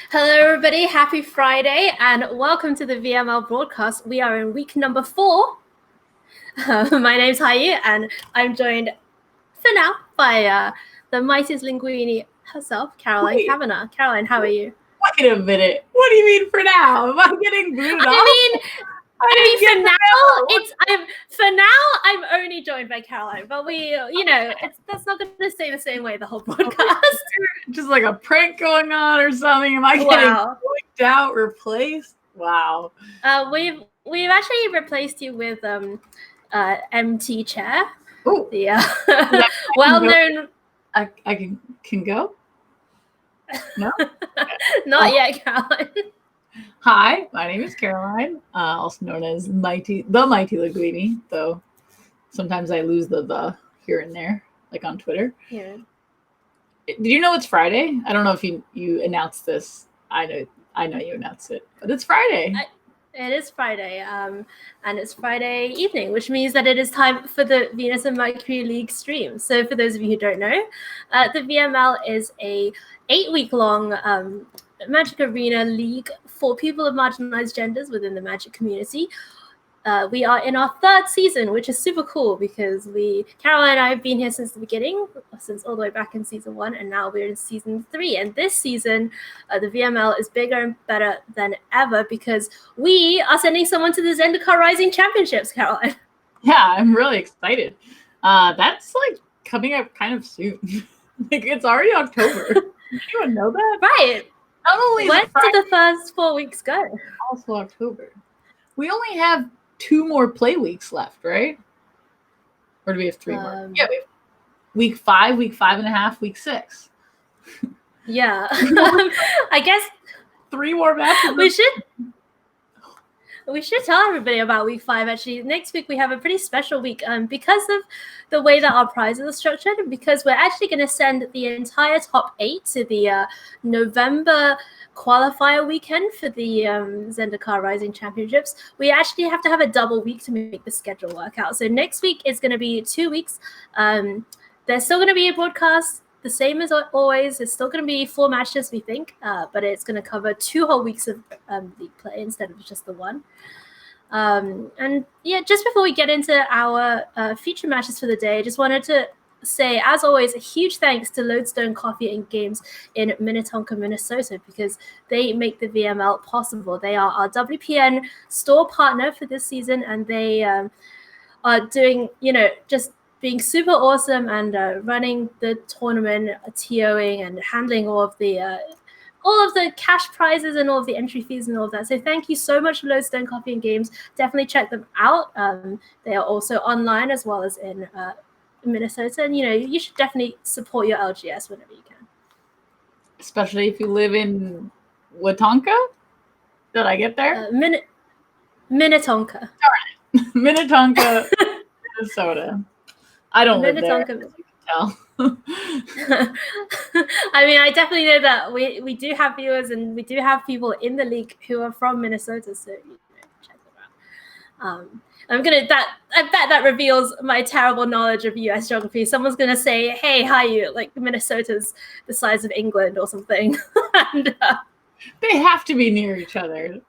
Hello, everybody. Happy Friday, and welcome to the VML broadcast. We are in week number 4. My name's Hayu, and I'm joined for now by the MightyLinguine herself, Caroline Kavanagh. Caroline, how are you? Wait a minute. What do you mean for now? Am I getting booted off? For now, I'm only joined by Caroline, but that's not going to stay the same way the whole broadcast. Just like a prank going on or something. Am I getting booked out, replaced? Wow. We've actually replaced you with MT Chair. Oh, the well-known. I can go. No, not yet, Caroline. Hi, my name is Caroline, also known as TheMightyLinguine, though sometimes I lose the here and there, like on Twitter. Yeah. Did you know it's Friday? I don't know if you announced this. I know you announced it, but it's Friday. It is Friday, and it's Friday evening, which means that it is time for the Venus and Mercury League stream. So for those of you who don't know, the VML is a 8-week-long Magic Arena League for people of marginalized genders within the Magic community. We are in our 3rd season, which is super cool because Caroline and I have been here since the beginning, since all the way back in season 1, and now we're in season 3. And this season, the VML is bigger and better than ever because we are sending someone to the Zendikar Rising Championships, Caroline. Yeah, I'm really excited. That's like coming up kind of soon. Like it's already October. Did anyone know that? Right. Not only when did the first 4 weeks go? Also October. We only have 2 more play weeks left, right? Or do we have 3 more? Yeah, we have week 5, week 5.5, week 6. Yeah. I guess 3 more matches. We should tell everybody about week 5. Actually, next week we have a pretty special week because of the way that our prizes are structured, and because we're actually going to send the entire top 8 to the November qualifier weekend for the Zendikar Rising Championships. We actually have to have a double week to make the schedule work out. So next week is going to be 2 weeks. There's still going to be a broadcast. The same as always. It's still going to be 4 matches, we think, but it's going to cover 2 whole weeks of league play instead of just the 1. And yeah, just before we get into our feature matches for the day, I just wanted to say, as always, a huge thanks to Lodestone Coffee and Games in Minnetonka, Minnesota, because they make the VML possible. They are our WPN store partner for this season, and they are doing, just being super awesome and running the tournament, TOing and handling all of the cash prizes and all of the entry fees and all of that. So thank you so much, Lodestone Coffee and Games. Definitely check them out. They are also online as well as in Minnesota. And, you should definitely support your LGS whenever you can. Especially if you live in Watonka? Did I get there? Minnetonka. All right. Minnetonka, Minnesota. I don't live there, as you can tell. I mean, I definitely know that we do have viewers and we do have people in the league who are from Minnesota, so check them out. I bet that reveals my terrible knowledge of US geography. Someone's gonna say, "Hey, hi, like Minnesota's the size of England or something," and they have to be near each other.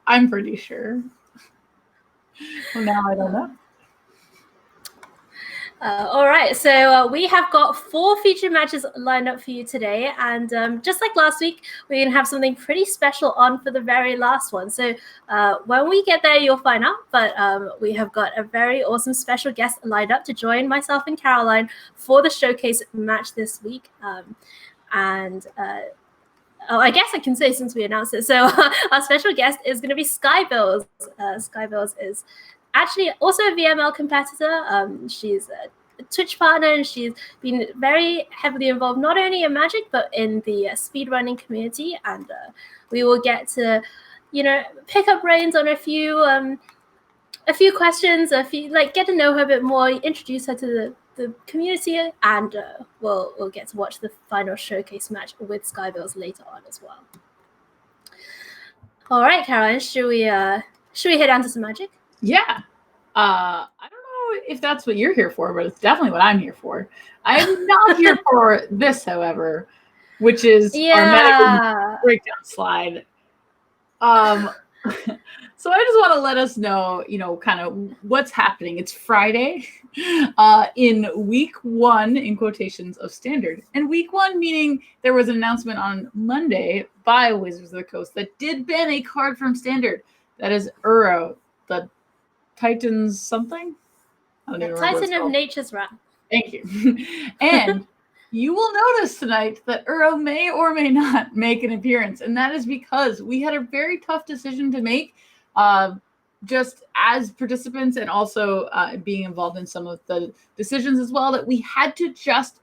I'm pretty sure. Well, now I don't know. All right, so we have got 4 feature matches lined up for you today, and just like last week, we're going to have something pretty special on for the very last one. So when we get there, you'll find out, but we have got a very awesome special guest lined up to join myself and Caroline for the showcase match this week. I guess I can say since we announced it. So our special guest is going to be Skybills. Skybills is actually also a VML competitor. She's a Twitch partner, and she's been very heavily involved not only in Magic but in the speedrunning community. And we will get to, pick up reins on a few questions, get to know her a bit more, introduce her to the community, and we'll get to watch the final showcase match with Skybills later on as well. All right, Caroline, should we head down to some Magic? Yeah. I don't know if that's what you're here for, but it's definitely what I'm here for. I am not here for this, however. which is our metagame breakdown slide. So I just want to let us know, kind of what's happening. It's Friday in week 1, in quotations, of Standard. And week 1 meaning there was an announcement on Monday by Wizards of the Coast that did ban a card from Standard. That is Uro, the Titan's something? I don't even remember. Titan of Nature's Wrath. Thank you. And you will notice tonight that Uro may or may not make an appearance. And that is because we had a very tough decision to make, just as participants and also being involved in some of the decisions as well, that we had to just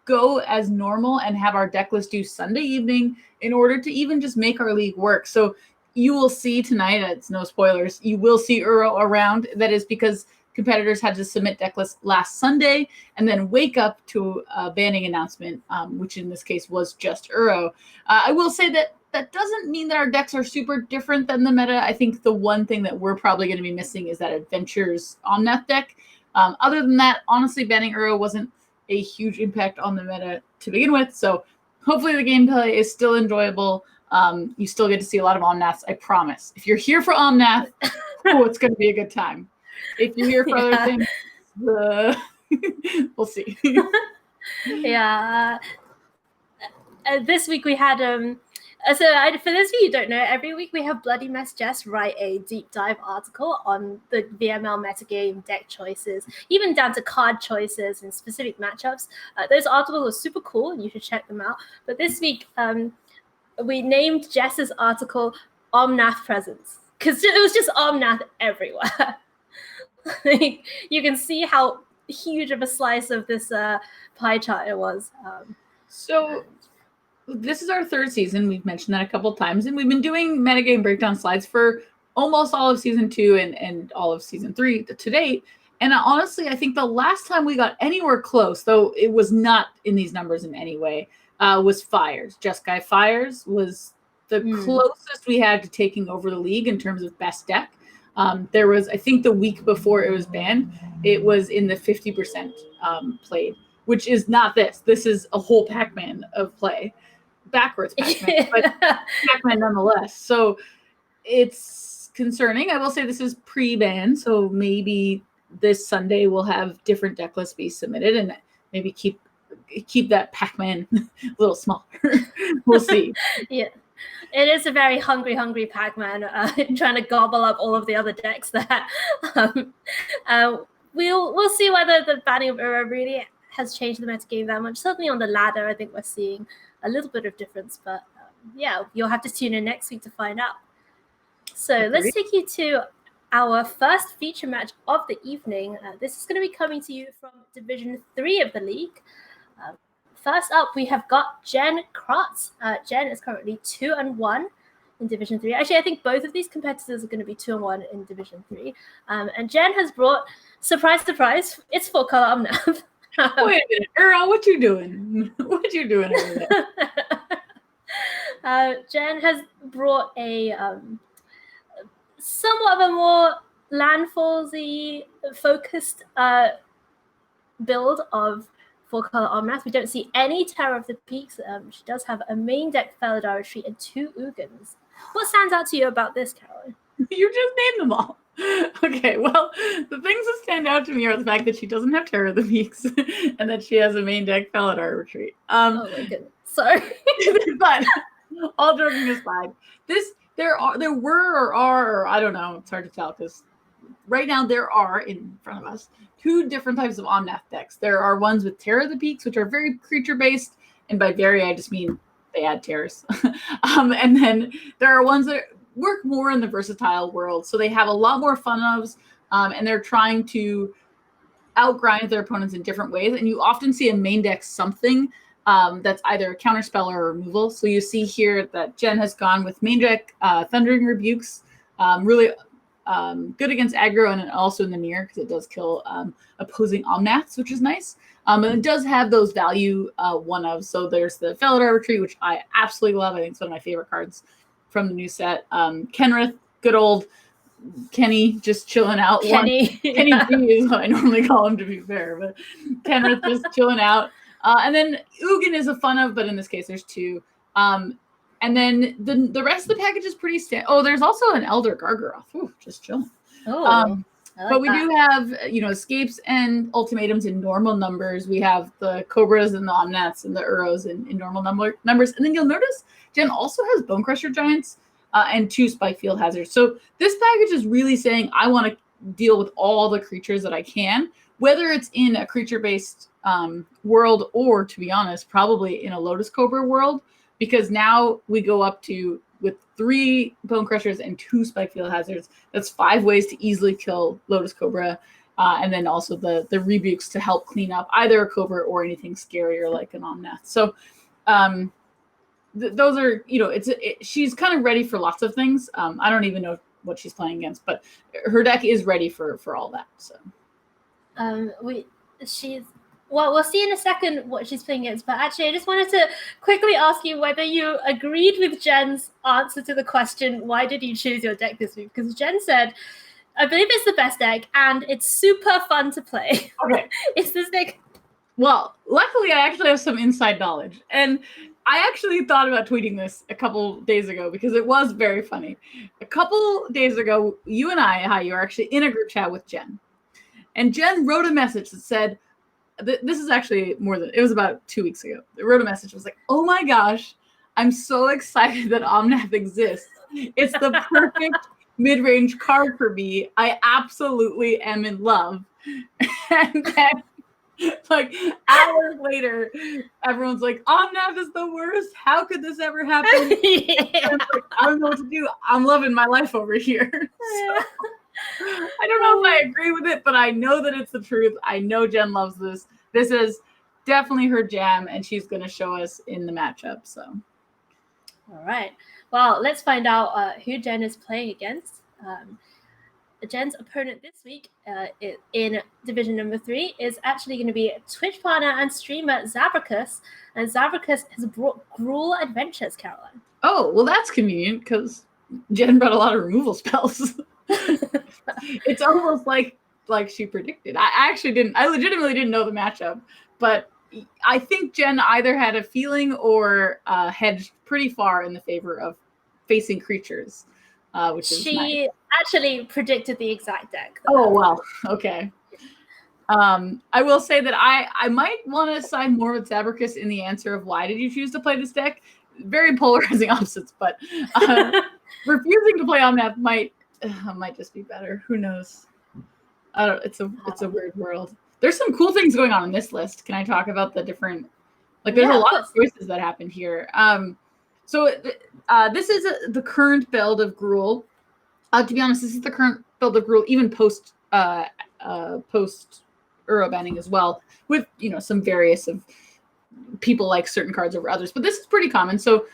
go as normal and have our deck list due Sunday evening in order to even just make our league work. So you will see tonight, it's no spoilers, you will see Uro around. That is because competitors had to submit deck lists last Sunday and then wake up to a banning announcement, which in this case was just Uro. I will say that doesn't mean that our decks are super different than the meta. I think the one thing that we're probably going to be missing is that Adventures Omnath deck. Other than that, honestly, banning Uro wasn't a huge impact on the meta to begin with. So hopefully the gameplay is still enjoyable. You still get to see a lot of Omnaths, I promise. If you're here for Omnath, it's going to be a good time. If you're here for other things, we'll see. Yeah. This week we had for those of you who don't know, every week we have Bloody Mess Jess write a deep dive article on the VML metagame, deck choices, even down to card choices and specific matchups. Those articles are super cool and you should check them out. But this week we named Jess's article Omnath Presence because it was just Omnath everywhere. You can see how huge of a slice of this pie chart it was. So this is our 3rd season. We've mentioned that a couple of times, and we've been doing metagame breakdown slides for almost all of season 2 and all of season 3 to date. And honestly, I think the last time we got anywhere close, though it was not in these numbers in any way, was Fires. Jeskai Fires was the closest we had to taking over the league in terms of best deck. There was, I think the week before it was banned, it was in the 50% played, which is not this. This is a whole Pac-Man of play. Backwards Pac-Man, but Pac-Man nonetheless. So it's concerning. I will say this is pre-ban, so maybe this Sunday we'll have different deck lists be submitted and maybe keep that Pac-Man a little smaller. We'll see. Yeah. It is a very hungry Pac-Man trying to gobble up all of the other decks there. We'll see whether the banning of Uro really has changed the metagame that much. Certainly on the ladder, I think we're seeing a little bit of difference, but yeah, you'll have to tune in next week to find out. So let's take you to our first feature match of the evening. This is going to be coming to you from Division 3 of the league. First up, we have got Jen Kratz. Jen is currently 2-1 in Division 3. Actually, I think both of these competitors are going to be 2-1 in Division 3. And Jen has brought, surprise, it's full color Omnath. Wait a minute, Earl, what you doing? What you doing over there? Jen has brought a somewhat of a more landfallsy focused build of full-color Omnath. We don't see any Terror of the Peaks. She does have a main deck Felidar Retreat and 2 Ugins. What stands out to you about this, Caroline? You just named them all. Okay, well, the things that stand out to me are the fact that she doesn't have Terror of the Peaks and that she has a main deck Felidar Retreat. Oh my goodness, sorry. But all joking aside, there were or are, or I don't know, it's hard to tell because right now there are in front of us 2 different types of Omnath decks. There are ones with Terror of the Peaks, which are very creature-based, and by very I just mean they add terrors. And then there are ones that work more in the versatile world, so they have a lot more fun ofs, and they're trying to outgrind their opponents in different ways. And you often see a main deck something that's either a counterspell or removal. So you see here that Jen has gone with main deck Thundering Rebukes, really good against aggro and also in the mirror because it does kill opposing Omnaths, which is nice. And it does have those value one of. So there's the Felidar Retreat, which I absolutely love. I think it's one of my favorite cards from the new set. Kenrith, good old Kenny, just chilling out. Kenny Kenny G is what I normally call him, to be fair. But Kenrith just chilling out. And then Ugin is a fun of, but in this case, there's 2. And then the rest of the package is pretty standard. Oh, there's also an Elder Gargaroth. Ooh, just chilling. Oh, but we do have, escapes and ultimatums in normal numbers. We have the Cobras and the Omnats and the Uros in normal numbers. And then you'll notice Jen also has Bone Crusher Giants and 2 Spike Field Hazards. So this package is really saying I want to deal with all the creatures that I can, whether it's in a creature-based world or, to be honest, probably in a Lotus Cobra world, because now we go up to with 3 Bone Crushers and 2 Spike Field Hazards. That's 5 ways to easily kill Lotus Cobra. And then also the rebukes to help clean up either a Cobra or anything scarier like an Omnath. So those are, she's kind of ready for lots of things. I don't even know what she's playing against, but her deck is ready for all that. So we'll see in a second what she's playing against, but actually I just wanted to quickly ask you whether you agreed with Jen's answer to the question, why did you choose your deck this week? Because Jen said, I believe it's the best deck and it's super fun to play. Okay. Is this deck? Well, luckily I actually have some inside knowledge, and I actually thought about tweeting this a couple days ago because it was very funny. A couple days ago, you and I, were actually in a group chat with Jen, and Jen wrote a message that said, this is actually it was about 2 weeks ago. It wrote a message. It was like, oh my gosh, I'm so excited that Omnath exists. It's the perfect mid-range card for me. I absolutely am in love. And then, like, hours later, everyone's like, Omnath is the worst. How could this ever happen? Yeah. Like, I don't know what to do. I'm loving my life over here. So, I don't know if I agree with it, but I know that it's the truth. I know Jen loves this. This is definitely her jam, and she's going to show us in the matchup. So, all right. Well, let's find out who Jen is playing against. Jen's opponent this week in Division number 3 is actually going to be Twitch partner and streamer Zabricus, and Zabricus has brought Gruul Adventures, Caroline. Oh, well, that's convenient because Jen brought a lot of removal spells. It's almost like she predicted. I legitimately didn't know the matchup, but I think Jen either had a feeling or hedged pretty far in the favor of facing creatures, which is she nice. Actually predicted the exact deck. Oh, well, okay. I will say that I might want to side more with Zabricus in the answer of why did you choose to play this deck? Very polarizing opposites, but refusing to play Omnath might just be better. Who knows? I don't. It's a weird world. There's some cool things going on in this list. Can I talk about the different? Like, there's a lot of choices that happen here. So this is the current build of Gruul. To be honest, this is the current build of Gruul, even post Uro banning as well, with some various of people like certain cards over others. But this is pretty common. So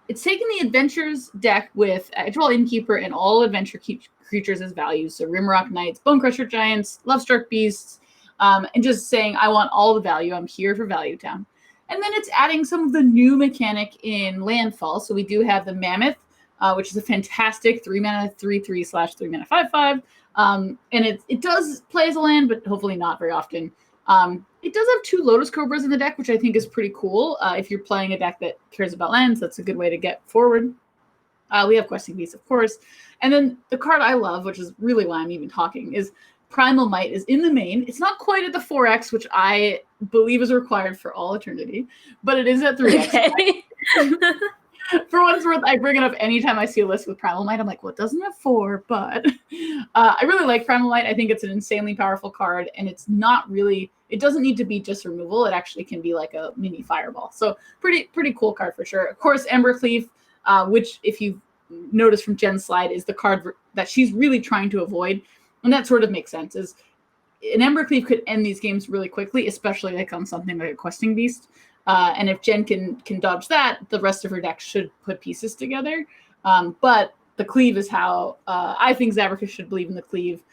it's taking the Adventures deck with Edgewall Innkeeper and all adventure creatures as values. So Rimrock Knights, Bone Crusher Giants, Lovestruck Beasts, and just saying, I want all the value. I'm here for Value Town. And then it's adding some of the new mechanic in Landfall. So we do have the Mammoth, which is a fantastic 3-mana 3/3/3 mana 5/5. And it does play as a land, but hopefully not very often. It does have 2 Lotus Cobras in the deck, which I think is pretty cool. If you're playing a deck that cares about lands, that's a good way to get forward. We have Questing Beasts, of course. And then the card I love, which is really why I'm even talking, is Primal Might is in the main. It's not quite at the 4x, which I believe is required for all eternity, but it is at 3x. Okay. For what it's worth, I bring it up anytime I see a list with Primal Might. I'm like, well, it doesn't have 4, but I really like Primal Might. I think it's an insanely powerful card, and it's not really, it doesn't need to be just removal. It actually can be like a mini fireball. So pretty cool card for sure. Of course, Embercleave, which if you notice from Jen's slide, is the card that she's really trying to avoid. And that sort of makes sense, is an Embercleave could end these games really quickly, especially like on something like a Questing Beast. And if Jen can dodge that, the rest of her deck should put pieces together. But the cleave is how I think Zabricus should believe in the cleave,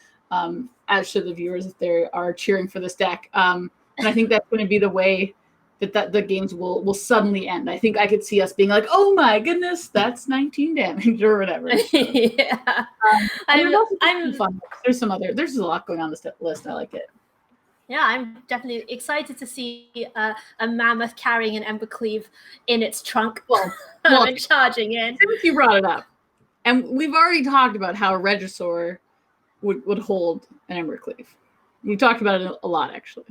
as should the viewers if they are cheering for this deck. And I think that's going to be the way that the games will suddenly end. I think I could see us being like, oh my goodness, that's 19 damage or whatever. Yeah. I'm fun. There's a lot going on this list. I like it. Yeah, I'm definitely excited to see a mammoth carrying an Embercleave in its trunk and charging in. Since you brought it up, and we've already talked about how a Regisaur would hold an Embercleave. We talked about it a lot, actually.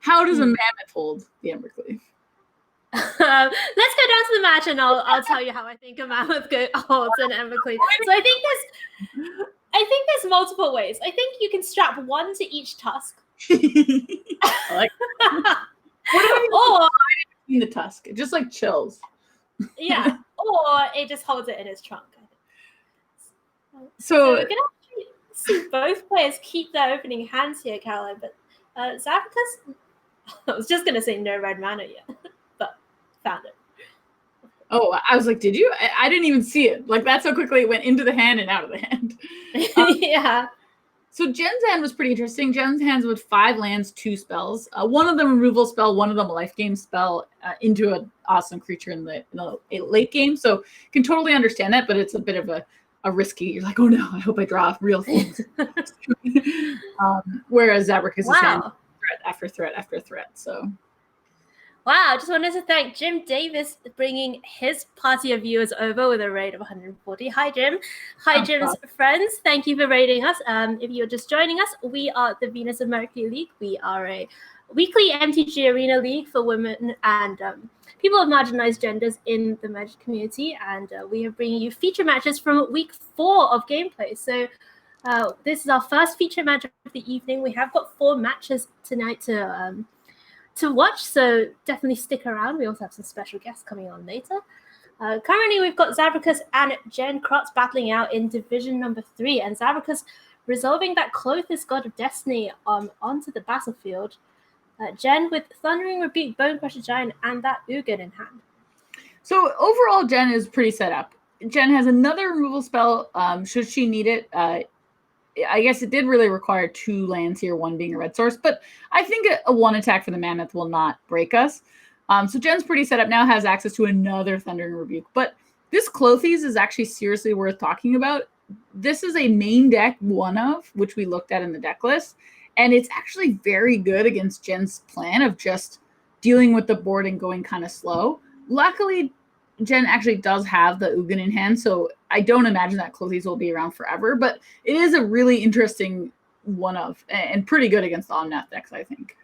How does a mammoth hold the Embercleave? Let's go down to the match, and I'll tell you how I think a mammoth holds an Embercleave. So I think there's multiple ways. I think you can strap one to each tusk. I like or in the tusk, it just like chills. Yeah, or it just holds it in its trunk. So we're gonna see both players keep their opening hands here, Caroline. But Zabricus, I was just gonna say no red mana yet, but found it. Oh, I was like, did you? I didn't even see it. Like, that's how quickly it went into the hand and out of the hand. Yeah. So Jen's hand was pretty interesting. Jen's hands with 5 lands, 2 spells. One of them a removal spell, one of them a life game spell into an awesome creature in the late game. So you can totally understand that, but it's a bit of a risky. You're like, oh no, I hope I draw real things. Whereas Zabricus is hand threat after threat after threat. So. Wow, I just wanted to thank Jim Davis bringing his party of viewers over with a raid of 140. Hi, Jim. Hi, Jim's friends. Thank you for raiding us. If you're just joining us, we are the Venus of Mercury League. We are a weekly MTG arena league for women and people of marginalized genders in the Magic community. And we are bringing you feature matches from week 4 of gameplay. So this is our first feature match of the evening. We have got 4 matches tonight to watch, so definitely stick around. We also have some special guests coming on later. Currently, we've got Zabricus and Jen Krotz battling out in Division number 3, and Zabricus resolving that Clothis God of Destiny onto the battlefield. Jen with Thundering Rebuke, Bone Crusher Giant, and that Ugin in hand. So overall, Jen is pretty set up. Jen has another removal spell should she need it. I guess it did really require 2 lands here, one being a red source, but I think a 1 attack for the Mammoth will not break us. So Jen's pretty set up now, has access to another Thundering Rebuke. But this Clothes is actually seriously worth talking about. This is a main deck one of, which we looked at in the deck list, and it's actually very good against Jen's plan of just dealing with the board and going kind of slow. Luckily, Jen actually does have the Ugin in hand, so I don't imagine that Clothes will be around forever, but it is a really interesting one of, and pretty good against the Omnath decks, I think.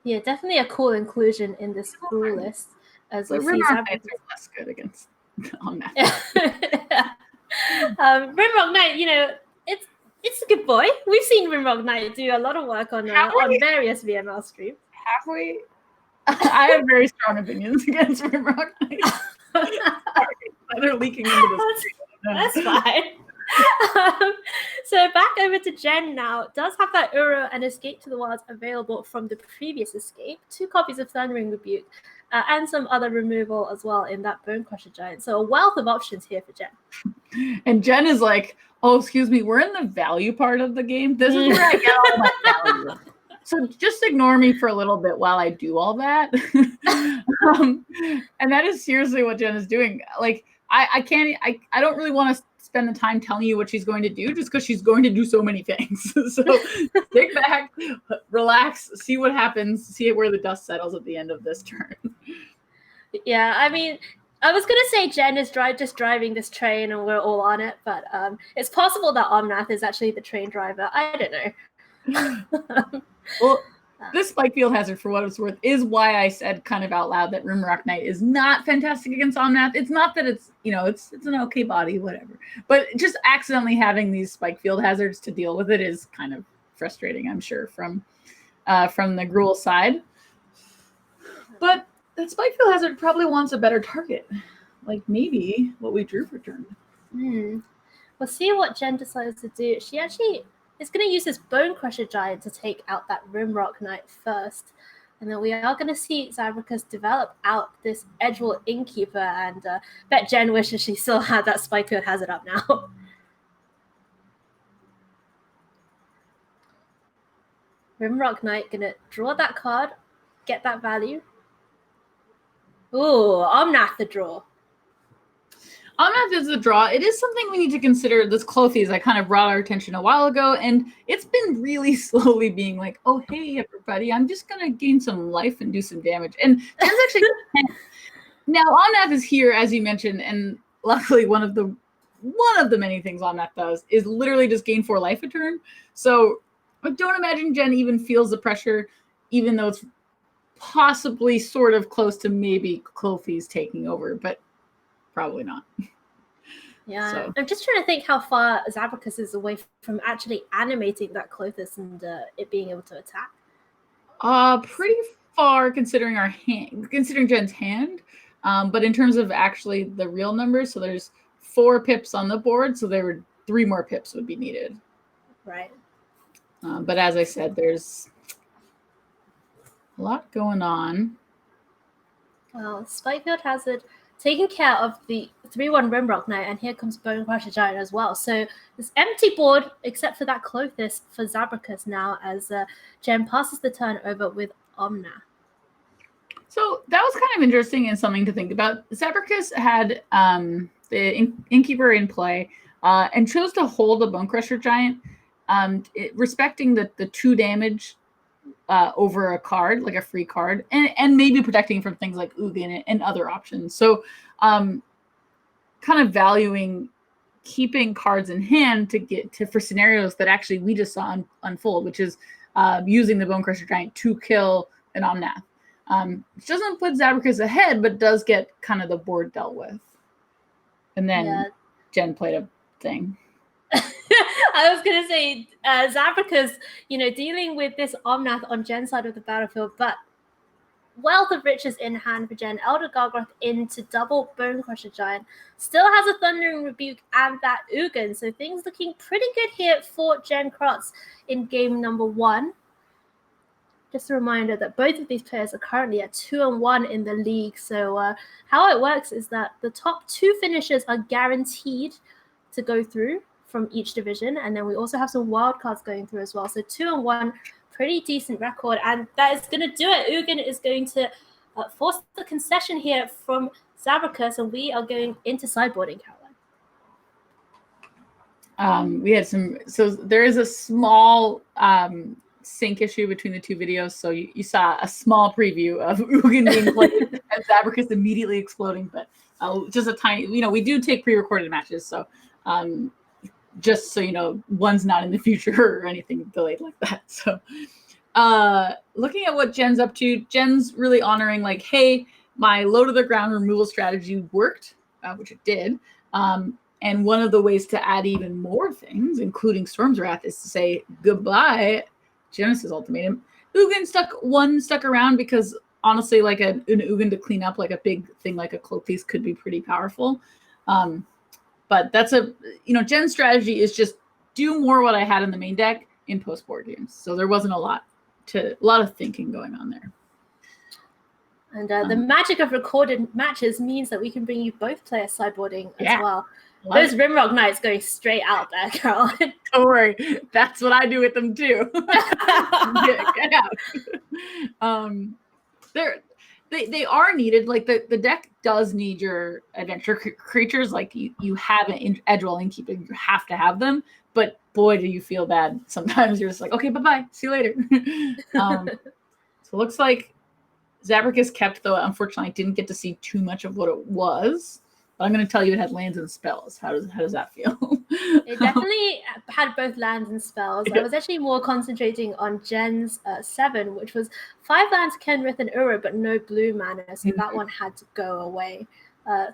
Yeah, definitely a cool inclusion in this rule list. As we see, Rimrock are less good against Omnath. Rimrock Knight, it's a good boy. We've seen Rimrock Knight do a lot of work on various VML streams. Have we? I have very strong opinions against Rimrock Knight. They're leaking into this. That's fine. So back over to Jen now. Does have that Uro and Escape to the Wilds available from the previous escape. 2 copies of Thundering Rebuke and some other removal as well in that Bone Crusher Giant. So a wealth of options here for Jen. And Jen is like, oh, excuse me, we're in the value part of the game. This is where I get all my value. So just ignore me for a little bit while I do all that. And that is seriously what Jen is doing. Like, I don't really want to spend the time telling you what she's going to do just because she's going to do so many things. So stick back, relax, see what happens, see where the dust settles at the end of this turn. Yeah, I mean, I was going to say Jen is just driving this train and we're all on it, but it's possible that Omnath is actually the train driver. I don't know. Well, this Spike Field Hazard, for what it's worth, is why I said kind of out loud that Rimrock Knight is not fantastic against Omnath. It's not that it's, it's an okay body, whatever. But just accidentally having these Spike Field Hazards to deal with it is kind of frustrating, I'm sure, from the Gruul side. But that Spike Field Hazard probably wants a better target. Like maybe what we drew for turn. We'll see what Jen decides to do. She actually is going to use this Bone Crusher Giant to take out that Rimrock Knight first. And then we are going to see Zabricus develop out this Edgewall Innkeeper, and bet Jen wishes she still had that Spike Field Hazard up now. Rimrock Knight going to draw that card, get that value. Ooh, Omnath the draw. Omnath is a draw. It is something we need to consider. This Clothies, I kind of brought our attention a while ago, and it's been really slowly being like, oh, hey, everybody, I'm just going to gain some life and do some damage. And Jen's actually... Now, Omnath is here, as you mentioned, and luckily one of the many things Omnath does is literally just gain 4 life a turn. So I don't imagine Jen even feels the pressure, even though it's possibly sort of close to maybe Clothies taking over, but probably not. Yeah, So. I'm just trying to think how far Zabricus is away from actually animating that Clothis and it being able to attack. Pretty far considering considering Jen's hand. But in terms of actually the real numbers, so there's 4 pips on the board, so there were 3 more pips would be needed. Right. But as I said, there's a lot going on. Well, Spikefield has it taking care of the 3/1 Rimrock Knight, and here comes Bone Crusher Giant as well. So this empty board, except for that Clothis for Zabricus now, as Jen passes the turn over with Omnath. So that was kind of interesting and something to think about. Zabricus had the Innkeeper in play and chose to hold the Bone Crusher Giant, respecting the 2 damage over a card, like a free card, and maybe protecting from things like Ugin and other options. So kind of valuing keeping cards in hand to get to for scenarios that actually we just saw unfold, which is using the Bone Crusher Giant to kill an Omnath. Which doesn't put Zabricus ahead, but does get kind of the board dealt with. And then Jen played a thing. I was going to say, Zabricus, dealing with this Omnath on Jen's side of the battlefield, but Wealth of Riches in hand for Jen. Elder Gargoth into double Bone Crusher Giant. Still has a Thundering Rebuke and that Ugin, so things looking pretty good here for Jen Krotz in game number 1. Just a reminder that both of these players are currently at 2-1 in the league. So how it works is that the top 2 finishers are guaranteed to go through from each division. And then we also have some wildcards going through as well. So 2-1, pretty decent record. And that is going to do it. Ugin is going to force the concession here from Zabricus. And we are going into sideboarding, Caroline. We had some... So there is a small... sync issue between the 2 videos, so you saw a small preview of Ugin being played and Zabricus immediately exploding, but just a tiny, we do take pre-recorded matches, so just so you know, one's not in the future or anything delayed like that. So looking at what Jen's up to, Jen's really honoring like, hey, my low to the ground removal strategy worked, which it did, and one of the ways to add even more things, including Storm's Wrath, is to say goodbye Genesis Ultimatum. Ugin stuck around because honestly, like an Ugin to clean up like a big thing like a Clothis could be pretty powerful. But that's Jen's strategy is just do more what I had in the main deck in post board games. So there wasn't a lot of thinking going on there. And the magic of recorded matches means that we can bring you both players sideboarding as well. Those Rimrock Knights going straight out there, Caroline. Don't worry. That's what I do with them too. Get out. They are needed. Like the deck does need your adventure creatures. Like you have an Edgewell Innkeeping. You have to have them. But boy, do you feel bad. Sometimes you're just like, okay, bye-bye. See you later. So it looks like Zabricus kept, though unfortunately I didn't get to see too much of what it was. But I'm going to tell you it had lands and spells. How does that feel? It definitely had both lands and spells. I was actually more concentrating on Jen's 7, which was 5 lands, Kenrith and Uro, but no blue mana, so that one had to go away.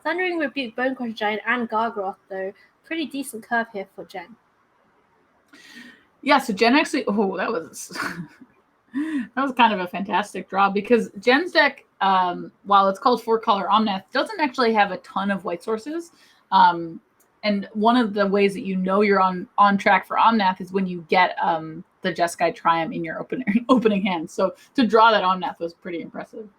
Thundering Rebuke, Bone Crusher Giant, and Gargroth, though. Pretty decent curve here for Jen. Yeah, so Jen actually... Oh, that was... that was kind of a fantastic draw because Jen's deck, while it's called 4-color Omnath, doesn't actually have a ton of white sources. And one of the ways that you know you're on track for Omnath is when you get the Jeskai Triumph in your opening hand. So to draw that Omnath was pretty impressive.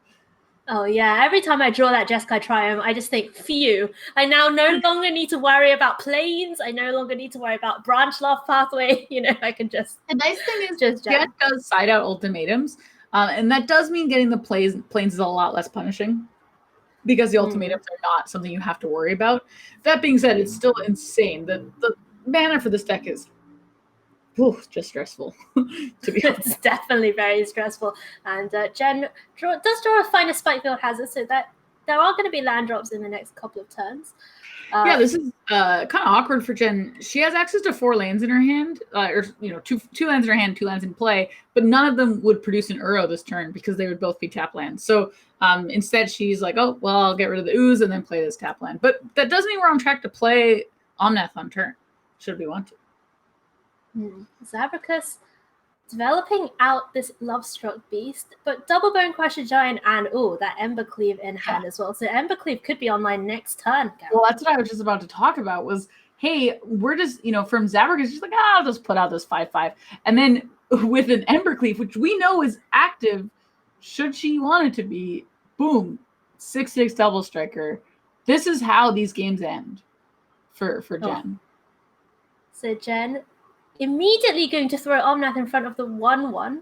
Oh, yeah. Every time I draw that Jeskai Triumph, I just think, phew, I now no longer need to worry about planes. I no longer need to worry about branch loft pathway. I can just... The nice thing is just Jen does side out ultimatums. And that does mean getting the planes is a lot less punishing. because the ultimatums are not something you have to worry about. That being said, it's still insane. The mana for this deck is just stressful, to be honest. It's definitely very stressful. And Jen does draw a finer Spikefield Hazard, so that there are going to be land drops in the next couple of turns. Yeah, this is kind of awkward for Jen. She has access to 4 lands in her hand, or two lands in her hand, 2 lands in play, but none of them would produce an Uro this turn because they would both be tap lands. So instead, she's like, oh, well, I'll get rid of the Ooze and then play this tap land. But that doesn't mean we're on track to play Omnath on turn, should we want to. Zabricus developing out this Lovestruck Beast, but double Bonecrusher Giant and that Embercleave in hand as well. So Embercleave could be online next turn. Well, that's what I was just about to talk about was, hey, we're just, from Zabricus, she's like, I'll just put out this 5/5. And then with an Embercleave, which we know is active, should she want it to be, boom, 6/6 double striker. This is how these games end for Jen. So Jen immediately going to throw Omnath in front of the 1/1.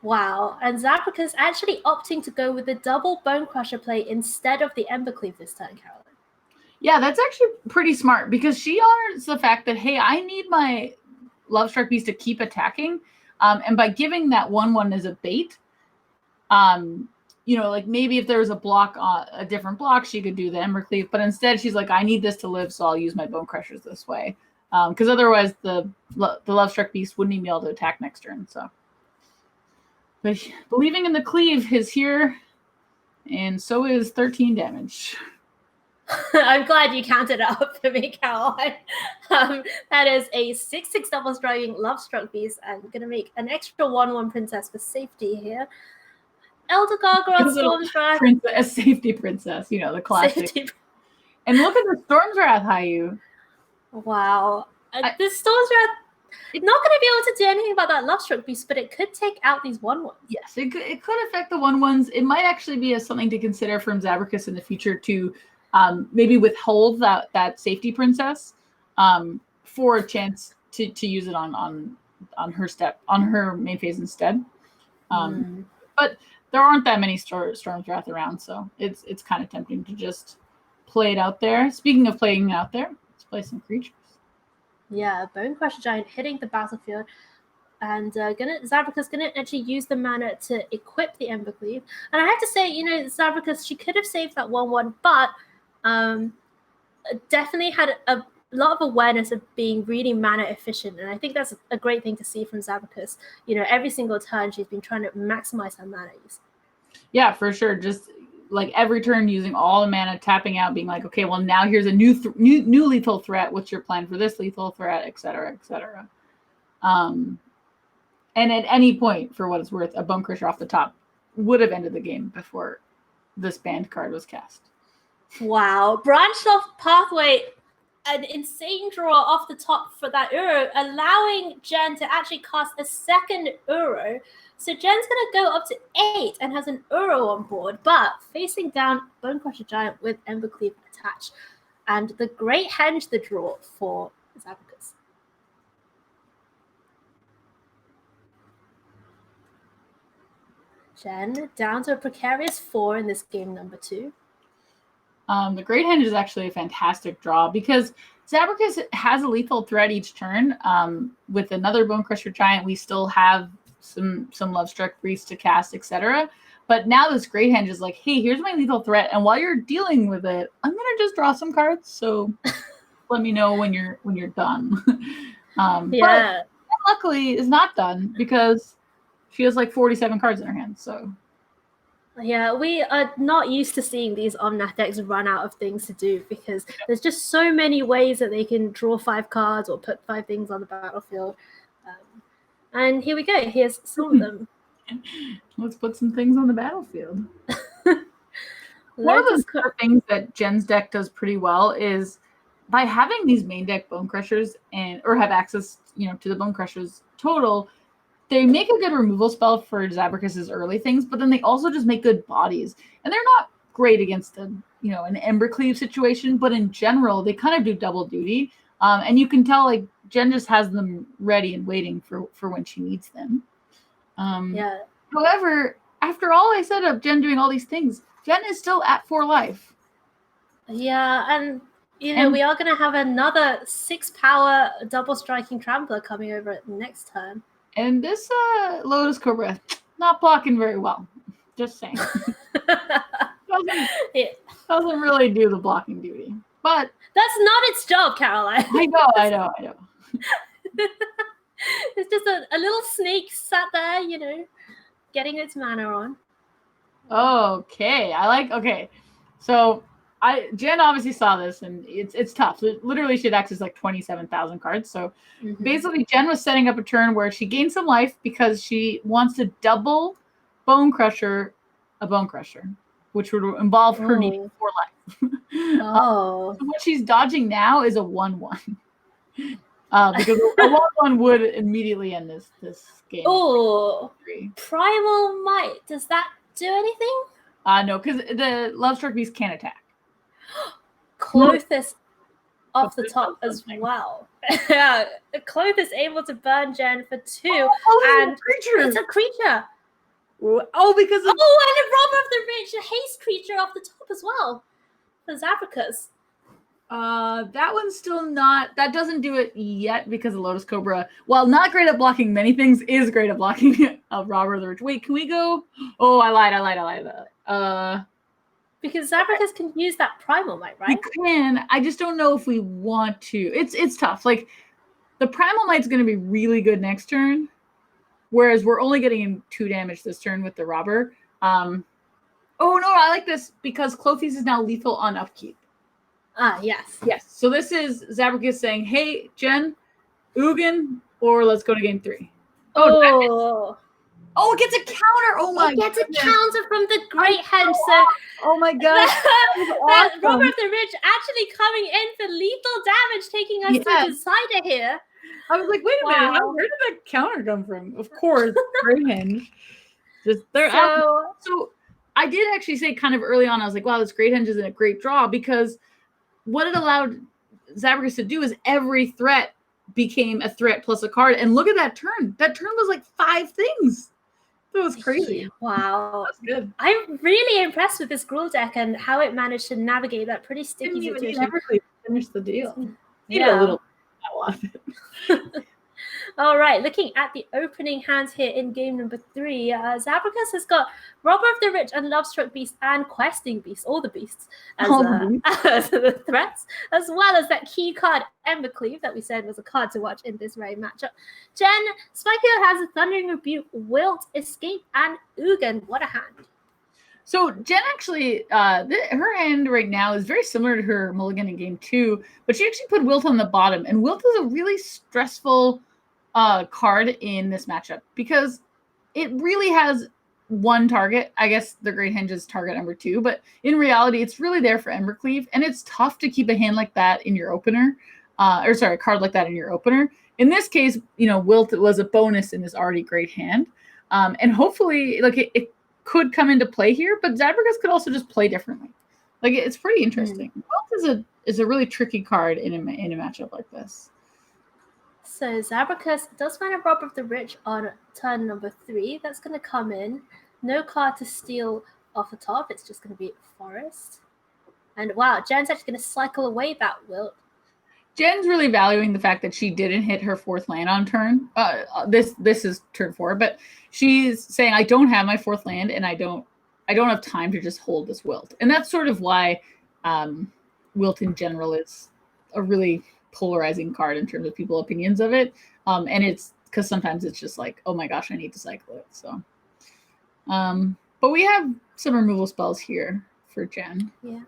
Wow. And Zabricus actually opting to go with the double Bonecrusher play instead of the Embercleave this turn, Caroline. Yeah, that's actually pretty smart because she honors the fact that, hey, I need my Lovestruck Beast to keep attacking. And by giving that 1/1 as a bait, like maybe if there was a block, a different block, she could do the Embercleave. But instead, she's like, I need this to live, so I'll use my Bonecrushers this way. Because otherwise, the Lovestruck Beast wouldn't even be able to attack next turn. So, but believing in the cleave is here, and so is 13 damage. I'm glad you counted it up for me, Caroline. That is a 6/6 double striking Lovestruck Beast, and going to make an extra 1/1 princess for safety here. Elder Gargoyle, Storm's Wrath. A safety princess, the classic. Safety. And look at the Storm's Wrath, Hayu. Wow. The Storm's Wrath, it's not going to be able to do anything about that Lovestruck Beast, but it could take out these 1/1s. Yes, it could affect the 1/1s. It might actually be something to consider from Zabricus in the future to maybe withhold that safety princess for a chance to use it on her main phase instead. But there aren't that many Storm's Wrath around, so it's kind of tempting to just play it out there. Speaking of playing out there, let's play some creatures. Yeah, Bonecrusher Giant hitting the battlefield, and Zabricus gonna actually use the mana to equip the Embercleave. And I have to say, Zabricus, she could have saved that 1/1, but definitely had a lot of awareness of being really mana efficient, and I think that's a great thing to see from Zabricus. Every single turn she's been trying to maximize her mana use. Yeah, for sure. Just like every turn using all the mana, tapping out, being like, okay, well now here's a new lethal threat. What's your plan for this lethal threat, etc., etc. And at any point, for what it's worth, a Bonecrusher off the top would have ended the game before this banned card was cast. Wow, branched off pathway. An insane draw off the top for that Uro, allowing Jen to actually cast a second Uro. So Jen's going to go up to 8 and has an Uro on board, but facing down Bonecrusher Giant with Embercleave attached. And the Great Henge the draw for Zabricus. Jen down to a precarious 4 in this game number 2. The Great Henge is actually a fantastic draw because Zabricus has a lethal threat each turn. With another Bonecrusher Giant, we still have some Lovestruck Beast to cast, etc. But now this Great Henge is like, hey, here's my lethal threat, and while you're dealing with it, I'm gonna just draw some cards. So let me know when you're done. But luckily, is not done because she has like 47 cards in her hand. So. Yeah, we are not used to seeing these Omnath decks run out of things to do because there's just so many ways that they can draw 5 cards or put 5 things on the battlefield. And here we go. Here's some of them. Let's put some things on the battlefield. One of the things that Jen's deck does pretty well is by having these main deck Bonecrushers or have access, to the Bonecrushers total, they make a good removal spell for Zabricus's early things, but then they also just make good bodies. And they're not great against an Embercleave situation, but in general, they kind of do double duty. And you can tell, like, Jen just has them ready and waiting for when she needs them. However, after all I said of Jen doing all these things, Jen is still at 4 life. Yeah, and we are going to have another 6-power double striking trampler coming over at next turn. And this Lotus Cobra, not blocking very well. Just saying. doesn't really do the blocking duty. But that's not its job, Caroline. I know. It's just a little snake sat there, getting its mana on. Okay. So Jen obviously saw this, and it's tough. Literally, she had access like 27,000 cards. So basically, Jen was setting up a turn where she gained some life because she wants to double Bone Crusher a Bone Crusher, which would involve her needing 4 life. So what she's dodging now is a 1/1. Because a 1/1 would immediately end this game. Oh, Primal Might. Does that do anything? No, because the Lovestruck Beast can't attack. Clothis off the top as well. Yeah, Clothis able to burn Jen for 2, and it's a creature. Oh, because of... and a Robber of the Rich, a haste creature off the top as well. For Zabricus. That one's still not... That doesn't do it yet because of Lotus Cobra, while not great at blocking many things, is great at blocking a Robber of the Rich. Wait, can we go... Oh, I lied. Because Zabricus can use that Primal Might, right? We can. I just don't know if we want to. It's tough. Like, the Primal Might's going to be really good next turn, whereas we're only getting 2 damage this turn with the Robber. Oh, no, I like this because Clothes is now lethal on upkeep. Yes. Yes. So this is Zabricus saying, hey, Jen, Ugin, or let's go to game 3. Oh, it gets a counter. Oh, my God. It gets a counter from the Great Henge. So, oh, my God. That Robber of the Rich actually coming in for lethal damage, taking us to Decider here. I was like, wait a minute. Where did that counter come from? Of course, Great Henge. So I did actually say kind of early on, I was like, wow, this Great Henge isn't a great draw, because what it allowed Zabricus to do is every threat became a threat plus a card. And look at that turn. That turn was like 5 things. That was crazy. Wow. That's good. I'm really impressed with this Gruul deck and how it managed to navigate that pretty sticky situation. Never really finished the deal. A little. I love it. All right, looking at the opening hands here in game number 3, Zabricus has got Robber of the Rich and Lovestruck Beast and Questing Beast, all the beasts, as the threats, as well as that key card, Embercleave, that we said was a card to watch in this very matchup. Jen, Spikehill has a Thundering Rebuke, Wilt, Escape, and Ugin. What a hand. So Jen actually, her hand right now is very similar to her mulligan in game 2, but she actually put Wilt on the bottom, and Wilt is a really stressful card in this matchup because it really has one target. I guess the Great Henge is target number 2, but in reality, it's really there for Embercleave, and it's tough to keep a hand like that in your opener, a card like that in your opener. In this case, Wilt was a bonus in this already great hand, and hopefully, it could come into play here, but Zabricus could also just play differently. It's pretty interesting. Wilt is a really tricky card in a matchup like this. So Zabricus does find a Robber of the Rich on turn number 3. That's going to come in. No card to steal off the top. It's just going to be Forest. And wow, Jen's actually going to cycle away that Wilt. Jen's really valuing the fact that she didn't hit her 4th land on turn. This is turn 4, but she's saying, I don't have my 4th land, and I don't have time to just hold this Wilt. And that's sort of why Wilt in general is a really polarizing card in terms of people's opinions of it. And it's because sometimes it's just like, oh my gosh, I need to cycle it. So, but we have some removal spells here for Jen. Yeah.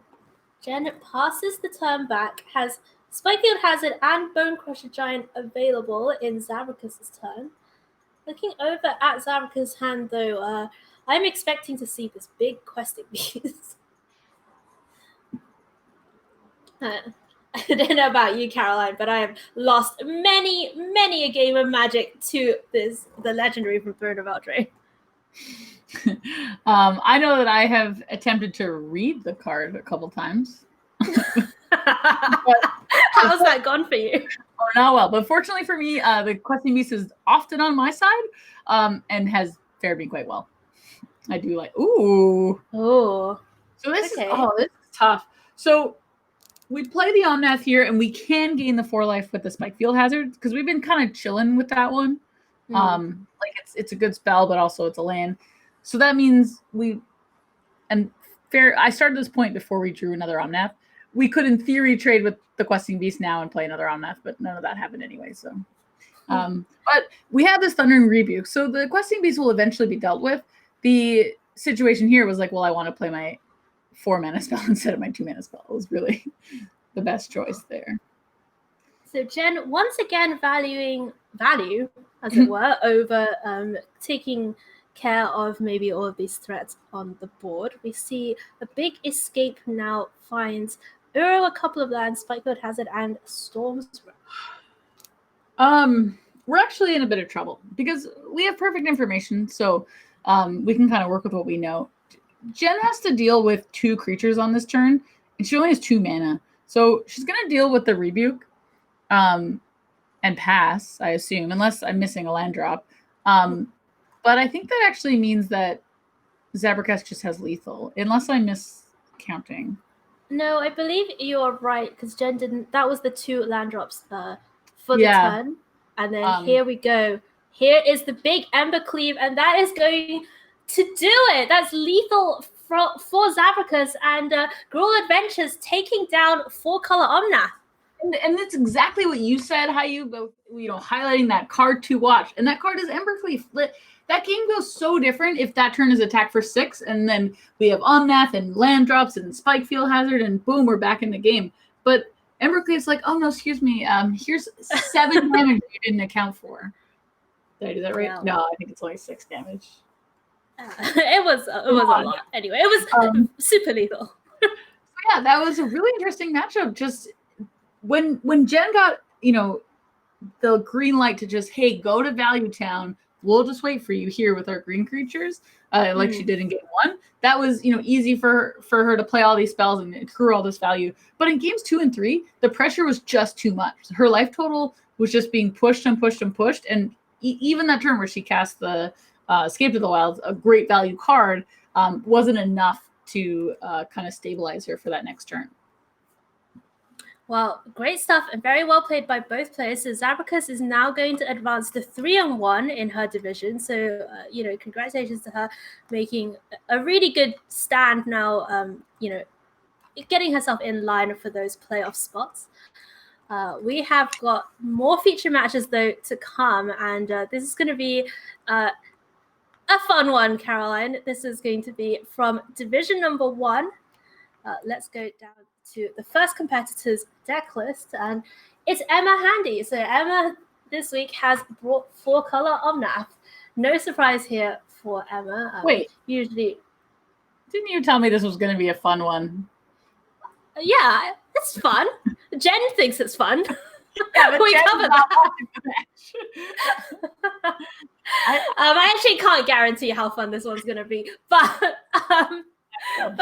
Jen passes the turn back, has Spikefield Hazard and Bone Crusher Giant available in Zabricus' turn. Looking over at Zabricus' hand, though, I'm expecting to see this big Questing Beast. I don't know about you, Caroline, but I have lost many, many a game of Magic to the legendary from Throne of Eldraine. I know that I have attempted to read the card a couple times. How's that gone for you? Oh, not well. But fortunately for me, the Questing Beast is often on my side and has fared me quite well. I do like, ooh. Oh. So this Okay. this is tough. So we play the Omnath here, and we can gain the 4 life with the Spike Field Hazard, because we've been kind of chilling with that one. Like it's a good spell, but also it's a land. So that means I started this point before we drew another Omnath. We could, in theory, trade with the Questing Beast now and play another Omnath, but none of that happened anyway. So, but we have this Thundering Rebuke, so the Questing Beast will eventually be dealt with. The situation here was like, well, I want to play my 4 mana spell instead of my 2 mana spell. It was really the best choice there. So Jen, once again, valuing value, as it were, over taking care of maybe all of these threats on the board. We see a big escape now finds Uro a couple of lands, Spikefield Hazard, and Storm's Wrath. We're actually in a bit of trouble because we have perfect information, so we can kind of work with what we know. Jen has to deal with 2 creatures on this turn, and she only has 2 mana. So she's going to deal with the Rebuke and pass, I assume, unless I'm missing a land drop. But I think that actually means that Zabracus just has lethal, unless I'm miscounting. No, I believe you're right, because Jen didn't. That was the 2 land drops for the turn. And then here we go. Here is the big Ember Cleave, and that is going to do it. That's lethal for Zabracus, and Gruul Adventures taking down 4-color Omnath. And that's exactly what you said, how you both, highlighting that card to watch. And that card is Ember Cleave. That game goes so different if that turn is attack for 6, and then we have Omnath and land drops and Spike Field Hazard, and boom, we're back in the game. But Ember Cleave's like, oh no, excuse me, here's 7 damage you didn't account for. Did I do that right? No, I think it's only 6 damage. It was a lot. Anyway, it was super lethal. Yeah, that was a really interesting matchup. Just when Jen got, the green light to just, hey, go to Value Town. We'll just wait for you here with our green creatures, like she did in game 1. That was, easy for her to play all these spells and accrue all this value. But in games 2 and 3, the pressure was just too much. Her life total was just being pushed and pushed and pushed. And even that turn where she cast the Escape to the Wilds, a great value card, wasn't enough to kind of stabilize her for that next turn. Well, great stuff and very well played by both players. So Zabracus is now going to advance to 3-1 in her division. So, congratulations to her making a really good stand now, getting herself in line for those playoff spots. We have got more feature matches, though, to come. And this is going to be a fun one, Caroline. This is going to be from division number 1. Let's go down to the first competitor's deck list, and it's Emma Handy. So Emma this week has brought 4-color Omnath. No surprise here for Emma. Wait, usually, didn't you tell me this was going to be a fun one? Yeah, it's fun. Jen thinks it's fun. Yeah, we covered that. I actually can't guarantee how fun this one's going to be, but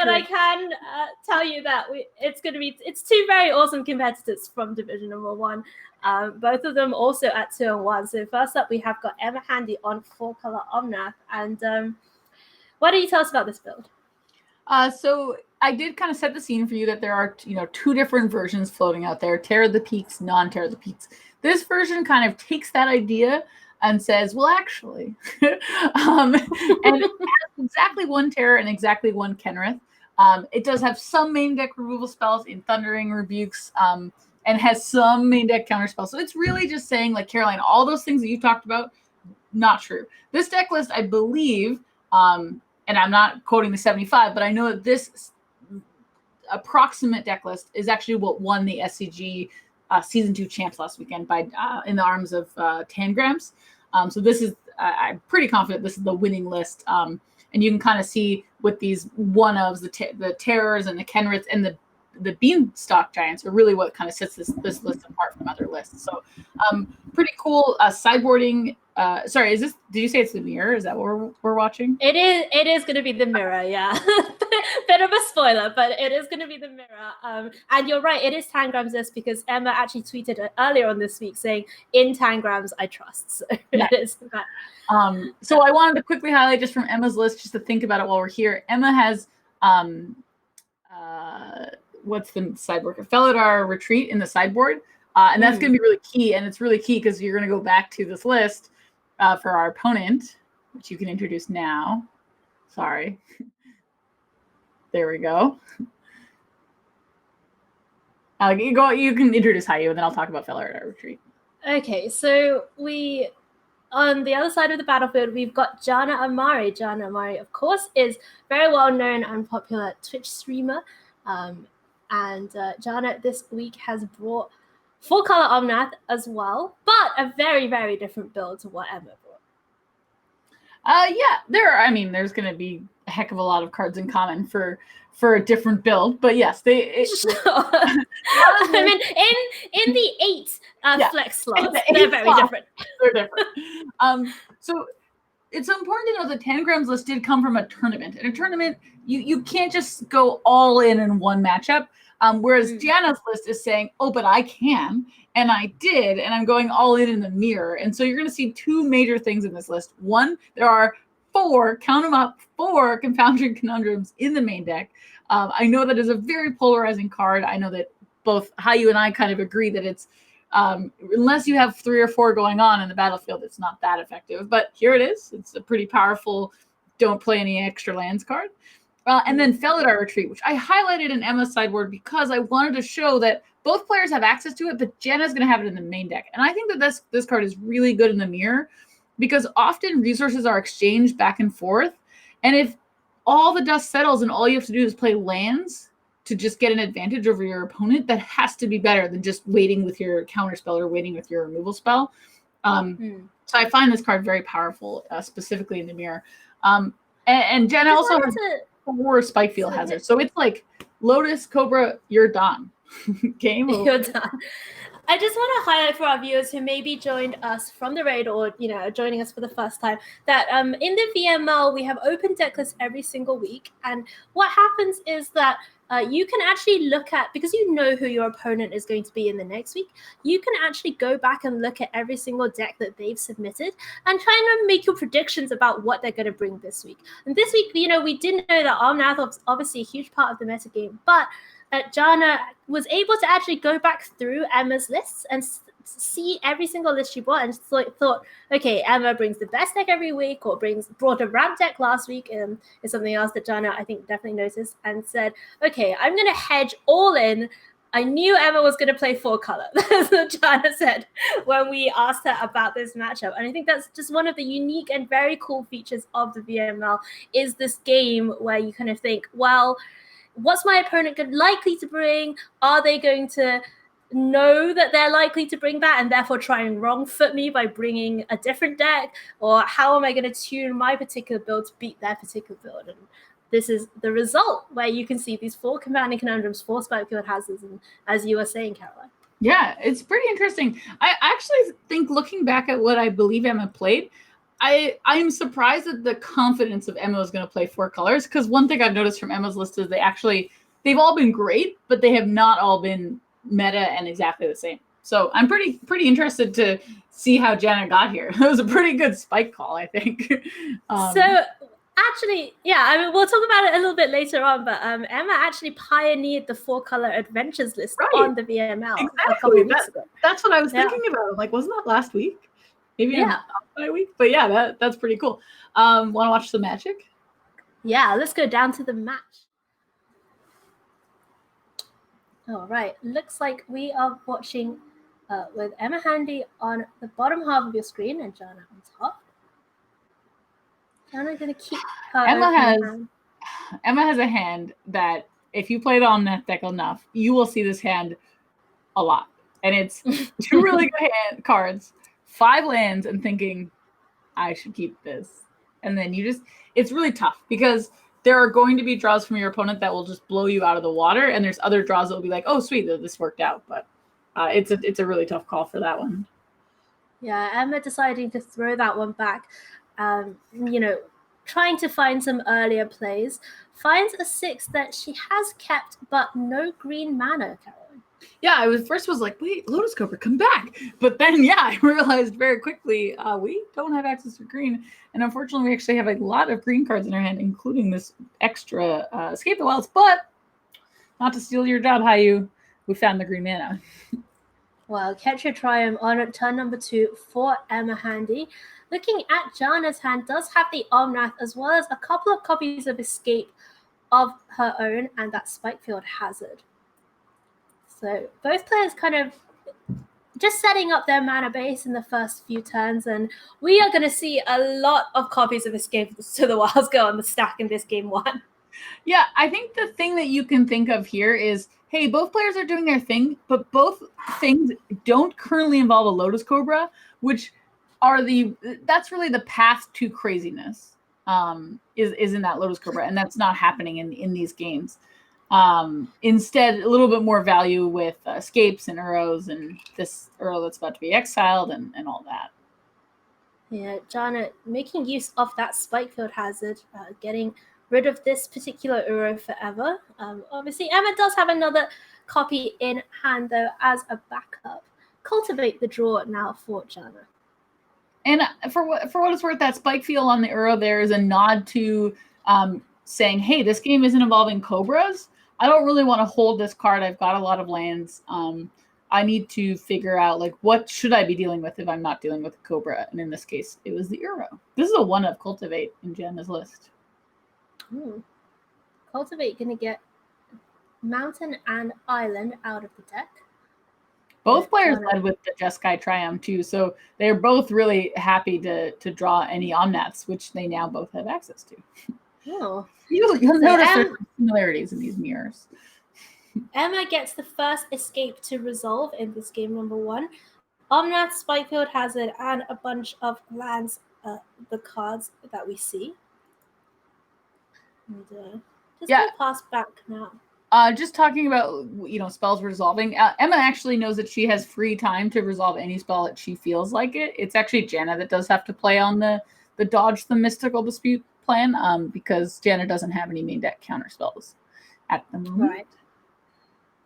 I can tell you that it's 2 very awesome competitors from division number 1. Both of them also at 2-1. So first up, we have got Emma Handy on 4-color Omnath. And what do you tell us about this build? So I did kind of set the scene for you that there are 2 different versions floating out there: Terror of the Peaks, non-Terror of the Peaks. This version kind of takes that idea and says, well, actually, and it has exactly 1 Terror and exactly 1 Kenrith. It does have some main deck removal spells in Thundering Rebukes, and has some main deck counter spells. So it's really just saying, like, Caroline, all those things that you talked about, not true. This deck list, I believe, and I'm not quoting the 75, but I know that this approximate deck list is actually what won the SCG Season 2 champs last weekend by in the arms of Tangrams. So this is, I'm pretty confident this is the winning list. And you can kind of see with these one-ofs, the Terrors and the Kenriths and the the beanstalk giants are really what kind of sets this list apart from other lists. So pretty cool sideboarding. Sorry, did you say it's the mirror? Is that what we're watching? It is going to be the mirror, yeah. Bit of a spoiler, but it is going to be the mirror. And you're right, it is Tangram's list because Emma actually tweeted earlier on this week saying, in Tangrams, I trust. So nice. It is that. So I wanted to quickly highlight just from Emma's list, just to think about it while we're here. Emma has, what's the sideboard? Felidar Retreat in the sideboard. And that's going to be really key. And it's really key because you're going to go back to this list for our opponent, which you can introduce now. Sorry. There we go. You can introduce Hayu, and then I'll talk about Felidar Retreat. Okay, so on the other side of the battlefield, we've got Jana Amari. Jana Amari, of course, is very well-known and popular Twitch streamer. And Jana this week has brought full-color Omnath as well, but a very, very different build to what Emma brought. Yeah, there's going to be a heck of a lot of cards in common for a different build, but yes, I mean, in the 8 flex slots, they're very different. They're different. So it's important to know that Tangram's list did come from a tournament. In a tournament, you can't just go all in one matchup. Whereas Jana's list is saying, oh, but I can, and I did, and I'm going all in the mirror. And so you're going to see 2 major things in this list. One, there are 4, count them up, 4 Confounding Conundrums in the main deck. I know that is a very polarizing card. I know that both Hayu and I kind of agree that it's, unless you have 3 or 4 going on in the battlefield, it's not that effective. But here it is. It's a pretty powerful, don't play any extra lands card. And then Felidar Retreat, which I highlighted in Emma's sideboard because I wanted to show that both players have access to it, but Jenna's going to have it in the main deck. And I think that this card is really good in the mirror because often resources are exchanged back and forth. And if all the dust settles and all you have to do is play lands to just get an advantage over your opponent, that has to be better than just waiting with your counter spell or waiting with your removal spell. So I find this card very powerful, specifically in the mirror. And Jenna also has 4 Spike Field Hazards. So it's like Lotus, Cobra, you're done. Game over. You're done. I just want to highlight for our viewers who maybe joined us from the raid or, joining us for the first time that in the VML, we have open deck lists every single week. And what happens is that you can actually look at, because you know who your opponent is going to be in the next week, you can actually go back and look at every single deck that they've submitted and try and make your predictions about what they're going to bring this week. And this week, we didn't know that Omnath was obviously a huge part of the metagame, but Jana was able to actually go back through Emma's lists and see every single list she brought and thought, okay, Emma brings the best deck every week or brought a ramp deck last week, is something else that Jana, I think, definitely noticed, and said, okay, I'm going to hedge all in. I knew Emma was going to play 4 color. That's what Jana said when we asked her about this matchup. And I think that's just one of the unique and very cool features of the VML is this game where you kind of think, well, what's my opponent likely to bring? Are they going to know that they're likely to bring that and therefore try and wrong foot me by bringing a different deck? Or how am I going to tune my particular build to beat their particular build? And this is the result where you can see these 4 Confounding Conundrums, 4 Spike Field Hazards, and as you were saying, Caroline. Yeah, it's pretty interesting. I actually think looking back at what I believe Emma played, I'm surprised at the confidence of Emma was going to play 4 colors, because one thing I've noticed from Emma's list is they've all been great, but they have not all been meta and exactly the same. So I'm pretty interested to see how Jana got here. It was a pretty good spike call, I think. So actually, yeah, I mean, we'll talk about it a little bit later on, but Emma actually pioneered the 4 color adventures list on the VML a couple of weeks ago. That's what I was thinking about. I'm like, wasn't that last week? Maybe not my week, but yeah, that's pretty cool. Want to watch some magic? Yeah, let's go down to the match. All right, looks like we are watching with Emma Handy on the bottom half of your screen and Jana on top. Jana's going to keep her Emma has a hand that if you play the Omnath deck enough, you will see this hand a lot. And it's 2 really good cards, 5 lands, and thinking, I should keep this. And then it's really tough because there are going to be draws from your opponent that will just blow you out of the water, and there's other draws that will be like, oh, sweet, this worked out. But it's a really tough call for that one. Yeah, Emma deciding to throw that one back, trying to find some earlier plays, finds a 6 that she has kept, but no green mana, Caroline. Yeah, I was like, wait, Lotus Cobra, come back. But then, yeah, I realized very quickly we don't have access to green. And unfortunately, we actually have a lot of green cards in our hand, including this extra Escape the Wilds. But not to steal your job, Hayu, we found the green mana. Well, Catch Your Triumph on turn number 2 for Emma handy. Looking at Jana's hand, does have the Omnath as well as a couple of copies of Escape of her own and that Spikefield Hazard. So both players kind of just setting up their mana base in the first few turns, and we are going to see a lot of copies of Escape to the Wilds go on the stack in this game 1. Yeah, I think the thing that you can think of here is, hey, both players are doing their thing, but both things don't currently involve a Lotus Cobra, which are that's really the path to craziness, is in that Lotus Cobra, and that's not happening in these games. Instead, a little bit more value with escapes and Uros and this Uro that's about to be exiled and all that. Yeah, Jana making use of that Spikefield Hazard, getting rid of this particular Uro forever. Obviously, Emma does have another copy in hand, though, as a backup. Cultivate the draw now for Jana. And for what it's worth, that Spikefield on the Uro there is a nod to saying, hey, this game isn't involving Cobras. I don't really want to hold this card. I've got a lot of lands. I need to figure out, like, what should I be dealing with if I'm not dealing with a Cobra? And in this case, it was the Uro. This is a 1 of Cultivate in Jana's list. Ooh. Cultivate going to get Mountain and Island out of the deck. Both players led with the Jeskai Triumph too, so they're both really happy to draw any Omnaths, which they now both have access to. Oh. You'll notice there's similarities in these mirrors. Emma gets the first escape to resolve in this game number 1. Omnath, Spikefield Hazard, and a bunch of lands, the cards that we see. And just pass back now. Just talking about, spells resolving. Emma actually knows that she has free time to resolve any spell that she feels like it. It's actually Jana that does have to play on the dodge the mystical dispute plan, because Jana doesn't have any main deck counter spells at the moment. Right.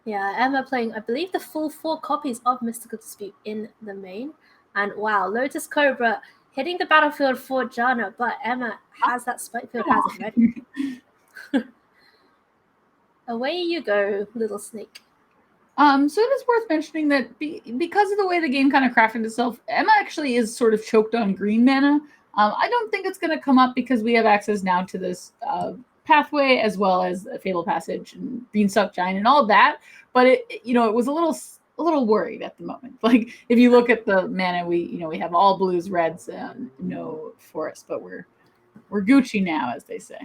Yeah, Emma playing, I believe, the full 4 copies of Mystical Dispute in the main. And wow, Lotus Cobra hitting the battlefield for Jana, but Emma has that Spikefield Hazard ready. Away you go, little snake. So it is worth mentioning that because of the way the game kind of crafted itself, Emma actually is sort of choked on green mana. I don't think it's going to come up because we have access now to this pathway as well as a Fatal Passage and Beanstalk Giant and all that. But it was a little worried at the moment. Like if you look at the mana, we have all blues, reds, and no forest, but we're Gucci now, as they say.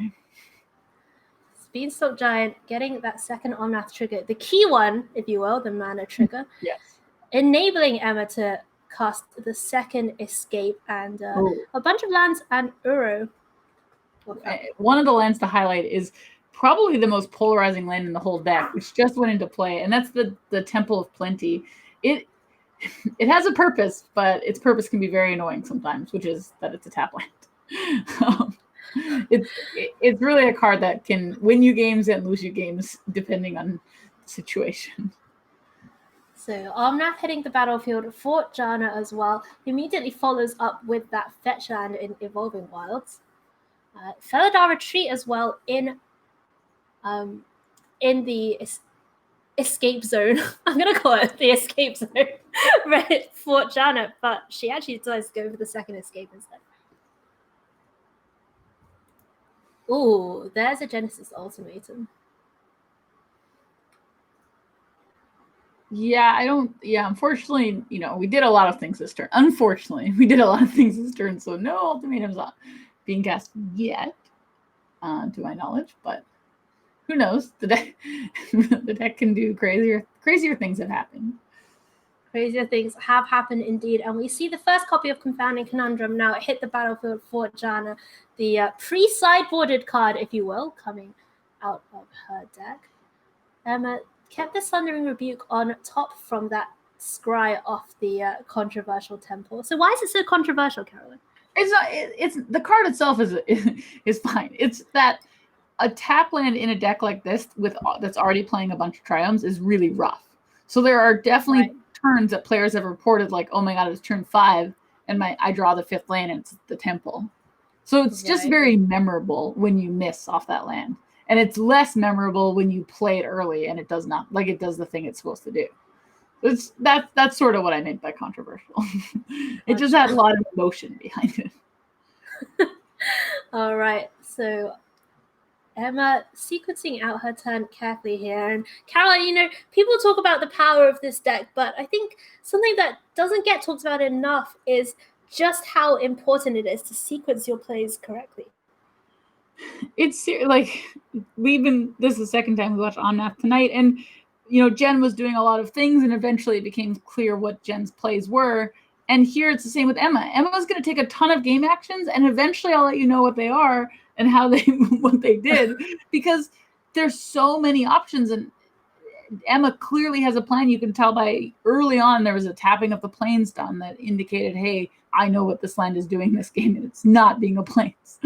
Beanstalk Giant getting that second Omnath trigger, the key one, if you will, the mana trigger. Yes. Enabling Emma to cast the second escape and a bunch of lands and Uro. One of the lands to highlight is probably the most polarizing land in the whole deck, which just went into play, and that's the Temple of Plenty. It has a purpose, but its purpose can be very annoying sometimes, which is that it's a tap land. It's really a card that can win you games and lose you games depending on the situation. So Omnath hitting the battlefield for Jana as well. Immediately follows up with that fetch land in Evolving Wilds. Felidar Retreat as well in the escape zone. I'm going to call it the escape zone right, for Jana, but she actually decides to go for the second escape instead. Ooh, there's a Genesis Ultimatum. Unfortunately, we did a lot of things this turn. Unfortunately, we did a lot of things this turn, so no ultimatums being cast yet, to my knowledge, but who knows? The deck can do crazier things have happened. crazier things have happened indeed. And we see the first copy of Confounding Conundrum now hit the battlefield for Jana, the pre-sideboarded card, if you will, coming out of her deck. Emma kept the Sundering Rebuke on top from that scry off the controversial temple. So why is it so controversial, Carolyn? It's not. It's the card itself is fine. It's that a tap land in a deck like this that's already playing a bunch of triomes is really rough. So there are definitely turns that players have reported like, oh my god, it's turn 5 and I draw the 5th land and it's the temple. So it's just very memorable when you miss off that land. And it's less memorable when you play it early and it does not, like it does the thing it's supposed to do. That's sort of what I meant by controversial. It just had a lot of emotion behind it. All right, so Emma sequencing out her turn carefully here. And Caroline, people talk about the power of this deck, but I think something that doesn't get talked about enough is just how important it is to sequence your plays correctly. It's like this is the second time we watched Omnath tonight, and Jen was doing a lot of things, and eventually it became clear what Jen's plays were. And here it's the same with Emma. Emma's going to take a ton of game actions, and eventually I'll let you know what they are and how what they did, because there's so many options, and Emma clearly has a plan. You can tell by early on there was a tapping of the plains done that indicated, hey, I know what this land is doing this game, and it's not being a plains.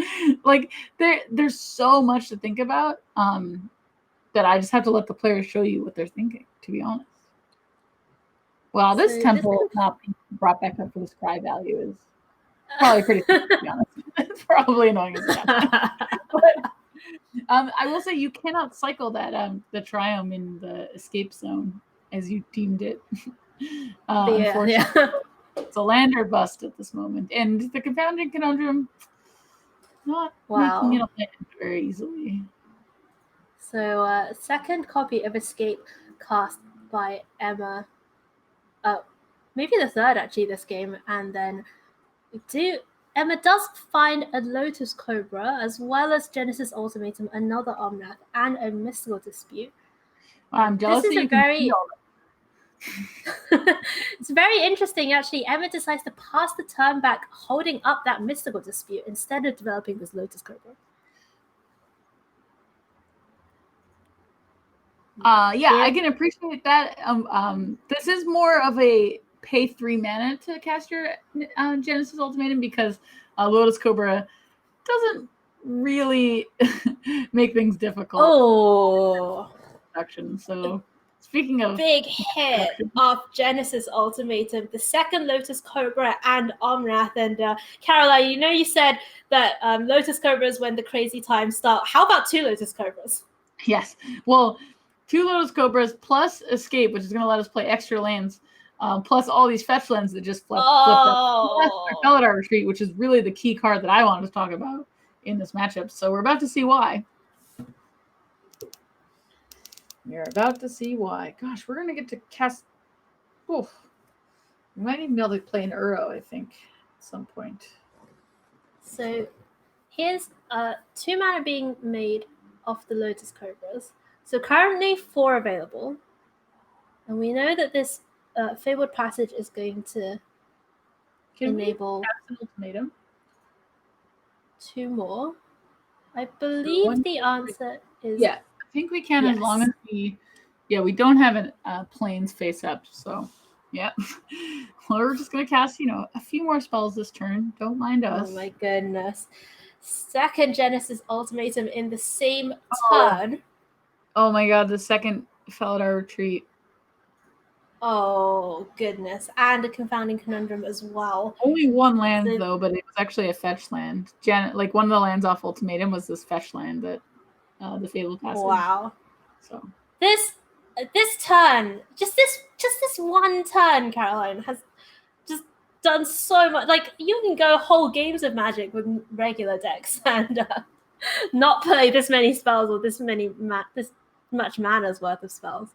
Like there's so much to think about that I just have to let the players show you what they're thinking, to be honest. Well, this temple not being brought back up for the scry value is probably pretty cool, to be honest. It's probably annoying as hell. But I will say you cannot cycle that the triumph in the escape zone as you deemed it. Unfortunately, it's a land or bust at this moment, and the Confounding Conundrum not making it a land very easily. So second copy of Escape cast by Emma. Maybe the third actually this game, and then Emma does find a Lotus Cobra as well as Genesis Ultimatum, another Omnath, and a Mystical Dispute. I'm jealous that you can see all that. It's very interesting actually. Emma decides to pass the turn back holding up that Mystical Dispute instead of developing this Lotus Cobra. I can appreciate that. This is more of a pay 3 mana to cast your Genesis Ultimatum, because Lotus Cobra doesn't really make things difficult. Oh, production. So speaking of big hit of Genesis Ultimatum, the second Lotus Cobra and Omnath. And Caroline, you said that Lotus Cobra is when the crazy times start. How about 2 Lotus Cobras? Yes. Well, 2 Lotus Cobras plus Escape, which is going to let us play extra lands, plus all these fetch lands that just flip up. Felidar Retreat, which is really the key card that I wanted to talk about in this matchup. So we're about to see why. You're about to see why. Gosh, we're going to get to cast... Oof. We might even be able to play an Uro, I think, at some point. So here's 2 mana being made off the Lotus Cobras. So currently 4 available. And we know that this Fabled Passage is going to enable an ultimatum? 2 more. I believe the answer is... Yeah, I think we can, as long as we don't have a plains face up. So, yeah. Well, we're just going to cast, a few more spells this turn. Don't mind us. Oh, my goodness. Second Genesis Ultimatum in the same turn. Oh, my God. The second Felidar Retreat. Oh, goodness. And a Confounding Conundrum as well. Only 1 land, though, but it was actually a fetch land. One of the lands off Ultimatum was this fetch land that the Fabled Passage. Wow. So this turn, just this one turn, Caroline, has just done so much. Like, you can go whole games of Magic with regular decks and not play this many spells or this much mana's worth of spells.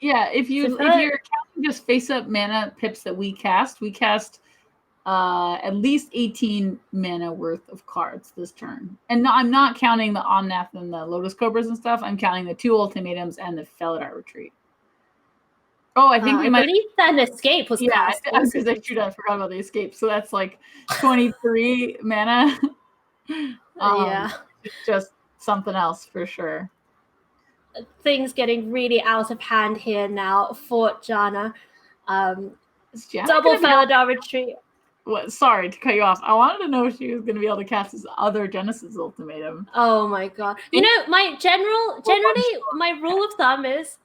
Yeah, if you're counting just face-up mana pips that we cast at least 18 mana worth of cards this turn. And no, I'm not counting the Omnath and the Lotus Cobras and stuff. I'm counting the 2 Ultimatums and the Felidar Retreat. Oh, I think we might. I believe that an escape was cast. I was going to say, shoot, I forgot about the escape. So that's like 23 mana. Yeah. Just something else for sure. Things getting really out of hand here now for Jana. Double Felidar retreat. What? Sorry to cut you off. I wanted to know if she was going to be able to cast this other Genesis ultimatum. Oh my god! You know, generally, my rule of thumb is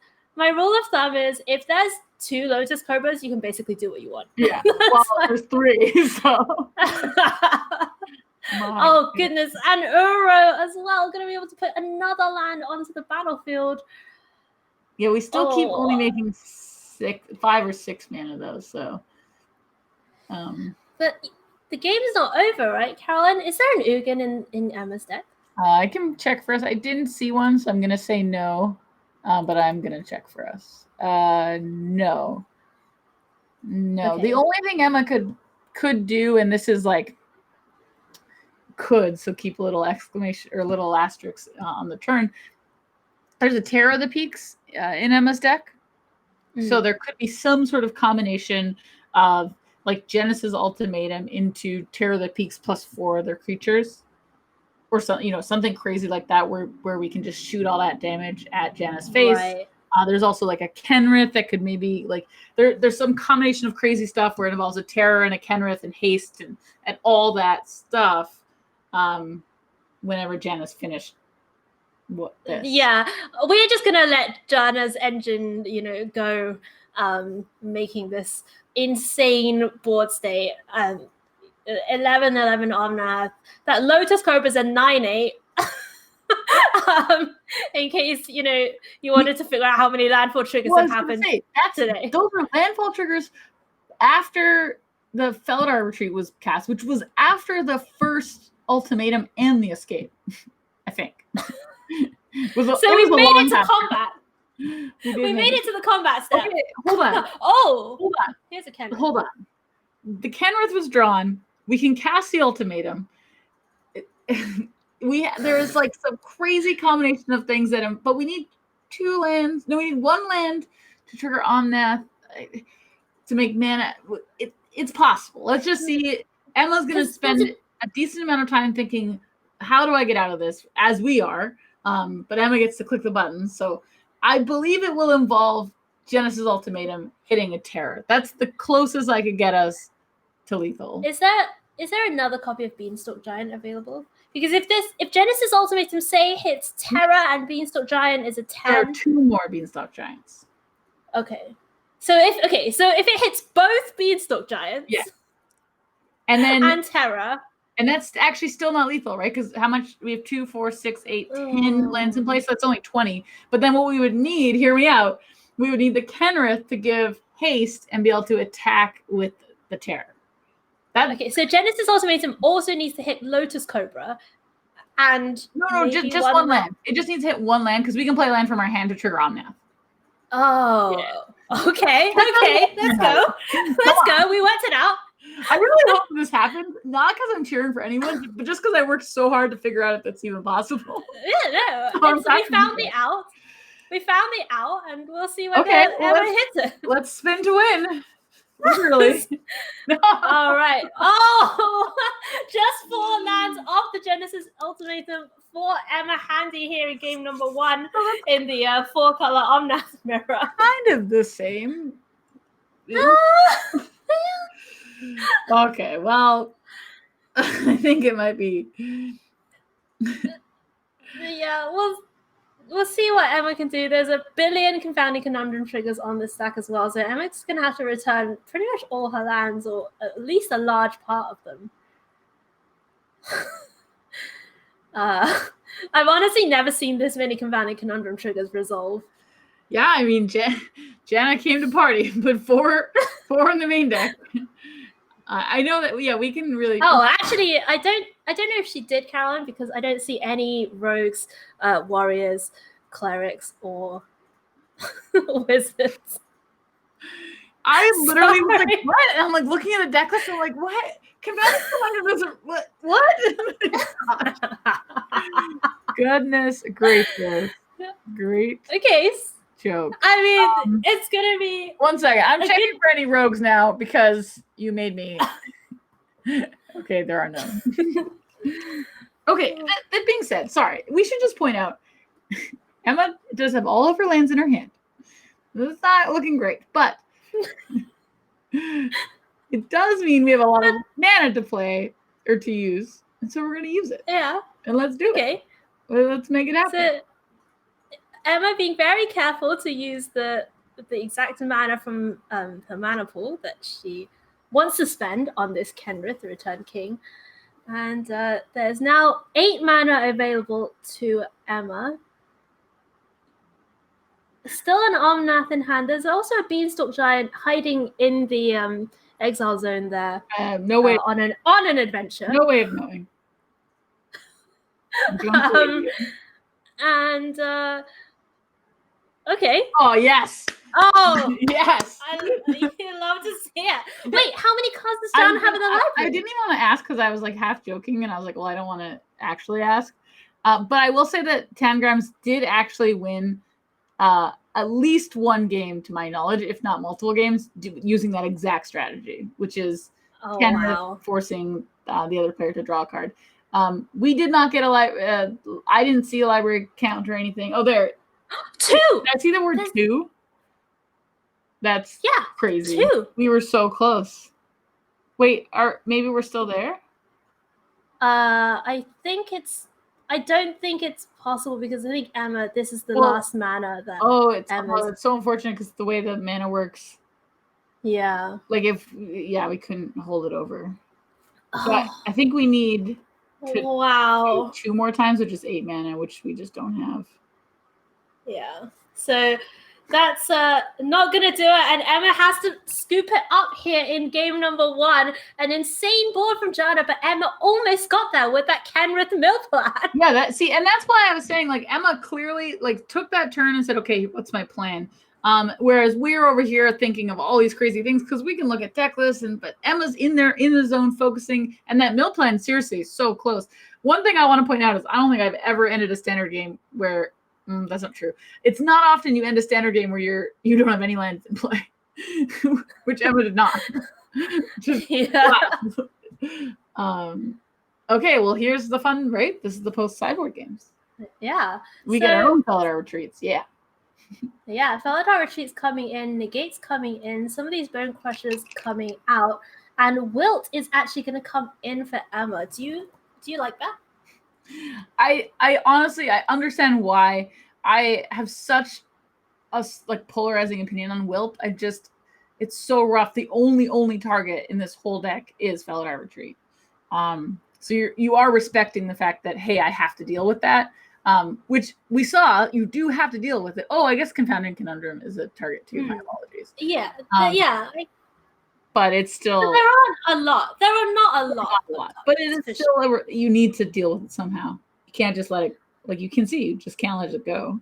if there's 2 Lotus Cobras, you can basically do what you want. Yeah. Well, there's 3, so. Oh goodness, and Uro as well, going to be able to put another land onto the battlefield. Yeah, we still keep only making 5 or 6 mana though, so. But the game is not over, right, Caroline? Is there an Ugin in Emma's deck? I can check for us. I didn't see one, so I'm going to say no, but I'm going to check for us. No. Okay. The only thing Emma could do, and this is like could, so keep a little exclamation or a little asterisk on the turn. There's a Terror of the Peaks in Emma's deck. So there could be some sort of combination of like Genesis Ultimatum into Terror of the Peaks plus 4 other creatures, or something crazy like that, where we can just shoot all that damage at Janna's face. Right. There's also like a Kenrith that could maybe like there's some combination of crazy stuff where it involves a Terror and a Kenrith and haste and all that stuff. Whenever Janna's finished. Yeah, we're just gonna let Janna's engine, go, making this insane board state. 11/11 Omnath. That Lotus Cobra's a 9/8. In case you wanted to figure out how many landfall triggers have happened today. Those are landfall triggers after the Felidar retreat was cast, which was after the first ultimatum and the escape, I think. So we made it to combat. We made it to the combat step. Okay, hold on. Hold on. Here's a Kenrith. Hold on. The Kenrith was drawn. We can cast the ultimatum. There's like some crazy combination of things but we need 2 lands. No, we need 1 land to trigger Omnath to make mana. It's possible. Let's just see. Emma's going to spend a decent amount of time thinking, how do I get out of this? As we are. But Emma gets to click the button. So I believe it will involve Genesis Ultimatum hitting a Terror. That's the closest I could get us to lethal. Is there another copy of Beanstalk Giant available? Because if Genesis Ultimatum hits Terror and Beanstalk Giant is a 10. There are 2 more Beanstalk Giants. Okay. So if it hits both Beanstalk Giants, and Terror. And that's actually still not lethal, right? Because how much? We have 2, 4, 6, 8, 10 lands in place. So that's only 20. But then what we would need, hear me out, we would need the Kenrith to give haste and be able to attack with the Terror. Okay, so Genesis Ultimatum also needs to hit Lotus Cobra. And no, just 1 land. It just needs to hit 1 land because we can play land from our hand to trigger Omnath. Oh, yeah. Okay. Let's go. Let's go. We worked it out. I really hope this happens, not because I'm cheering for anyone, but just because I worked so hard to figure out if that's even possible. Yeah, no. We found the out. We found the out, and we'll see whether Emma hits it. Let's spin to win. Literally. No. All right. Oh, just 4 lands off the Genesis Ultimatum for Emma handy here in game number 1 in the 4-color Omnath mirror. Kind of the same. Okay, well, I think it might be. Yeah, we'll see what Emma can do. There's a billion Confounding Conundrum triggers on this stack as well, so Emma's going to have to return pretty much all her lands, or at least a large part of them. I've honestly never seen this many Confounding Conundrum triggers resolve. Yeah, I mean, Janna came to party, put 4 in the main deck. I know that, we can really... Oh, actually, I don't know if she did, Caroline, because I don't see any rogues, warriors, clerics, or wizards. I literally was like, what? And I'm like looking at the deck list and I'm like, what? What? Goodness gracious. Great. Okay, joke. I mean, it's gonna be. 1 second. I'm checking for any rogues now because you made me. Okay, there are none. Okay, that being said, sorry, we should just point out Emma does have all of her lands in her hand. This is not looking great, but it does mean we have a lot of mana to play or to use, and so we're going to use it. Yeah. And let's do it. Well, let's make it happen. So, Emma being very careful to use the exact mana from her mana pool that she wants to spend on this Kenrith, the Return King. And there's now 8 mana available to Emma. Still an Omnath in hand. There's also a Beanstalk Giant hiding in the exile zone there. No way on an adventure. No way of knowing. And okay. Oh yes. Oh yes. I love to see it. Wait, how many cards does John have in the library? I didn't even want to ask because I was like half joking, and I was like, well, I don't want to actually ask. But I will say that Tangrams did actually win at least one game, to my knowledge, if not multiple games, using that exact strategy, which is forcing the other player to draw a card. We did not get I didn't see a library count or anything. Oh, there. 2. Did I see the word 2? That's crazy. 2. We were so close. Wait, maybe we're still there? I don't think it's possible because I think Emma, this is the last mana that. It's so unfortunate because the way the mana works. Yeah. Like we couldn't hold it over. But I think we need to 2 more times, which is 8 mana, which we just don't have. Yeah. So that's not going to do it. And Emma has to scoop it up here in game number 1. An insane board from Jana, but Emma almost got there with that Kenrith mill plan. Yeah, and that's why I was saying, like, Emma clearly, like, took that turn and said, okay, what's my plan? Whereas we're over here thinking of all these crazy things because we can look at deck lists, but Emma's in there in the zone focusing, and that mill plan, seriously, is so close. One thing I want to point out is I don't think I've ever ended a standard game where that's not true. It's not often you end a standard game where you don't have any lands in play, which Emma did not. Okay, well, here's the fun, right? This is the post-sideboard games. Yeah. We get our own Felidar retreats. Yeah. Yeah, Felidar retreats coming in, Negates coming in, some of these Bone Crushers coming out, and Wilt is actually going to come in for Emma. Do you like that? I honestly, I understand why. I have such a polarizing opinion on Wilt. It's so rough. The only target in this whole deck is Felidar Retreat. So you are respecting the fact that, hey, I have to deal with that, which we saw you do have to deal with it. Oh, I guess Confounding Conundrum is a target too. My apologies. Yeah, but it's still. But there aren't a lot. There are not a lot. But it is still you need to deal with it somehow. You can't just let it. Like you can see, you just can't let it go.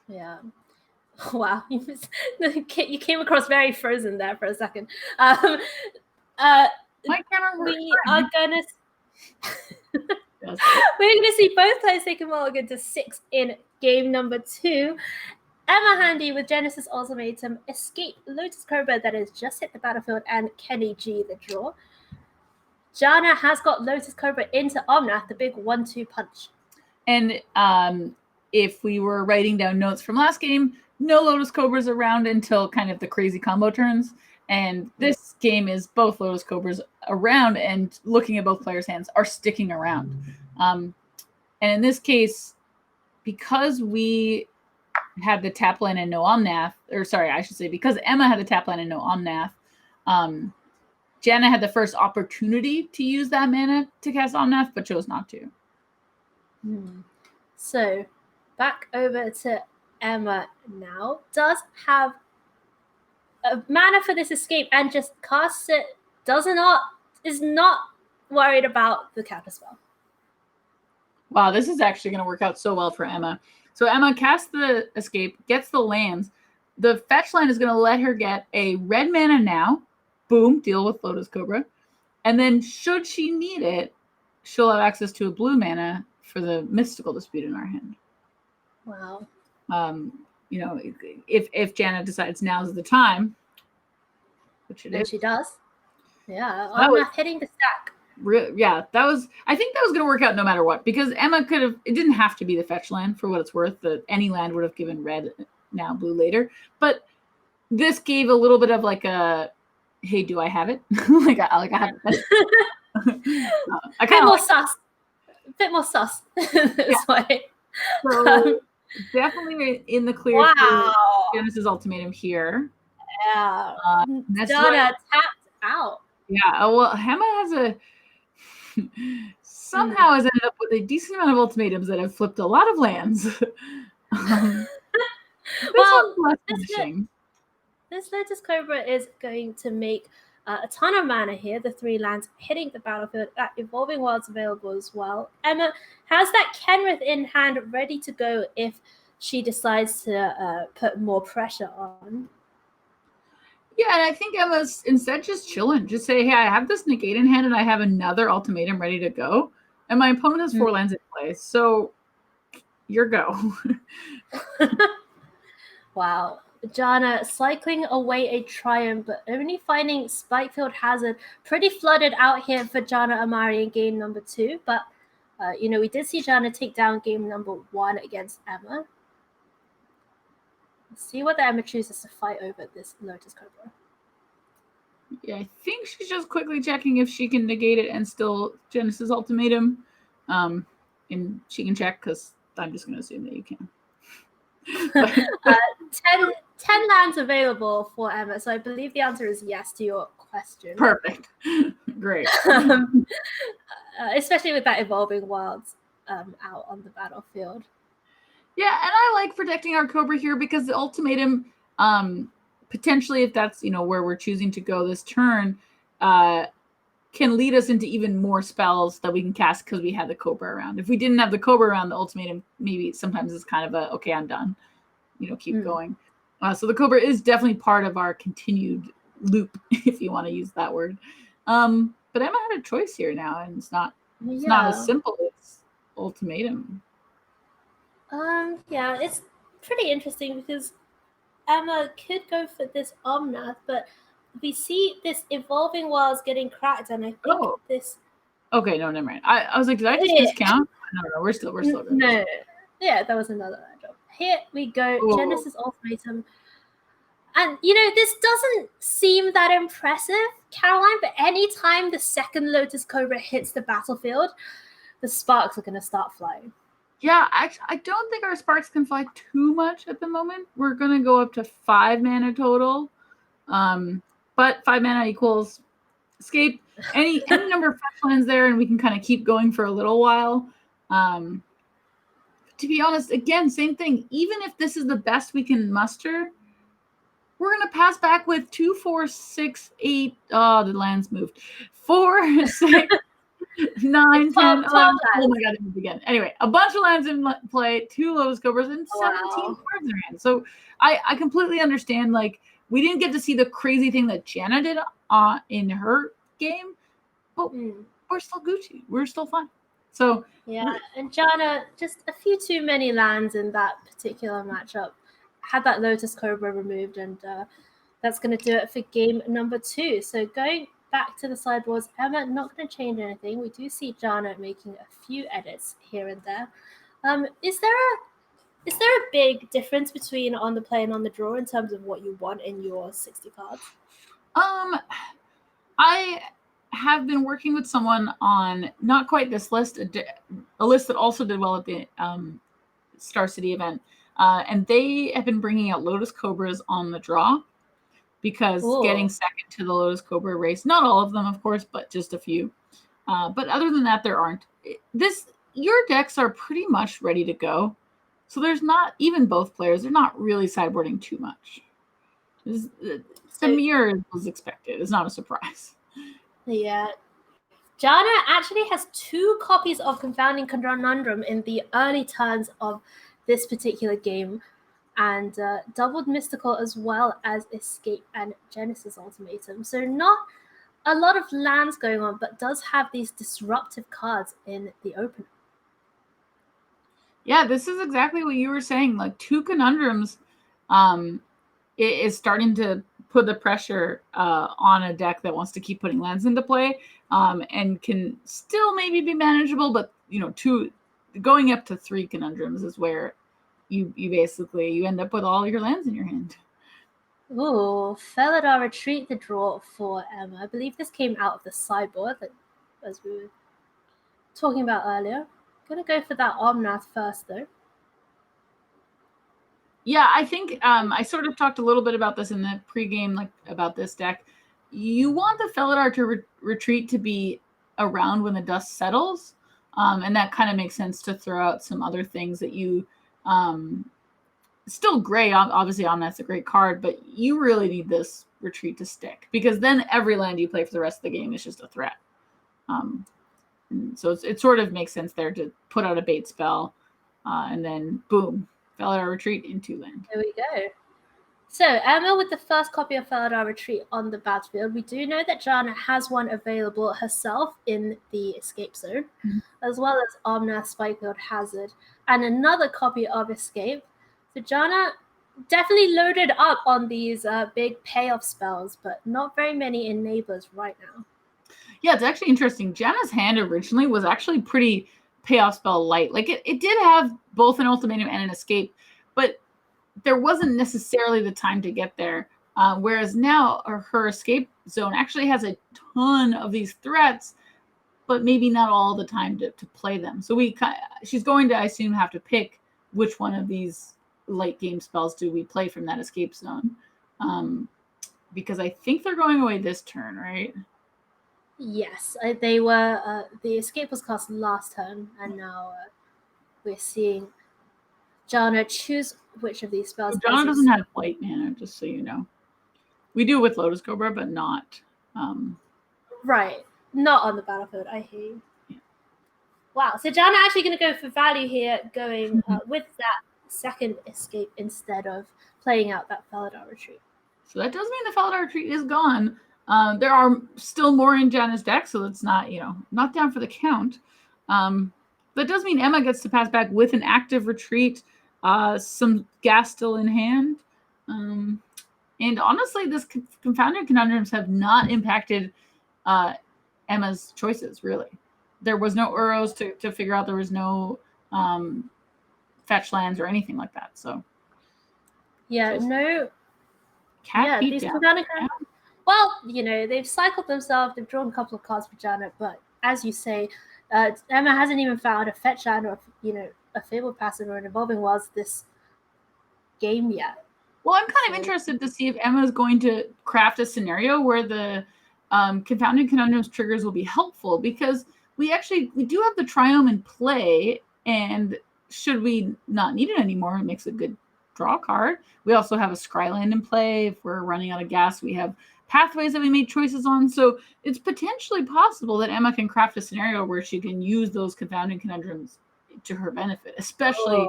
Yeah. Wow, you came across very frozen there for a second. My camera we are gonna. We're gonna see both players take a mulligan to 6 in game number 2. Emma Handy with Genesis Ultimatum, Escape Lotus Cobra that has just hit the battlefield, and Kenny G the draw. Jana has got Lotus Cobra into Omnath, the big 1-2 punch. And if we were writing down notes from last game, no Lotus Cobras around until kind of the crazy combo turns. And this game is both Lotus Cobras around and looking at both players' hands are sticking around. And in this case, because we had the tap land and no Omnath, because Emma had the tap land and no Omnath, Jana had the first opportunity to use that mana to cast Omnath, but chose not to. So back over to Emma now. Does have a mana for this escape and just casts it. Is not worried about the counter spell. Wow, this is actually going to work out so well for Emma. So Emma casts the escape, gets the lands. The fetch land is going to let her get a red mana now. Boom, deal with Lotus Cobra. And then should she need it, she'll have access to a blue mana for the Mystical Dispute in our hand. Wow. you know, if Janet decides now's the time, which it And is. she does. Yeah, That was- hitting the stack. Yeah, I think that was going to work out no matter what, because Emma could have, it didn't have to be the fetch land for what it's worth. That any land would have given red, now blue later. But this gave a little bit of like a, hey, do I have it? like I have it. I kind of more like sus. A bit more sus this way. So definitely in the clear Wow. for Genesis Ultimatum here. Yeah. That's Donna tapped out. Yeah. Well, Hema has somehow has ended up with a decent amount of ultimatums that have flipped a lot of lands. This Well, one's less punishing. This Lotus Cobra is going to make a ton of mana here. The 3 lands hitting the battlefield. That Evolving Wild's available as well. Emma has that Kenrith in hand ready to go if she decides to put more pressure on. Yeah, and I think Emma's instead just chilling. Just say, hey, I have this negate in hand and I have another ultimatum ready to go. And my opponent has 4 lands in play. So your go. Wow. Jana cycling away a Triumph, but only finding Spikefield Hazard. Pretty flooded out here for Jana Amari in game number 2. But, we did see Jana take down game number 1 against Emma. Let's see what the Emma chooses to fight over this Lotus Cobra. Yeah, I think she's just quickly checking if she can negate it and still Genesis Ultimatum. And she can check because I'm just going to assume that you can. 10 lands available for Emma, so I believe the answer is yes to your question. Perfect. Great. Especially with that Evolving Wilds out on the battlefield. Yeah, and I like protecting our Cobra here because the ultimatum, potentially, if that's where we're choosing to go this turn, can lead us into even more spells that we can cast because we had the Cobra around. If we didn't have the Cobra around, the ultimatum maybe sometimes is kind of a okay, I'm done. Keep going. So the Cobra is definitely part of our continued loop, if you want to use that word. But Emma had a choice here now, and it's not as simple as ultimatum. Yeah, it's pretty interesting because Emma could go for this Omnath, but we see this Evolving Wilds getting cracked, and I think this. Okay, no, never mind. I was like, did I just discount? No, we're still good. No, yeah, that was another job. Here we go, Genesis Ultimatum. And, this doesn't seem that impressive, Caroline, but anytime the second Lotus Cobra hits the battlefield, the sparks are going to start flying. Yeah, I don't think our sparks can fly too much at the moment. We're going to go up to 5 mana total. But 5 mana equals escape. Any number of fetch lands there, and we can kind of keep going for a little while. To be honest, again, same thing. Even if this is the best we can muster, we're going to pass back with 2, 4, 6, 8. Oh, the lands moved. 4, 6, 9, 10, 11. Oh my God, it moved again. Anyway, a bunch of lands in play, 2 Lotus Cobras, and 17 cards in our hand. So I completely understand. Like, we didn't get to see the crazy thing that Jana did in her game, but we're still Gucci. We're still fine. So yeah, and Jana, just a few too many lands in that particular matchup. Had that Lotus Cobra removed, and that's going to do it for game number 2. So going back to the sideboards, Emma not going to change anything. We do see Jana making a few edits here and there. Is there a big difference between on the play and on the draw in terms of what you want in your 60 cards? I have been working with someone on not quite this list, a list that also did well at the Star City event. And they have been bringing out Lotus Cobras on the draw because getting second to the Lotus Cobra race, not all of them, of course, but just a few. But other than that, there aren't. Your decks are pretty much ready to go. So there's not, even both players, they're not really sideboarding too much. The mirror was expected. It's not a surprise. Yeah. Jana actually has 2 copies of Confounding Conundrum in the early turns of this particular game, and doubled Mystical as well as Escape and Genesis Ultimatum. So not a lot of lands going on, but does have these disruptive cards in the opener. Yeah, this is exactly what you were saying. Like 2 conundrums is starting to put the pressure on a deck that wants to keep putting lands into play, and can still maybe be manageable, but going up to 3 conundrums is where you end up with all your lands in your hand. Ooh, Felidar Retreat, the draw for Emma. I believe this came out of the sideboard, as we were talking about earlier. Gonna go for that Omnath first, though. Yeah, I think I sort of talked a little bit about this in the pregame, about this deck. You want the Felidar to retreat to be around when the dust settles, and that kind of makes sense to throw out some other things that you still great. Obviously, Omnath's a great card, but you really need this retreat to stick, because then every land you play for the rest of the game is just a threat. So it sort of makes sense there to put out a bait spell, and then boom, Felidar Retreat into land. There we go. So Emma with the first copy of Felidar Retreat on the battlefield. We do know that Jana has one available herself in the Escape Zone, as well as Omnath, Spikefield, Hazard, and another copy of Escape. So Jana definitely loaded up on these big payoff spells, but not very many enablers right now. Yeah, it's actually interesting. Jana's hand originally was actually pretty payoff spell light. It did have both an ultimatum and an escape, but there wasn't necessarily the time to get there. Whereas now her escape zone actually has a ton of these threats, but maybe not all the time to play them. So she's going to, I assume, have to pick which one of these late game spells do we play from that escape zone. Because I think they're going away this turn, right? Yes, they were. The escape was cast last turn, and now we're seeing Jana choose which of these spells. Jana doesn't have white mana, just so you know. We do with Lotus Cobra, but not. Right, not on the battlefield. I hear you. Yeah. Wow, so Jana actually going to go for value here, going with that second escape instead of playing out that Felidar Retreat. So that does mean the Felidar Retreat is gone. There are still more in Jana's deck, so it's not, not down for the count. That does mean Emma gets to pass back with an active retreat, some gas still in hand. And honestly, this Confounded Conundrums have not impacted Emma's choices, really. There was no Uros to figure out. There was no fetch lands or anything like that. So yeah, no. Cat these Confounded Conundrums. Well, they've cycled themselves. They've drawn a couple of cards for Jana, but as you say, Emma hasn't even found a fetch land or a Fabled Passive or an Evolving Wilds this game yet. Well, I'm kind of interested to see if Emma is going to craft a scenario where the Confounded Conundrums triggers will be helpful, because we do have the Triome in play, and should we not need it anymore, it makes a good draw card. We also have a Scryland in play. If we're running out of gas, we have pathways that we made choices on. So it's potentially possible that Emma can craft a scenario where she can use those Confounded Conundrums to her benefit, especially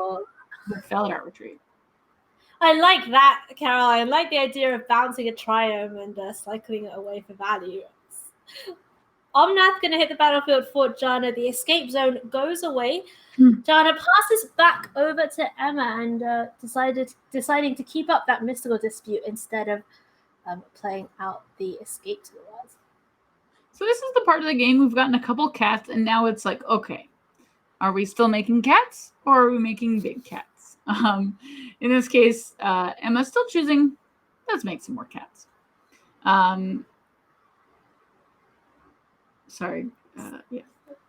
with Felidar Retreat. I like that, Carol. I like the idea of bouncing a Triome and cycling it away for value. Omnath going to hit the battlefield for Jana. The escape zone goes away. Jana passes back over to Emma and deciding to keep up that mystical dispute instead of playing out the escape to the wilds. So this is the part of the game we've gotten a couple cats, and now it's like, okay, are we still making cats, or are we making big cats? In this case, Emma's still choosing, let's make some more cats. Yeah.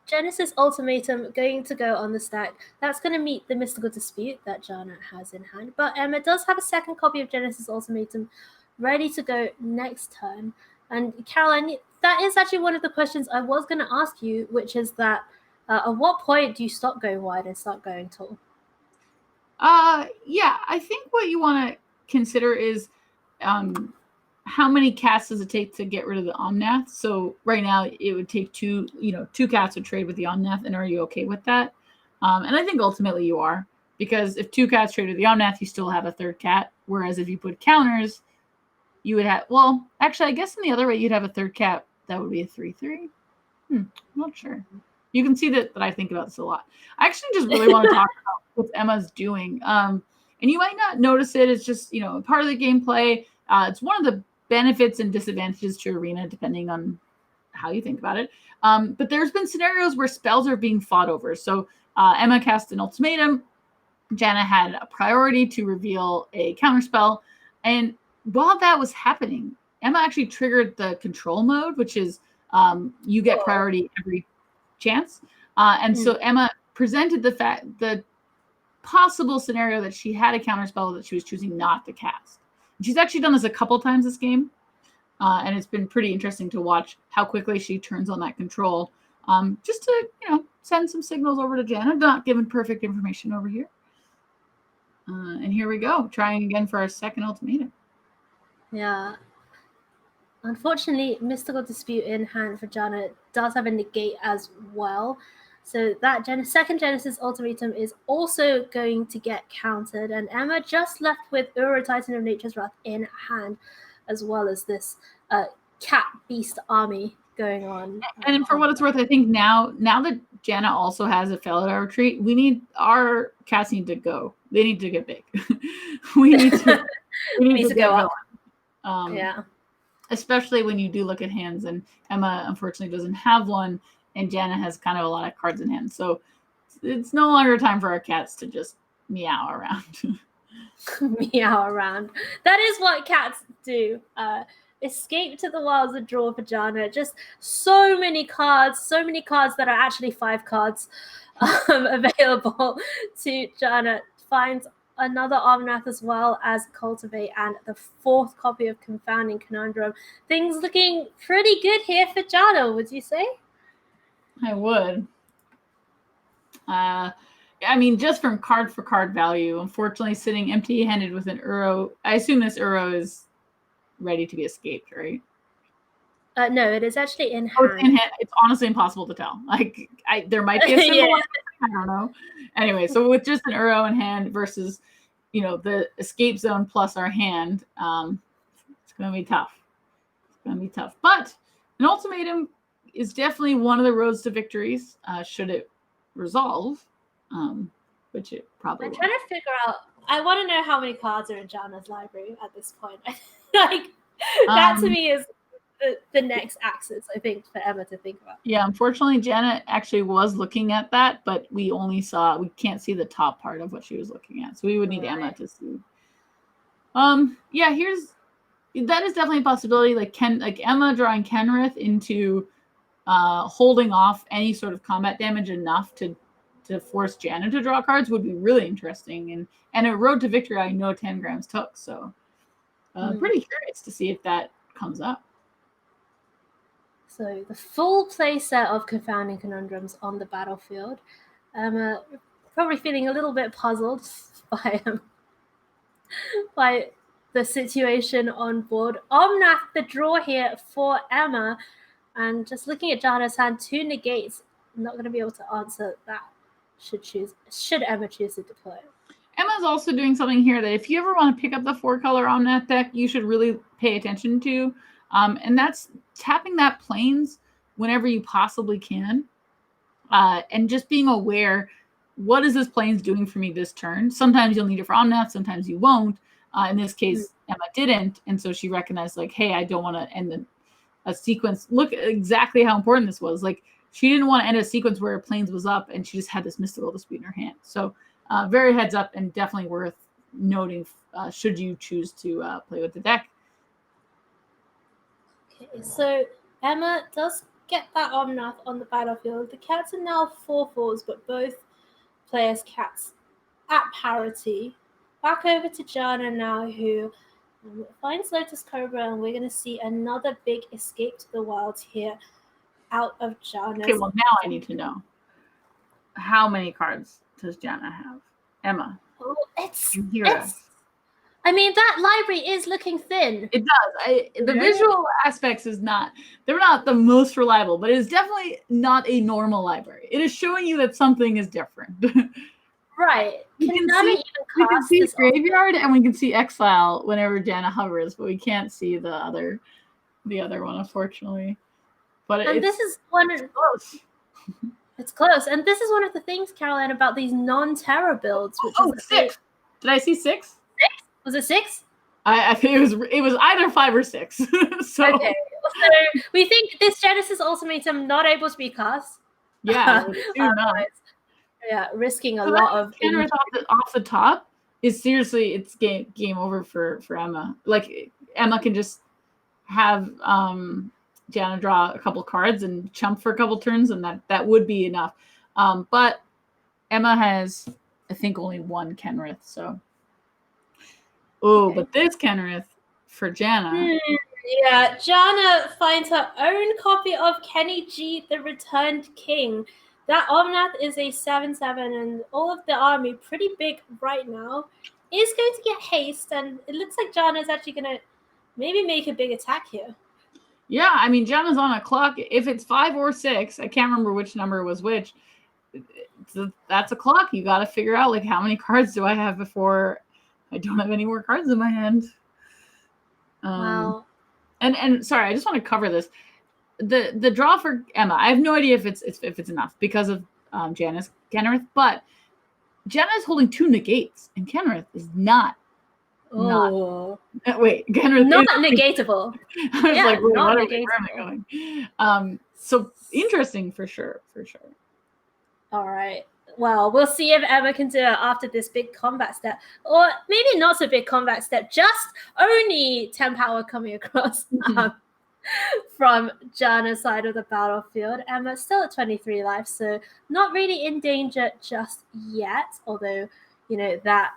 Genesis Ultimatum going to go on the stack. That's going to meet the mystical dispute that Jana has in hand. But Emma does have a second copy of Genesis Ultimatum ready to go next turn. And Caroline, that is actually one of the questions I was going to ask you, which is that at what point do you stop going wide and start going tall? Yeah, I think what you want to consider is how many cats does it take to get rid of the Omnath? So right now it would take two cats would trade with the Omnath, and are you okay with that? And I think ultimately you are, because if 2 cats trade with the Omnath, you still have a third cat. Whereas if you put counters, you would have, well, actually, I guess in the other way, you'd have a third cat. That would be a 3/3. I'm not sure. You can see that I think about this a lot. I actually just really want to talk about what Emma's doing. And And you might not notice it. It's just, part of the gameplay. It's one of the benefits and disadvantages to Arena, depending on how you think about it. But there's been scenarios where spells are being fought over. So Emma cast an ultimatum. Janna had a priority to reveal a counterspell. And while that was happening, Emma actually triggered the control mode, which is you get priority every chance. And so Emma presented the possible scenario that she had a counterspell that she was choosing not to cast. She's actually done this a couple times this game. And it's been pretty interesting to watch how quickly she turns on that control. Just to, send some signals over to Janna. Not giving perfect information over here. And here we go. Trying again for our second ultimatum. Yeah. Unfortunately, Mystical Dispute in hand for Janna does have a negate as well. So that second Genesis ultimatum is also going to get countered. And Emma just left with Uro Titan of Nature's Wrath in hand, as well as this cat beast army going on. And for what it's worth, I think now that Janna also has a Felidar retreat, our cats need to go. They need to get big. we need to go up. Yeah. Especially when you do look at hands, and Emma unfortunately doesn't have one, and Janna has kind of a lot of cards in hand. So it's no longer time for our cats to just meow around. Meow around. That is what cats do. Escape to the Wilds and draw for Janna. Just so many cards that are actually 5 cards available to Janna. Finds another Omnath as well as Cultivate and the 4th copy of Confounding Conundrum. Things looking pretty good here for Janna, would you say? I would. Just from card for card value, unfortunately sitting empty-handed with an Uro. I assume this Uro is ready to be escaped, right? No, it is actually in hand. Oh, it's in hand. It's honestly impossible to tell. There might be a symbol. Yeah. I don't know. Anyway, so with just an Uro in hand versus, the escape zone plus our hand, it's going to be tough. But an ultimatum is definitely one of the roads to victories, should it resolve, which it probably I'm trying to figure out. I want to know how many cards are in Janna's library at this point. That to me is the next axis, I think, for Emma to think about. Yeah, unfortunately, Janna actually was looking at that, but we can't see the top part of what she was looking at. So we would need Emma to see. That is definitely a possibility. Like Emma drawing Kenrith into holding off any sort of combat damage enough to force Janna to draw cards would be really interesting. And a road to victory, I know Tangrams took. So pretty curious to see if that comes up. So the full play set of Confounding Conundrums on the battlefield. Probably feeling a little bit puzzled by the situation on board. Omnath, the draw here for Emma. And just looking at Janna's hand, 2 negates. I'm not going to be able to answer that. Should Emma choose to deploy. Emma's also doing something here that if you ever want to pick up the 4-color Omnath deck, you should really pay attention to. And that's tapping that plains whenever you possibly can. And just being aware, what is this plains doing for me this turn? Sometimes you'll need it for Omnath, sometimes you won't. In this case, Emma didn't. And so she recognized, hey, I don't want to end a sequence. Look exactly how important this was. She didn't want to end a sequence where plains was up and she just had this Mystical Dispute in her hand. So very heads up and definitely worth noting should you choose to play with the deck. Okay, so Emma does get that Omnath on the battlefield. The cats are now 4/4s, but both players' cats at parity. Back over to Janna now, who finds Lotus Cobra, and we're going to see another big escape to the wilds here out of Janna. Okay, well, now I need to know. How many cards does Janna have? Emma. Oh, that library is looking thin. It does. The visual aspects they're not the most reliable, but it is definitely not a normal library. It is showing you that something is different. Right. We can see Graveyard and we can see Exile whenever Janna hovers, but we can't see the other one, unfortunately. But it's close. It's close. And this is one of the things, Caroline, about these non-terror builds, which is sick. Did I see 6? Was it 6? I think it was either 5 or 6. So okay. So we think this Genesis Ultimatum not able to be cast. Yeah, yeah, risking a so lot of Kenrith off the top is seriously it's game over for Emma. Like Emma can just have Jana draw a couple cards and chump for a couple turns, and that would be enough. But Emma has, I think, only one Kenrith, so. Oh, but this Kenrith for Jana. Yeah, Jana finds her own copy of Kenny G, the Returned King. That Omnath is a 7/7, and all of the army, pretty big right now, is going to get haste, and it looks like Jana's actually going to maybe make a big attack here. Yeah, I mean, Jana's on a clock. If it's 5 or 6, I can't remember which number was which. That's a clock. You got to figure out, like, how many cards do I have before I don't have any more cards in my hand. Wow. And sorry, I just want to cover this. The draw for Emma, I have no idea if it's enough because of Jana's Kenrith, but Jana is holding 2 negates, and Kenrith is not. Wait, Kenrith not is negatable. I was like, wait, not where am I going? So interesting for sure. All right. Well, we'll see if Emma can do it after this big combat step, or maybe not so big combat step, just only 10 power coming across from Jana's side of the battlefield. Emma's still at 23 life, so not really in danger just yet, although, you know, that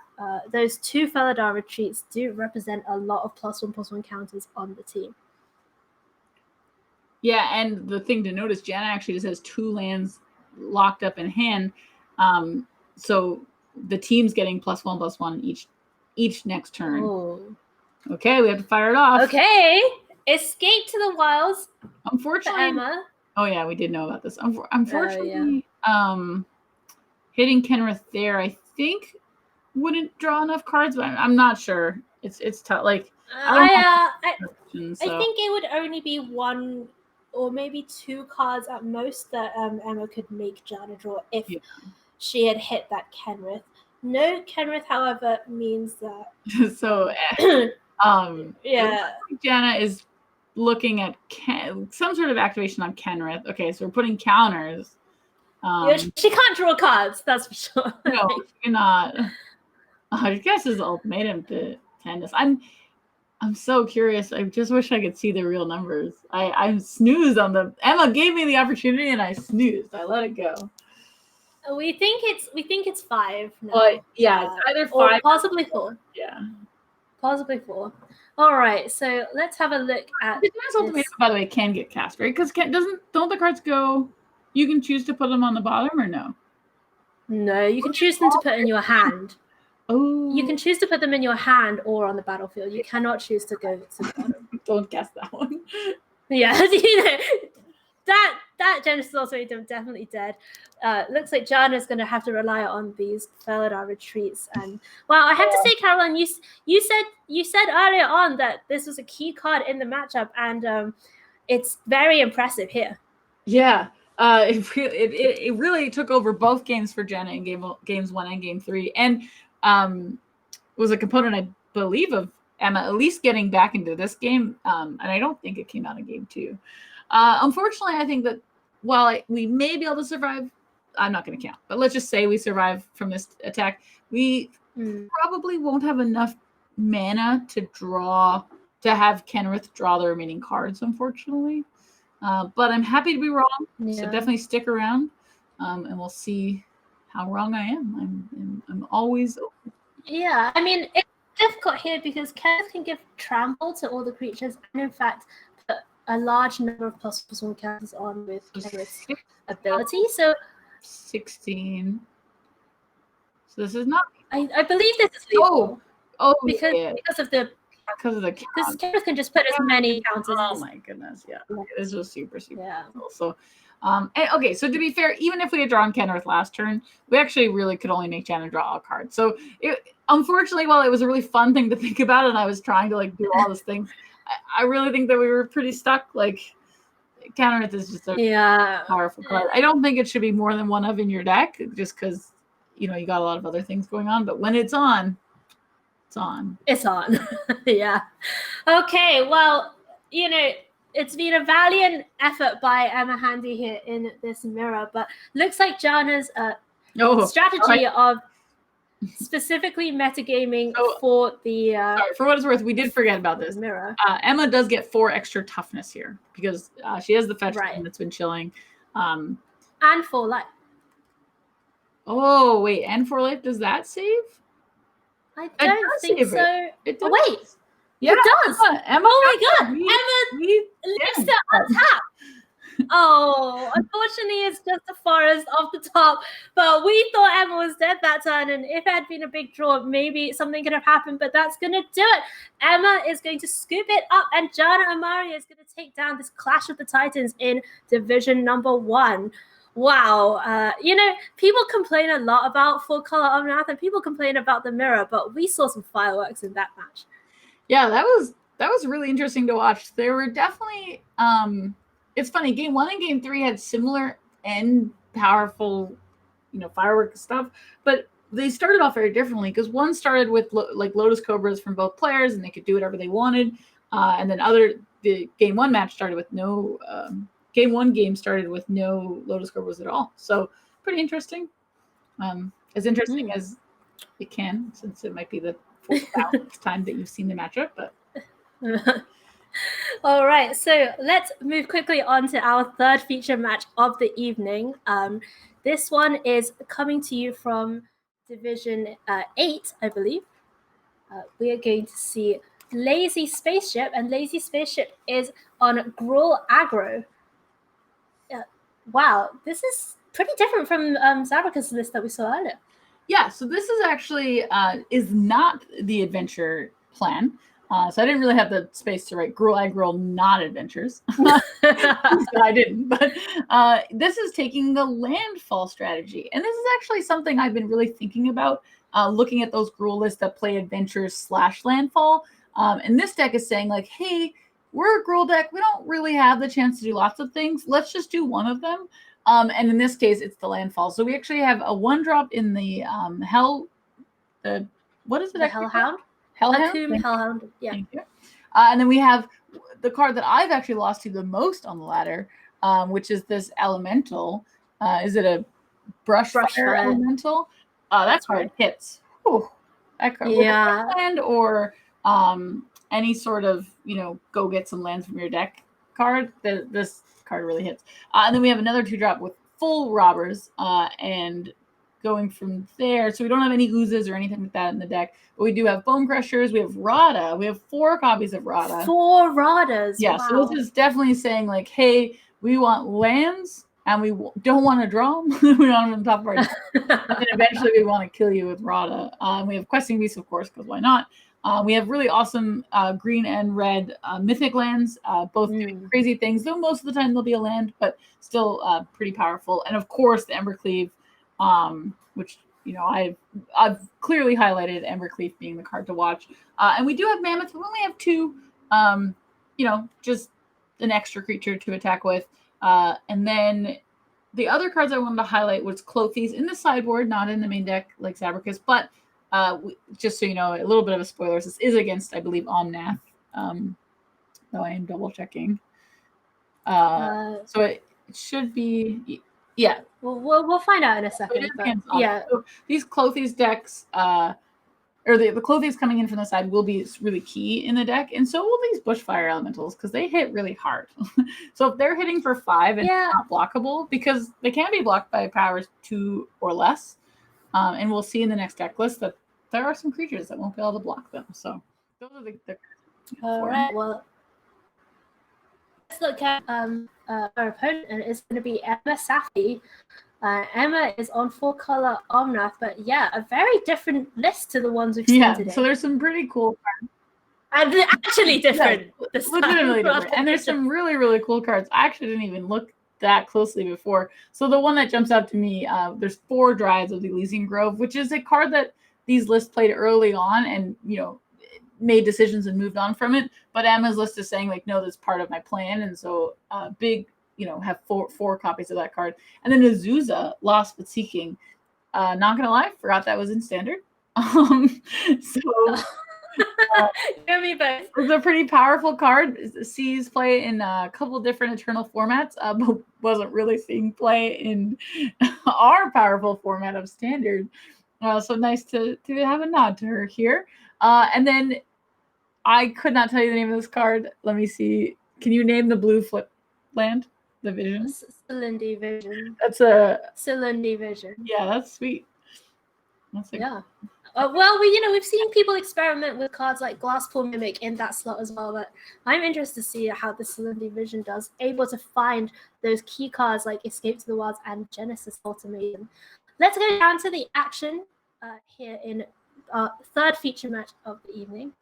those 2 Felidar retreats do represent a lot of +1/+1 counters on the team. Yeah, and the thing to notice, Jana actually just has 2 lands locked up in hand. So the team's getting +1/+1 each next turn. Ooh. Okay, we have to fire it off. Okay, escape to the wilds. Unfortunately, Emma. Oh yeah, we did know about this. Unfortunately, hitting Kenrith there, I think, wouldn't draw enough cards, but I'm not sure. It's tough. Like I think it would only be 1 or maybe 2 cards at most that Emma could make Jana draw if she had hit that Kenrith. No Kenrith, however, means that. So, Jana is looking at some sort of activation on Kenrith. Okay, so we're putting counters. She can't draw cards, that's for sure. No, you're not. I guess is ultimatum to tennis. I'm so curious. I just wish I could see the real numbers. I snoozed on them. Emma gave me the opportunity, and I snoozed. I let it go. We think it's 5 now. But yeah, it's either 5 or possibly 4. Yeah, possibly 4. All right, so let's have a look at. This ultimatum, by the way, can get cast, right? Because don't the cards go? You can choose to put them on the bottom, or no? No, you can choose them to put in your hand. Oh. You can choose to put them in your hand or on the battlefield. You cannot choose to go to the bottom. Don't guess that one. Yeah, you know, that Genesis Ultimatum definitely dead. Looks like Jana's going to have to rely on these Felidar retreats. And well, I have to say, Caroline, you said earlier on that this was a key card in the matchup, and it's very impressive here. Yeah. It really took over both games for Jana in games 1 and game 3, and was a component, I believe, of Emma at least getting back into this game. And I don't think it came out in game 2. Unfortunately, I think that while we may be able to survive, I'm not going to count, but let's just say we survive from this attack. We probably won't have enough mana to have Kenrith draw the remaining cards, unfortunately. But I'm happy to be wrong, so definitely stick around, and we'll see how wrong I am. I'm always open. Yeah, I mean, it's difficult here because Kenrith can give trample to all the creatures, and in fact, put a large number of +1 counters on with Kenrith's ability. So 16. So this is not. I believe this is legal. Because of the. Because Kenrith can just put as many counters. Oh my goodness, yeah. This was super cool. So, so to be fair, even if we had drawn Kenrith last turn, we actually really could only make Jana draw a card. So, unfortunately, while it was a really fun thing to think about, and I was trying to do all these things, I really think that we were pretty stuck. Kenrith is just a powerful card. I don't think it should be more than one of in your deck, just because you got a lot of other things going on. But when it's on, It's on. It's on. Yeah. Okay, well, it's been a valiant effort by Emma Handy here in this mirror, but looks like Jana's strategy of specifically metagaming for the sorry, for what it's worth, we did forget about this mirror. Emma does get 4 extra toughness here because she has the fetch that's been chilling, and 4 life. Oh wait, and 4 life, does that save? I don't think so. It does. Oh, wait, yeah, it does. Emma, oh my god, Emma likes to untap. Oh, unfortunately, it's just a forest off the top. But we thought Emma was dead that turn, and if it had been a big draw, maybe something could have happened. But that's going to do it. Emma is going to scoop it up, and Jana Amaria is going to take down this Clash of the Titans in Division number 1. Wow. People complain a lot about Full Color Omnath, and people complain about the mirror, but we saw some fireworks in that match. Yeah, that was really interesting to watch. There were definitely it's funny, game 1 and game 3 had similar and powerful, firework stuff, but they started off very differently because one started with Lotus Cobras from both players, and they could do whatever they wanted, and then the game 1 match started with no game 1 game started with no Lotus Cobras at all. So pretty interesting. As interesting as it can, since it might be the 4th time that you've seen the matchup, but. All right, so let's move quickly on to our 3rd feature match of the evening. This one is coming to you from Division 8, I believe. We are going to see Lazy Spaceship, and Lazy Spaceship is on Gruul Aggro. Wow, this is pretty different from Zabrika's list that we saw earlier. Yeah, so this is actually is not the adventure plan. So I didn't really have the space to write Gruul Aggro not adventures. So I didn't. But this is taking the landfall strategy. And this is actually something I've been really thinking about, looking at those Gruul lists that play adventures / landfall. And this deck is saying, like, hey, we're a Gruul deck. We don't really have the chance to do lots of things. Let's just do one of them. And in this case, it's the landfall. So we actually have a 1-drop in the what is it? The Hellhound? Hellhound? Hellhound, yeah. Thank you. And then we have the card that I've actually lost to the most on the ladder, which is this Elemental. Is it a Brushfire Elemental? That card hits. Whew. That card, yeah. Land or any sort of, go get some lands from your deck card. This card really hits. And then we have another 2-drop with full robbers, and going from there. So we don't have any oozes or anything like that in the deck, but we do have Bone Crushers. We have Rada. We have 4 copies of Rada. 4 Radas. Yeah. Wow. So this is definitely saying, like, hey, we want lands and we don't want to draw them. We want them on top of our deck. And then eventually we want to kill you with Rada. We have Questing Beasts, of course, because why not? We have really awesome green and red mythic lands, both doing crazy things, though most of the time they'll be a land, but still pretty powerful. And of course, the Embercleave, which I've clearly highlighted Embercleave being the card to watch. And we do have Mammoth. We only have 2, just an extra creature to attack with. And then the other cards I wanted to highlight was Clothies in the sideboard, not in the main deck like Zabrika's, but just so you know, a little bit of a spoiler, this is against, I believe, Omnath, though I am double checking. So it should be, yeah. We'll find out in a second. Yeah. So these Clothies decks, or the Clothies coming in from the side will be really key in the deck, and so will these Bushfire Elementals because they hit really hard. So if they're hitting for 5 and not blockable, because they can be blocked by powers 2 or less, and we'll see in the next deck list that there are some creatures that won't be able to block them. So those are the all right. Well, let's look at our opponent, and it's going to be Emma Safi. Emma is on 4-color Omnath, but yeah, a very different list to the ones we've seen today. So there's some pretty cool cards. And actually different. Yeah, legitimately different. And there's some really, really cool cards. I actually didn't even look that closely before. So the one that jumps out to me, there's 4 Dryads of the Elysian Grove, which is a card that these lists played early on and, made decisions and moved on from it. But Emma's list is saying, like, no, that's part of my plan. And so big, have 4 copies of that card. And then Azusa, Lost But Seeking. Not going to lie, forgot that was in standard. So You and me both. It's a pretty powerful card. Sees play in a couple different Eternal formats, but wasn't really seeing play in our powerful format of Standard. So nice to have a nod to her here. And then I could not tell you the name of this card. Let me see. Can you name the blue flip land? The Vision? Cylindy Vision. That's a... Cylindy Vision. Yeah, that's sweet. That's yeah. Well, we've seen people experiment with cards like Glasspool Mimic in that slot as well, but I'm interested to see how the Cylindy Vision does, able to find those key cards like Escape to the Wilds and Genesis Ultimatum. Let's go down to the action here in our third feature match of the evening.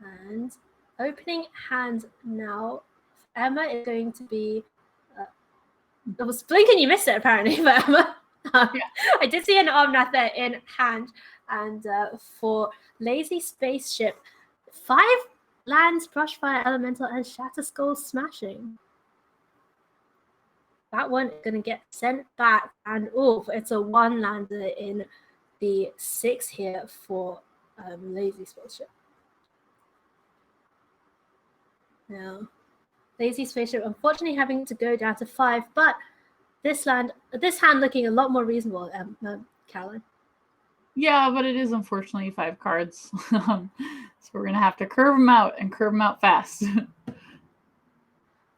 And opening hand now, Emma is going to be... I was blinking, you missed it apparently for Emma. I did see an Omnath there in hand, and for Lazy Spaceship, 5 lands, Brushfire Elemental, and Shatter Skull Smashing. That one is going to get sent back, and it's a 1-lander in the 6 here for Lazy Spaceship. Now, Lazy Spaceship unfortunately having to go down to 5, but this hand looking a lot more reasonable, Caroline. Yeah, but it is unfortunately 5 cards. So we're going to have to curve them out and curve them out fast.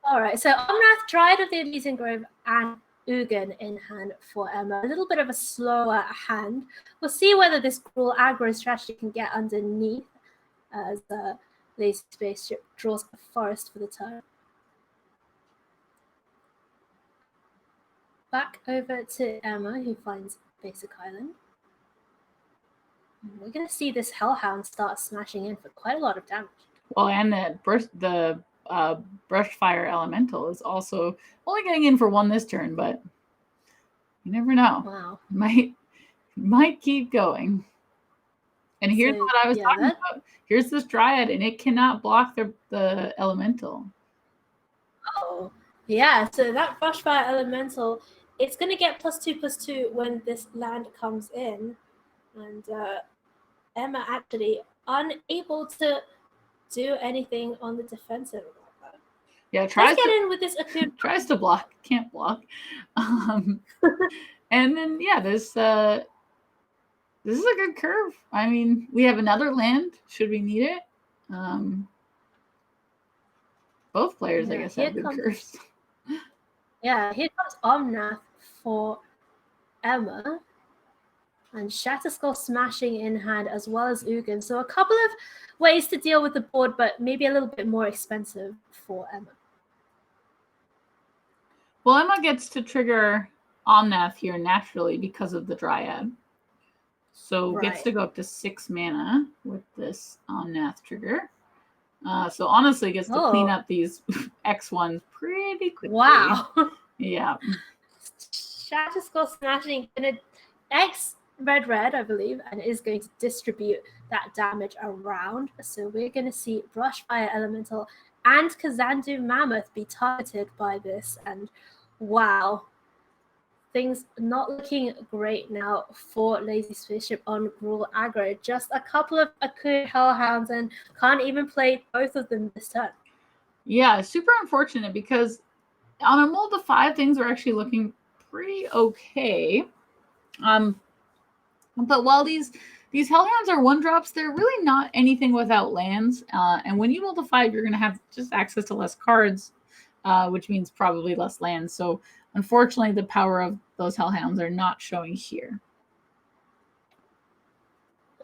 All right, so Omnath, Dryad of the Elysian Grove, and Ugin in hand for Emma. A little bit of a slower hand. We'll see whether this Gruul aggro strategy can get underneath as Lazy Spaceship draws a forest for the turn. Back over to Emma, who finds Basic Island. We're going to see this Hellhound start smashing in for quite a lot of damage. Well, and the Brushfire Elemental is also only getting in for 1 this turn, but you never know. Wow. Might keep going. And here's what I was talking about. Here's this Dryad, and it cannot block the Elemental. Oh, yeah. So that Brushfire Elemental, it's going to get +2/+2 when this land comes in. And Emma actually unable to do anything on the defensive about that. Yeah, tries to get in with this Akun. Tries to block, can't block. And then this is a good curve. I mean, we have another land should we need it. Both players, I guess, have good curves. Yeah, here comes Omnath for Emma. And Shatterskull smashing in hand as well as Ugin. So a couple of ways to deal with the board, but maybe a little bit more expensive for Emma. Well, Emma gets to trigger Omnath here naturally because of the Dryad. So gets to go up to 6 mana with this Omnath trigger. So honestly gets to clean up these X1s pretty quickly. Wow. Yeah. Shatterskull smashing in an X red, I believe, and is going to distribute that damage around. So we're going to see Brushfire Elemental and Kazandu Mammoth be targeted by this. And wow, things not looking great now for Lazy Spaceship on Gruul aggro. Just a couple of Akun Hellhounds and can't even play both of them this turn. Yeah, super unfortunate because on a mold of 5, things are actually looking pretty okay. But while these Hellhounds are 1-drops, they're really not anything without lands. And when you mold a 5, you're going to have just access to less cards, which means probably less lands. So unfortunately, the power of those Hellhounds are not showing here.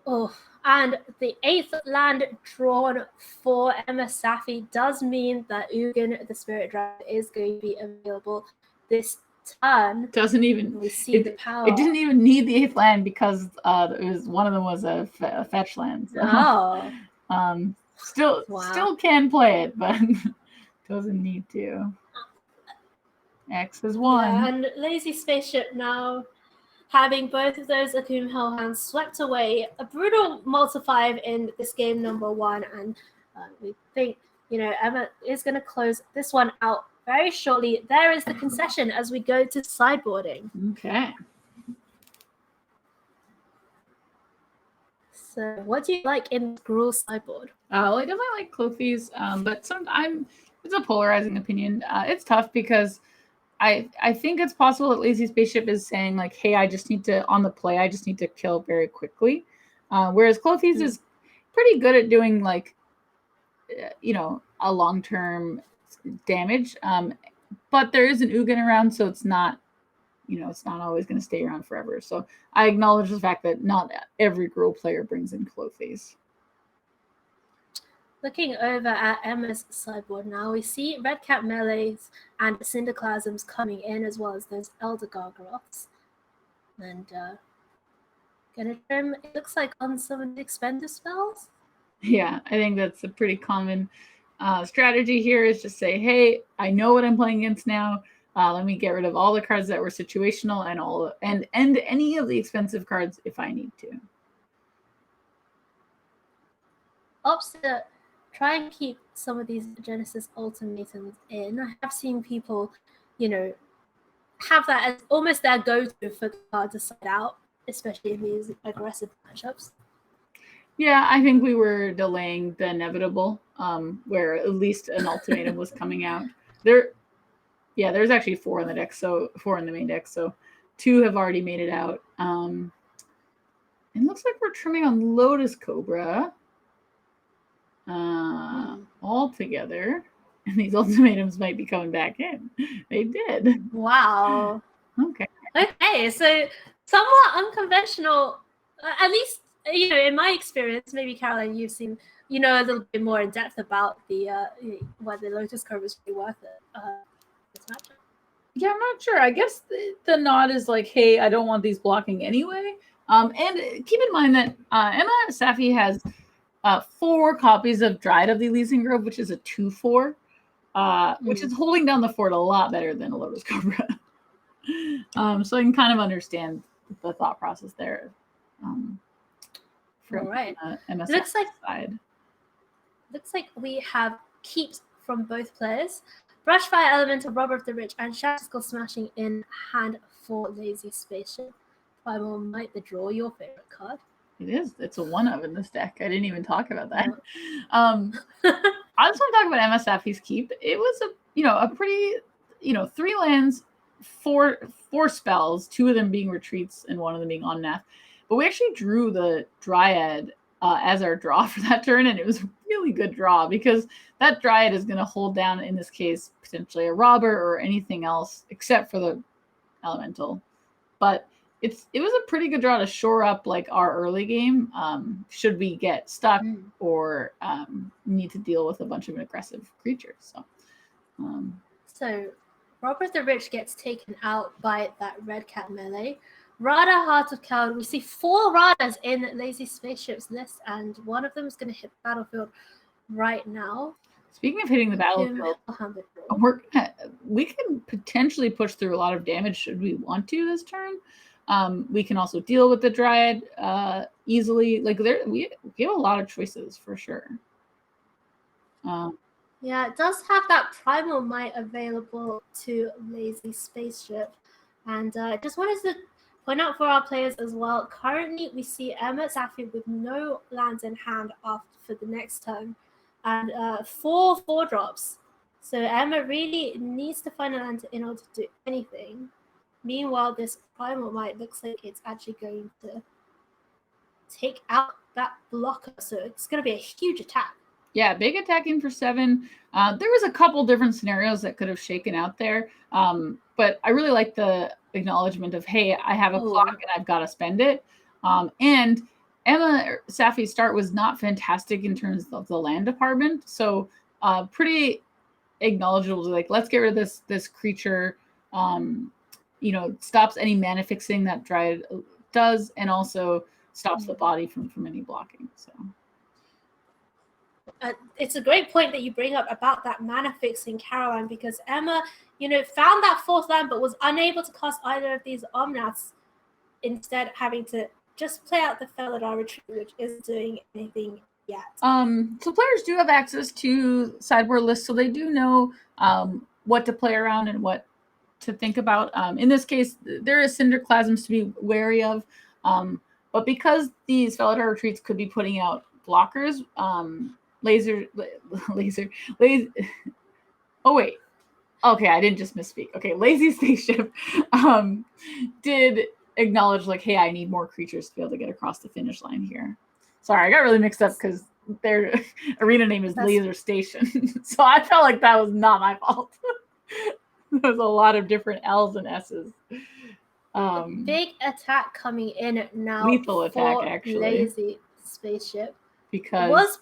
Oh, and the 8th land drawn for Emma Safi does mean that Ugin, the Spirit Dragon, is going to be available this turn. Doesn't even we see the power. It didn't even need the 8th land because it was one of them was a fetch land. So. Still can play it, but doesn't need to. X is 1. Yeah, and Lazy Spaceship now having both of those Akun Hellhounds swept away. A brutal multi-5 in this game number 1, and we think Emma is going to close this one out very shortly. There is the concession as we go to sideboarding. Okay. So what do you like in Gruul sideboard? Well, I definitely like Clothes, but it's a polarizing opinion. It's tough because I think it's possible that Lazy Spaceship is saying like, hey, I just need to kill very quickly. Whereas Clothes is pretty good at doing like, a long-term damage. But there is an Ugin around, so it's not always going to stay around forever. So I acknowledge the fact that not every Gruul player brings in Clothes. Looking over at Emma's sideboard now, we see Red Cap melees and Cinderclasms coming in, as well as those Elder Gargaroths. And gonna trim, it looks like, on some of the expender spells. Yeah, I think that's a pretty common strategy here, is just say, hey, I know what I'm playing against now. Let me get rid of all the cards that were situational and end any of the expensive cards if I need to. Opposite, try and keep some of these Genesis ultimatums in. I have seen people, have that as almost their go-to for cards to side out, especially in these aggressive matchups. Yeah, I think we were delaying the inevitable, where at least an ultimatum was coming out. There's actually 4 in the deck, so 4 in the main deck, so 2 have already made it out. It looks like we're trimming on Lotus Cobra all together, and these ultimatums might be coming back in. They did. Wow. Okay, so somewhat unconventional, at least, in my experience. Maybe Caroline, you've seen, a little bit more in depth about the whether Lotus Cobra is really worth it this matchup. Yeah, I'm not sure. I guess the nod is like, hey, I don't want these blocking anyway. And keep in mind that Emma Safi has 4 copies of Dryad of the Elysian Grove, which is a 2/4, which is holding down the fort a lot better than a Lotus Cobra. So I can kind of understand the thought process there. From Emma Safi's side. Looks like we have keeps from both players. Brushfire Elemental, Robber of the Rich, and Shatterskull Smashing in hand for Lazy Spaceship. Primal Might, the draw, your favorite card. It is. It's a 1-of in this deck. I didn't even talk about that. I just want to talk about Emma Safi's keep. It was a pretty, 3 lands, 4 spells, 2 of them being retreats and 1 of them being on Nath. But we actually drew the Dryad as our draw for that turn, and it was a really good draw because that Dryad is going to hold down, in this case, potentially a Robber or anything else except for the Elemental. But it was a pretty good draw to shore up like our early game should we get stuck or need to deal with a bunch of aggressive creatures. So Robber of the Rich gets taken out by that Red Cat melee. Rada, Heart of Coward. We see 4 Radas in Lazy Spaceship's list, and one of them is going to hit the battlefield right now. Speaking of hitting the battlefield, we can potentially push through a lot of damage should we want to this turn. We can also deal with the Dryad easily. Like we have a lot of choices for sure. Yeah, it does have that Primal Might available to Lazy Spaceship, and I just wanted to point out for our players as well. Currently, we see Emma Safi with no lands in hand for the next turn, and 4 4-drops. So Emma really needs to find a land in order to do anything. Meanwhile, this Primal Might looks like it's actually going to take out that blocker, so it's going to be a huge attack. Yeah, big attacking for 7. There was a couple different scenarios that could have shaken out there, but I really like the acknowledgement of, hey, I have a clock and I've got to spend it. And Emma Safi's start was not fantastic in terms of the land department, so pretty acknowledgeable to like, let's get rid of this creature. Stops any mana fixing that Dryad does, and also stops the body from any blocking. So. It's a great point that you bring up about that mana fixing, Caroline, because Emma, found that 4th land but was unable to cast either of these Omnaths, instead having to just play out the Felidar Retreat, which isn't doing anything yet. So players do have access to sideboard lists, so they do know what to play around and what to think about. In this case, there is Cinderclasms to be wary of, But because these Felidar retreats could be putting out blockers, laser. Oh wait. Okay, I didn't just misspeak. Okay, Lazy Spaceship did acknowledge like, hey, I need more creatures to be able to get across the finish line here. Sorry, I got really mixed up because their arena name is Laser Station. So I felt like that was not my fault. There's a lot of different L's and S's. Big attack coming in now. Lethal attack, actually. Lazy Spaceship. Because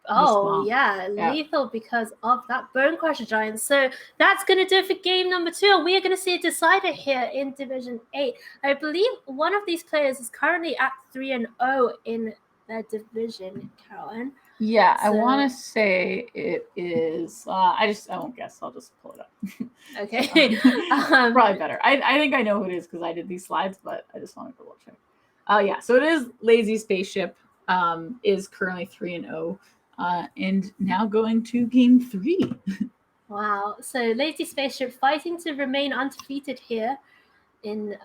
lethal because of that Bone Crusher Giant. So that's going to do it for game number 2. And we are going to see a decider here in Division 8. I believe one of these players is currently at 3-0 in their division, Caroline. Yeah, so, I want to say it is. I won't guess. I'll just pull it up. Okay. Probably better. I think I know who it is because I did these slides, but I just want to double check. Yeah, so it is Lazy Spaceship. Is currently 3-0. And now going to game 3. Wow. So Lazy Spaceship fighting to remain undefeated here in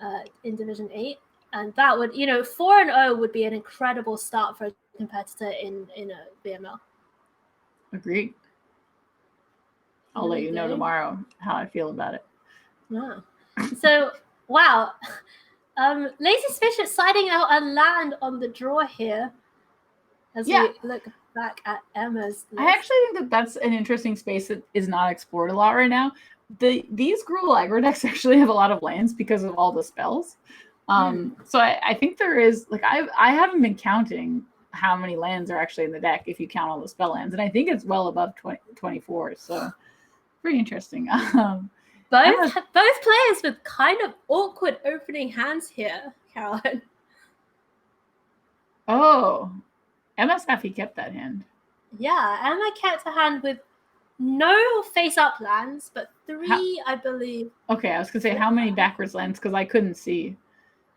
Division 8. And that would, 4-0 would be an incredible start for a competitor in a VML. Agreed. I'll let you know tomorrow how I feel about it. Yeah. So, wow. Lazy Spaceship siding out a land on the draw here as we look back at Emma's list. I actually think that's an interesting space that is not explored a lot right now. These Gruul aggro decks actually have a lot of lands because of all the spells. So I think there is, like, I haven't been counting how many lands are actually in the deck if you count all the spell lands, and I think it's well above 24, so pretty interesting. Both players with kind of awkward opening hands here, Caroline. Oh, Emma Safi kept that hand. Yeah, Emma kept a hand with no face-up lands, but 3, I believe. Okay, I was going to say, how many backwards lands? Because I couldn't see.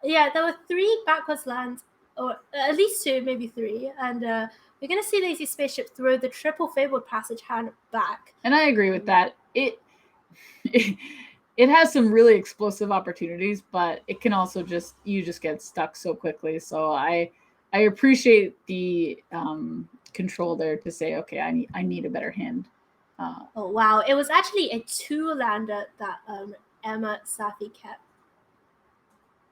Yeah, there were 3 backwards lands, or at least 2, maybe 3. And we're going to see Lazy Spaceship throw the triple Fabled Passage hand back. And I agree with that. It has some really explosive opportunities, but it can also you just get stuck so quickly. So I appreciate the control there to say, okay, I need a better hand. Oh wow! It was actually a 2-lander that Emma Safi kept.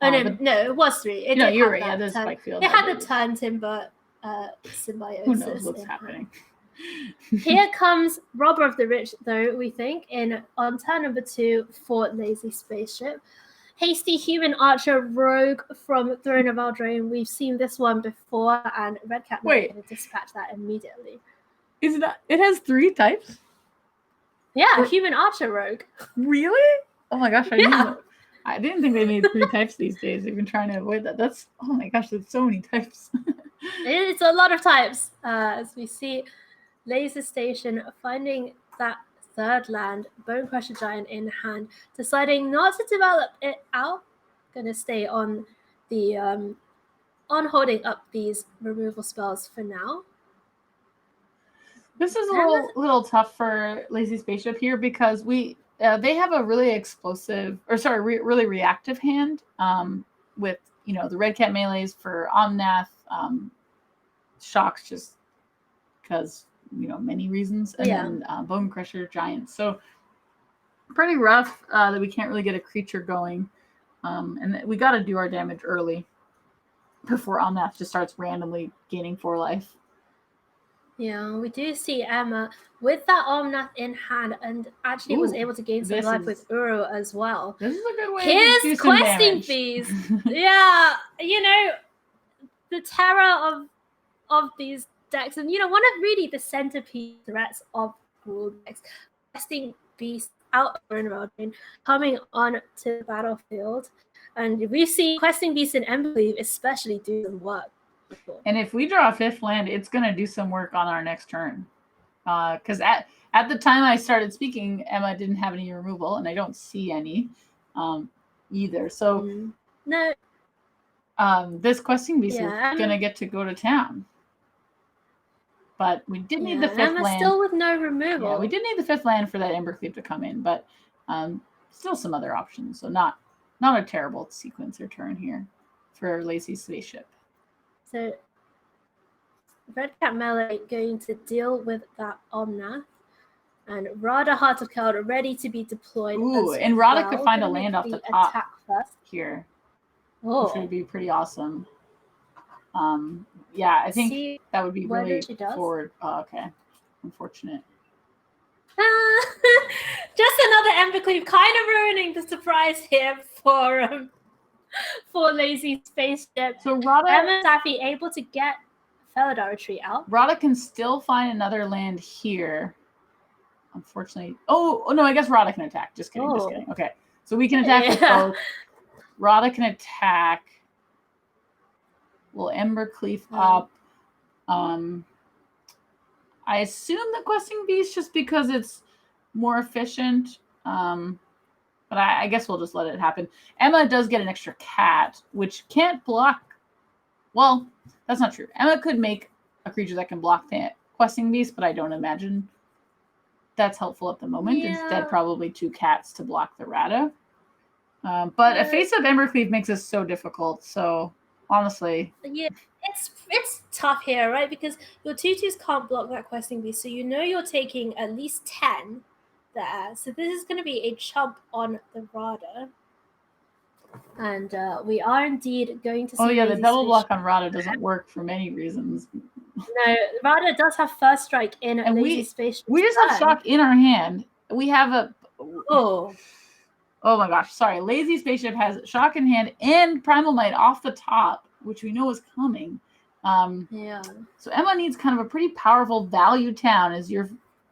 Oh no, it was 3. You're right. Yeah, this Spike Field. It had the Turn Timber Symbiosis. Who knows what's happening? Here comes Robber of the Rich, though, we think, on turn number 2 for Lazy Spaceship. Hasty Human Archer Rogue from Throne of Eldraine. We've seen this one before, and Red Cat is going to dispatch that immediately. Is that it has 3 types? Yeah, Human Archer Rogue. Really? Oh my gosh, I didn't think they made 3 types these days. They've been trying to avoid that. Oh my gosh, there's so many types. It's a lot of types. As we see Laser Station finding that 3rd land, Bone Crusher Giant in hand, deciding not to develop it out. Gonna stay on the on holding up these removal spells for now. This is a little tough for Lazy Spaceship here because they have a really explosive, really reactive hand with the Red Cat melees for Omnath, shocks just because many reasons, and then Bone Crusher Giant. So pretty rough that we can't really get a creature going, and we got to do our damage early before Omnath just starts randomly gaining 4 life. Yeah, we do see Emma with that Omnath in hand, and actually was able to gain some life with Uro as well. This is a good way to do some questing damage. Fees. Yeah, the terror of these decks, and one of really the centerpiece threats of Gruul decks, Questing Beast out of Eldraine, coming on to the battlefield, and we see Questing Beast in Embercleave especially do some work. And if we draw a 5th land, it's going to do some work on our next turn. Because at the time I started speaking, Emma didn't have any removal, and I don't see any either. So no, this Questing Beast is going to get to go to town. But we did need the 5th Emma land. Still with no removal. Yeah, we did need the 5th land for that Embercleave to come in, but still some other options. So not a terrible sequence or turn here for Lazy Spaceship. So Red Cat Melee going to deal with that Omnath. And Radha Heart of Keld ready to be deployed. Ooh, and Radha could find a land off the top here. Which would be pretty awesome. Yeah, I think that would be really forward. Oh, okay. Unfortunate. Just another Embercleave, kind of ruining the surprise here for Lazy Spaceship. So Radha, Emma Safi able to get Felidar retreat out. Radha can still find another land here. Unfortunately. Oh no, I guess Radha can attack. Just kidding, just kidding. Okay. So we can attack with both. Radha can attack. We'll Embercleave up. I assume the Questing Beast just because it's more efficient. But I guess we'll just let it happen. Emma does get an extra cat, which can't block. Well, that's not true. Emma could make a creature that can block the Questing Beast, but I don't imagine that's helpful at the moment. Yeah. Instead, probably 2 cats to block the Radha. But a face-up Embercleave makes this so difficult. So honestly, yeah, it's tough here, right? Because your 2/2s can't block that Questing Beast, so you know you're taking at least 10 there. So this is going to be a chump on the Radha. And we are indeed going to see. Oh yeah, the double block on Radha doesn't work for many reasons. No, Radha does have first strike in and Lazy Spaceship. We just have shock in our hand. We have a oh my gosh, sorry. Lazy Spaceship has shock in hand and Primal Might off the top, which we know is coming. Yeah. So Emma needs kind of a pretty powerful value town, as you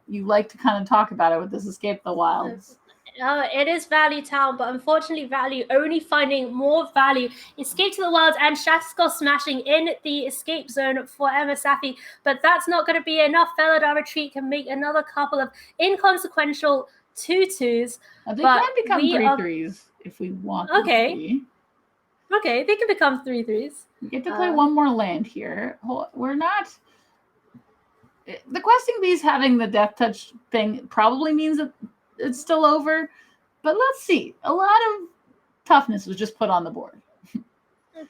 like to kind of talk about it with this Escape the Wilds. It is value town, but unfortunately value only finding more value. Escape to the Wilds and Shatterskull smashing in the escape zone for Emma Safi, but that's not going to be enough. Felidar Retreat can make another couple of inconsequential 2/2s. They can become 3/3s if we want them to be. Okay, they can become 3/3s. We get to play one more land here. We're not... The Questing Beast having the Death Touch thing probably means that it's still over, but let's see. A lot of toughness was just put on the board.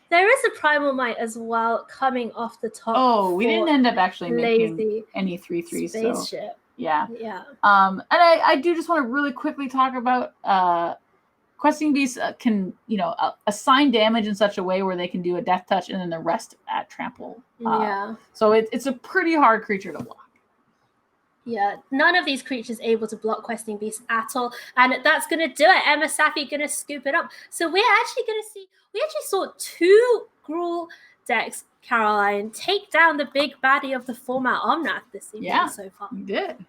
There is a Primal Might as well coming off the top. Oh, we didn't end up actually making any 3/3s. Spaceship. So yeah. Yeah. And I do just want to really quickly talk about Questing Beasts can, assign damage in such a way where they can do a Death Touch and then the rest at trample. Yeah. So it's a pretty hard creature to block. Yeah, none of these creatures able to block Questing Beast at all, and that's going to do it. Emma Safi going to scoop it up. So we actually saw 2 Gruul decks, Caroline, take down the big baddie of the format Omnath this evening so far. We did.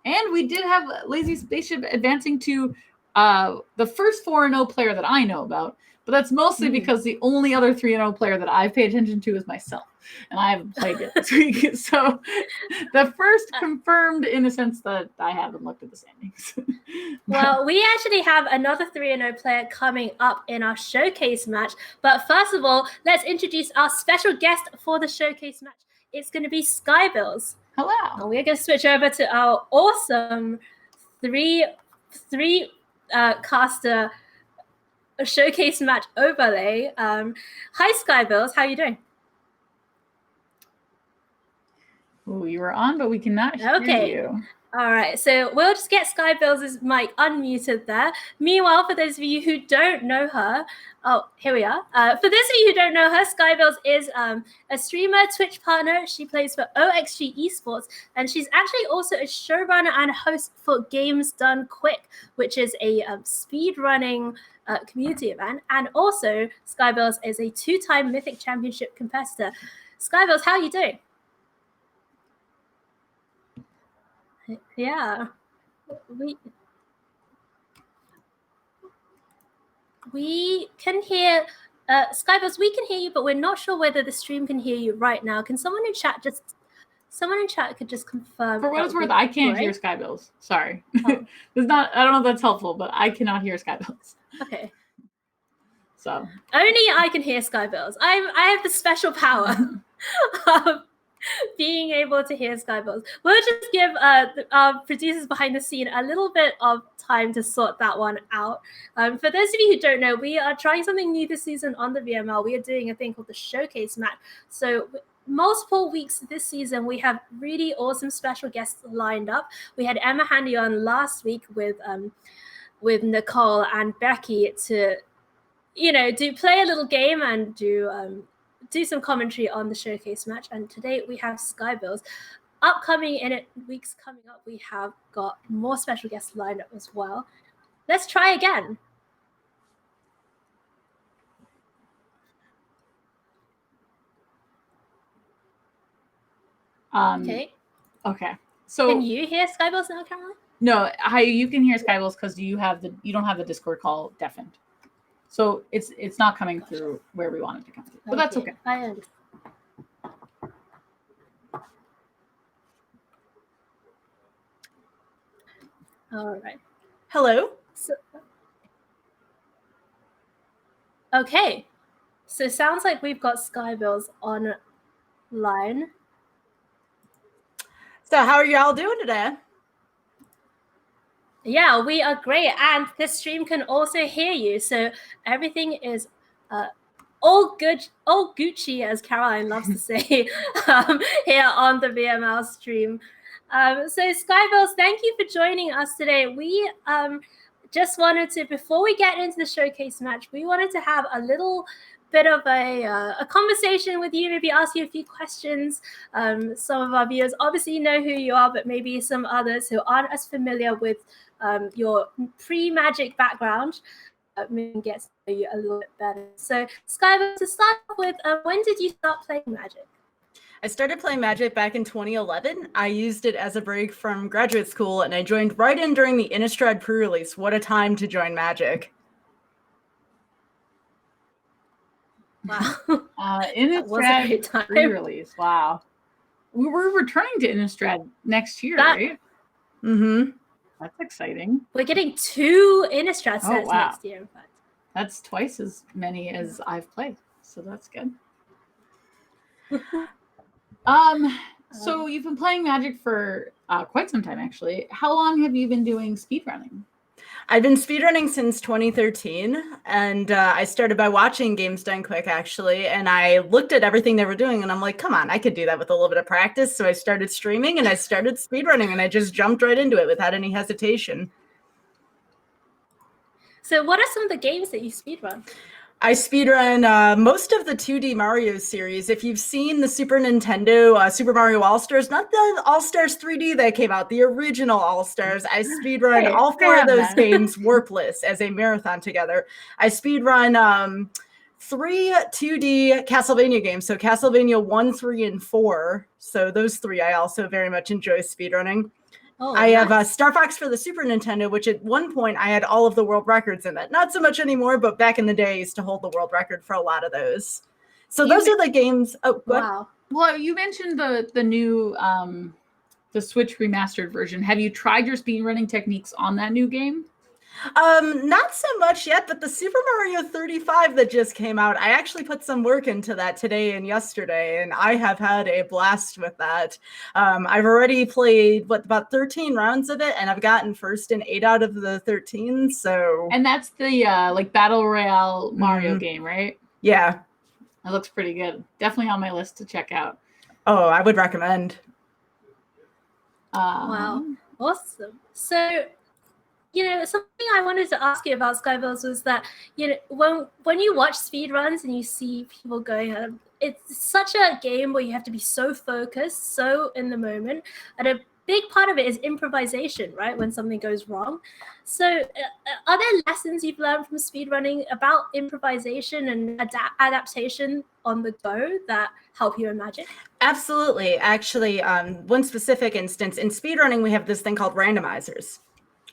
And we did have Lazy Spaceship advancing to the first 4-0 player that I know about, but that's mostly because the only other 3-0 player that I've paid attention to is myself. And I haven't played it this week. So the first confirmed in the sense that I haven't looked at the standings. Well, we actually have another 3-0 player coming up in our showcase match. But first of all, let's introduce our special guest for the showcase match. It's going to be Skybills. Hello. And we're going to switch over to our awesome three caster showcase match overlay. Hi, Skybills. How are you doing? Oh, you were on, but we cannot hear you. All right, so we'll just get Skybills' mic unmuted there. Meanwhile, for those of you who don't know her, here we are. For those of you who don't know her, Skybills is a streamer, Twitch partner. She plays for OXG Esports, and she's actually also a showrunner and host for Games Done Quick, which is a speedrunning community event. And also, Skybills is a 2-time Mythic Championship competitor. Skybills, how are you doing? Yeah, we can hear Skybills. We can hear you, but we're not sure whether the stream can hear you right now. Can someone in chat could just confirm? For what it's worth, I can't hear Skybills. Sorry, it's not. I don't know if that's helpful, but I cannot hear Skybills. Okay. So only I can hear Skybills. I have the special power of being able to hear Skybells. We'll just give our producers behind the scene a little bit of time to sort that one out. For those of you who don't know, we are trying something new this season on the VML. We are doing a thing called the Showcase match. So multiple weeks this season, we have really awesome special guests lined up. We had Emma Handy on last week with Nicole and Becky to, play a little game and do some commentary on the Showcase match. And today we have Skybells. Upcoming in it, weeks coming up, we have got more special guests lined up as well. Let's try again. Okay. So can you hear Skybells now, Caroline? No, you can hear Skybells because you don't have the Discord call deafened. So it's not coming through where we want it to come through. But that's okay. I understand. All right. Hello. Okay. So sounds like we've got Skybells online. So how are y'all doing today? Yeah, we are great. And this stream can also hear you. So everything is all good, all Gucci, as Caroline loves to say, here on the VML stream. So Skybells, thank you for joining us today. We just wanted to, before we get into the Showcase match, we wanted to have a little bit of a conversation with you, maybe ask you a few questions. Some of our viewers obviously know who you are, but maybe some others who aren't as familiar with your pre-Magic background, maybe get to know you a little bit better. So Skybells, to start with, when did you start playing Magic? I started playing Magic back in 2011. I used it as a break from graduate school, and I joined right in during the Innistrad pre-release. What a time to join Magic. Wow. Innistrad pre-release. Wow. We're returning to Innistrad next year, right? Mm-hmm. That's exciting. We're getting 2 Innistrad sets next year, in fact. That's twice as many as I've played, so that's good. So you've been playing Magic for quite some time, actually. How long have you been doing speedrunning? I've been speedrunning since 2013, and I started by watching Games Done Quick, actually, and I looked at everything they were doing, and I'm like, come on, I could do that with a little bit of practice. So I started streaming, and I started speedrunning, and I just jumped right into it without any hesitation. So what are some of the games that you speedrun? I speedrun most of the 2D Mario series. If you've seen the Super Nintendo Super Mario All-Stars, not the All-Stars 3D that came out, the original All-Stars, I speedrun all 4 of those games warpless as a marathon together. I speedrun 3 2D Castlevania games, so Castlevania 1, 3, and 4. So those 3 I also very much enjoy speedrunning. Oh, I have Star Fox for the Super Nintendo, which at one point I had all of the world records in that. Not so much anymore, but back in the day, I used to hold the world record for a lot of those. So those are the games. Oh, wow. Well, you mentioned the new the Switch remastered version. Have you tried your speedrunning techniques on that new game? Not so much yet, but the Super Mario 35 that just came out, I actually put some work into that today and yesterday, and I have had a blast with that. I've already played about 13 rounds of it, and I've gotten first in 8 out of the 13. So, and that's the like Battle Royale Mario game, right? Yeah, that looks pretty good. Definitely on my list to check out. Oh, I would recommend. Wow, awesome. So, something I wanted to ask you about Skybells was that, when you watch speedruns and you see people going, it's such a game where you have to be so focused, so in the moment, and a big part of it is improvisation, right, when something goes wrong. So are there lessons you've learned from speedrunning about improvisation and adaptation on the go that help you in Magic? Absolutely. Actually, one specific instance, in speedrunning, we have this thing called randomizers.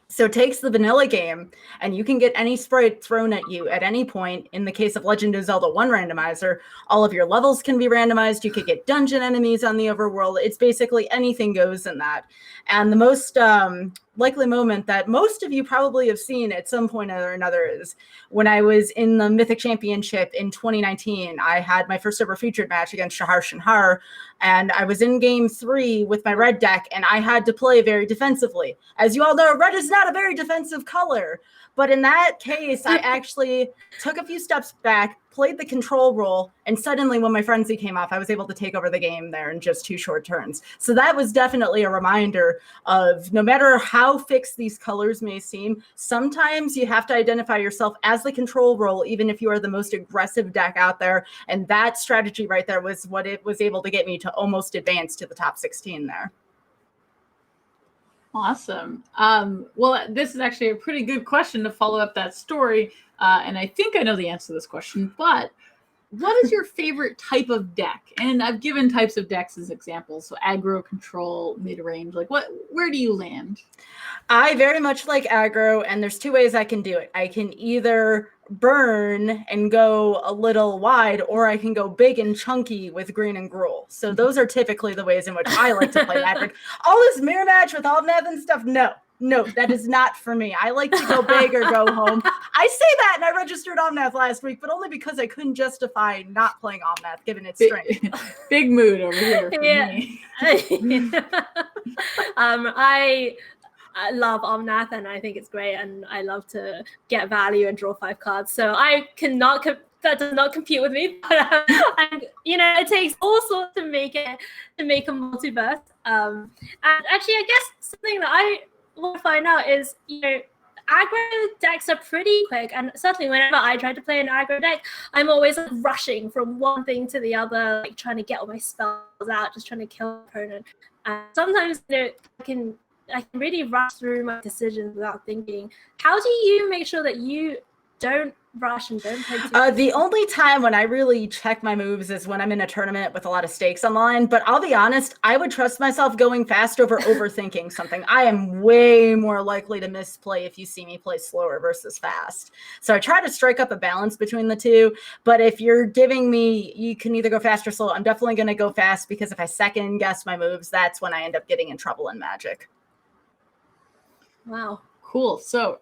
So it takes the vanilla game, and you can get any sprite thrown at you at any point. In the case of Legend of Zelda 1 randomizer, all of your levels can be randomized. You could get dungeon enemies on the overworld. It's basically anything goes in that. And the most likely moment that most of you probably have seen at some point or another is when I was in the Mythic Championship in 2019. I had my first ever featured match against Shahar Shanhar, and I was in game 3 with my red deck, and I had to play very defensively. As you all know, red is not a very defensive color. But in that case, I actually took a few steps back, played the control role, and suddenly when my frenzy came off, I was able to take over the game there in just 2 short turns. So that was definitely a reminder of no matter how fixed these colors may seem, sometimes you have to identify yourself as the control role, even if you are the most aggressive deck out there. And that strategy right there was what it was able to get me to almost advance to the top 16 there. Awesome. Well, this is actually a pretty good question to follow up that story. And I think I know the answer to this question, but what is your favorite type of deck? And I've given types of decks as examples. So aggro, control, mid-range, like where do you land? I very much like aggro, and there's 2 ways I can do it. I can either burn and go a little wide, or I can go big and chunky with green and gruel. So those are typically the ways in which I like to play Magic. All this mirror match with Omnath and stuff, no, that is not for me. I like to go big or go home. I say that, and I registered Omnath last week, but only because I couldn't justify not playing Omnath given its strength. Big mood over here for me. I love Omnath, and I think it's great, and I love to get value and draw 5 cards. So I cannot, that does not compete with me. But it takes all sorts to make a multiverse. And actually, I guess something that I want to find out is, aggro decks are pretty quick, and certainly whenever I try to play an aggro deck, I'm always rushing from one thing to the other, like trying to get all my spells out, just trying to kill an opponent. And sometimes I can really rush through my decisions without thinking. How do you make sure that you don't rush and don't play too the only time when I really check my moves is when I'm in a tournament with a lot of stakes on the line. But I'll be honest, I would trust myself going fast over overthinking something. I am way more likely to misplay if you see me play slower versus fast. So I try to strike up a balance between the two. But if you're giving me, you can either go fast or slow, I'm definitely going to go fast, because if I second guess my moves, that's when I end up getting in trouble in Magic. Wow. Cool. So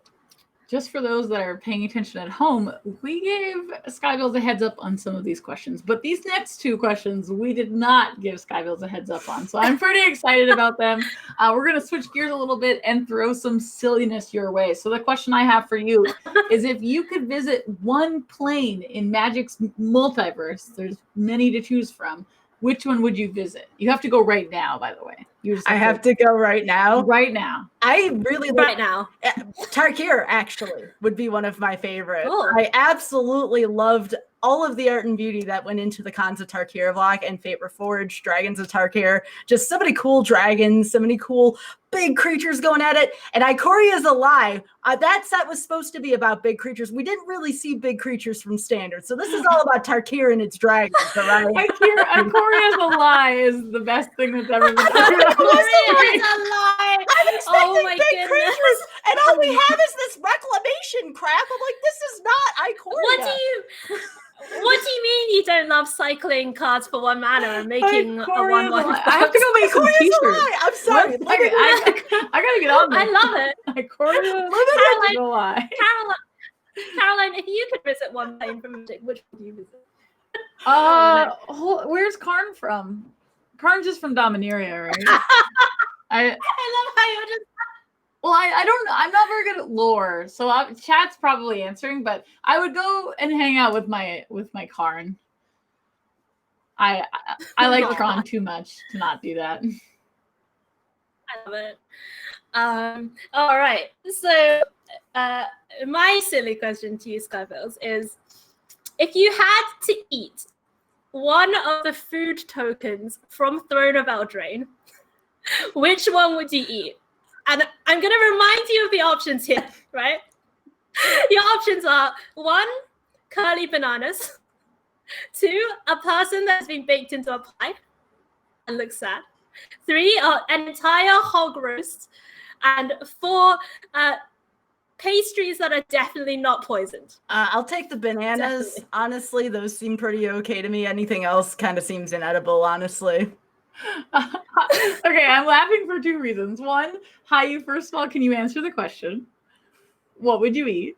just for those that are paying attention at home, we gave Skybills a heads up on some of these questions, but these next 2 questions we did not give Skybills a heads up on. So I'm pretty excited about them. We're going to switch gears a little bit and throw some silliness your way. So the question I have for you is, if you could visit one plane in Magic's multiverse, there's many to choose from, which one would you visit? You have to go right now, by the way. I have to go right now? Right now. I really right now. Tarkir actually would be one of my favorites. Cool. I absolutely loved all of the art and beauty that went into the Khans of Tarkir block and Fate Reforged, Dragons of Tarkir. Just so many cool dragons, so many cool big creatures going at it. And Ikoria is a lie. That set was supposed to be about big creatures. We didn't really see big creatures from Standard. So this is all about Tarkir and its dragons. Right? Ikoria is a lie is the best thing that's ever been done. Ikoria is a lie. I'm expecting big goodness. creatures, and all we have is this reclamation crap. I'm like, this is not Ikoria. What do you mean you don't love cycling cards for 1 mana and making a 1/1? I have to go make some t-shirts. I'm sorry. I gotta get on this. I love it. Caroline, if you could visit one plane from Magic, which would you visit? Where's Karn from? Karn's just from Dominaria, right? I love how you're just. Well, I'm not very good at lore, so chat's probably answering, but I would go and hang out with my Karn. I like Karn too much to not do that. I love it. All right. So my silly question to you, Skybills, is if you had to eat one of the food tokens from Throne of Eldraine, which one would you eat? And I'm going to remind you of the options here, right? Your options are 1, curly bananas. 2, a person that's been baked into a pie and looks sad. 3, an entire hog roast. And 4, pastries that are definitely not poisoned. I'll take the bananas. Definitely. Honestly, those seem pretty okay to me. Anything else kind of seems inedible, honestly. Okay, I'm laughing for two reasons. One, Hayu, first of all, can you answer the question? What would you eat?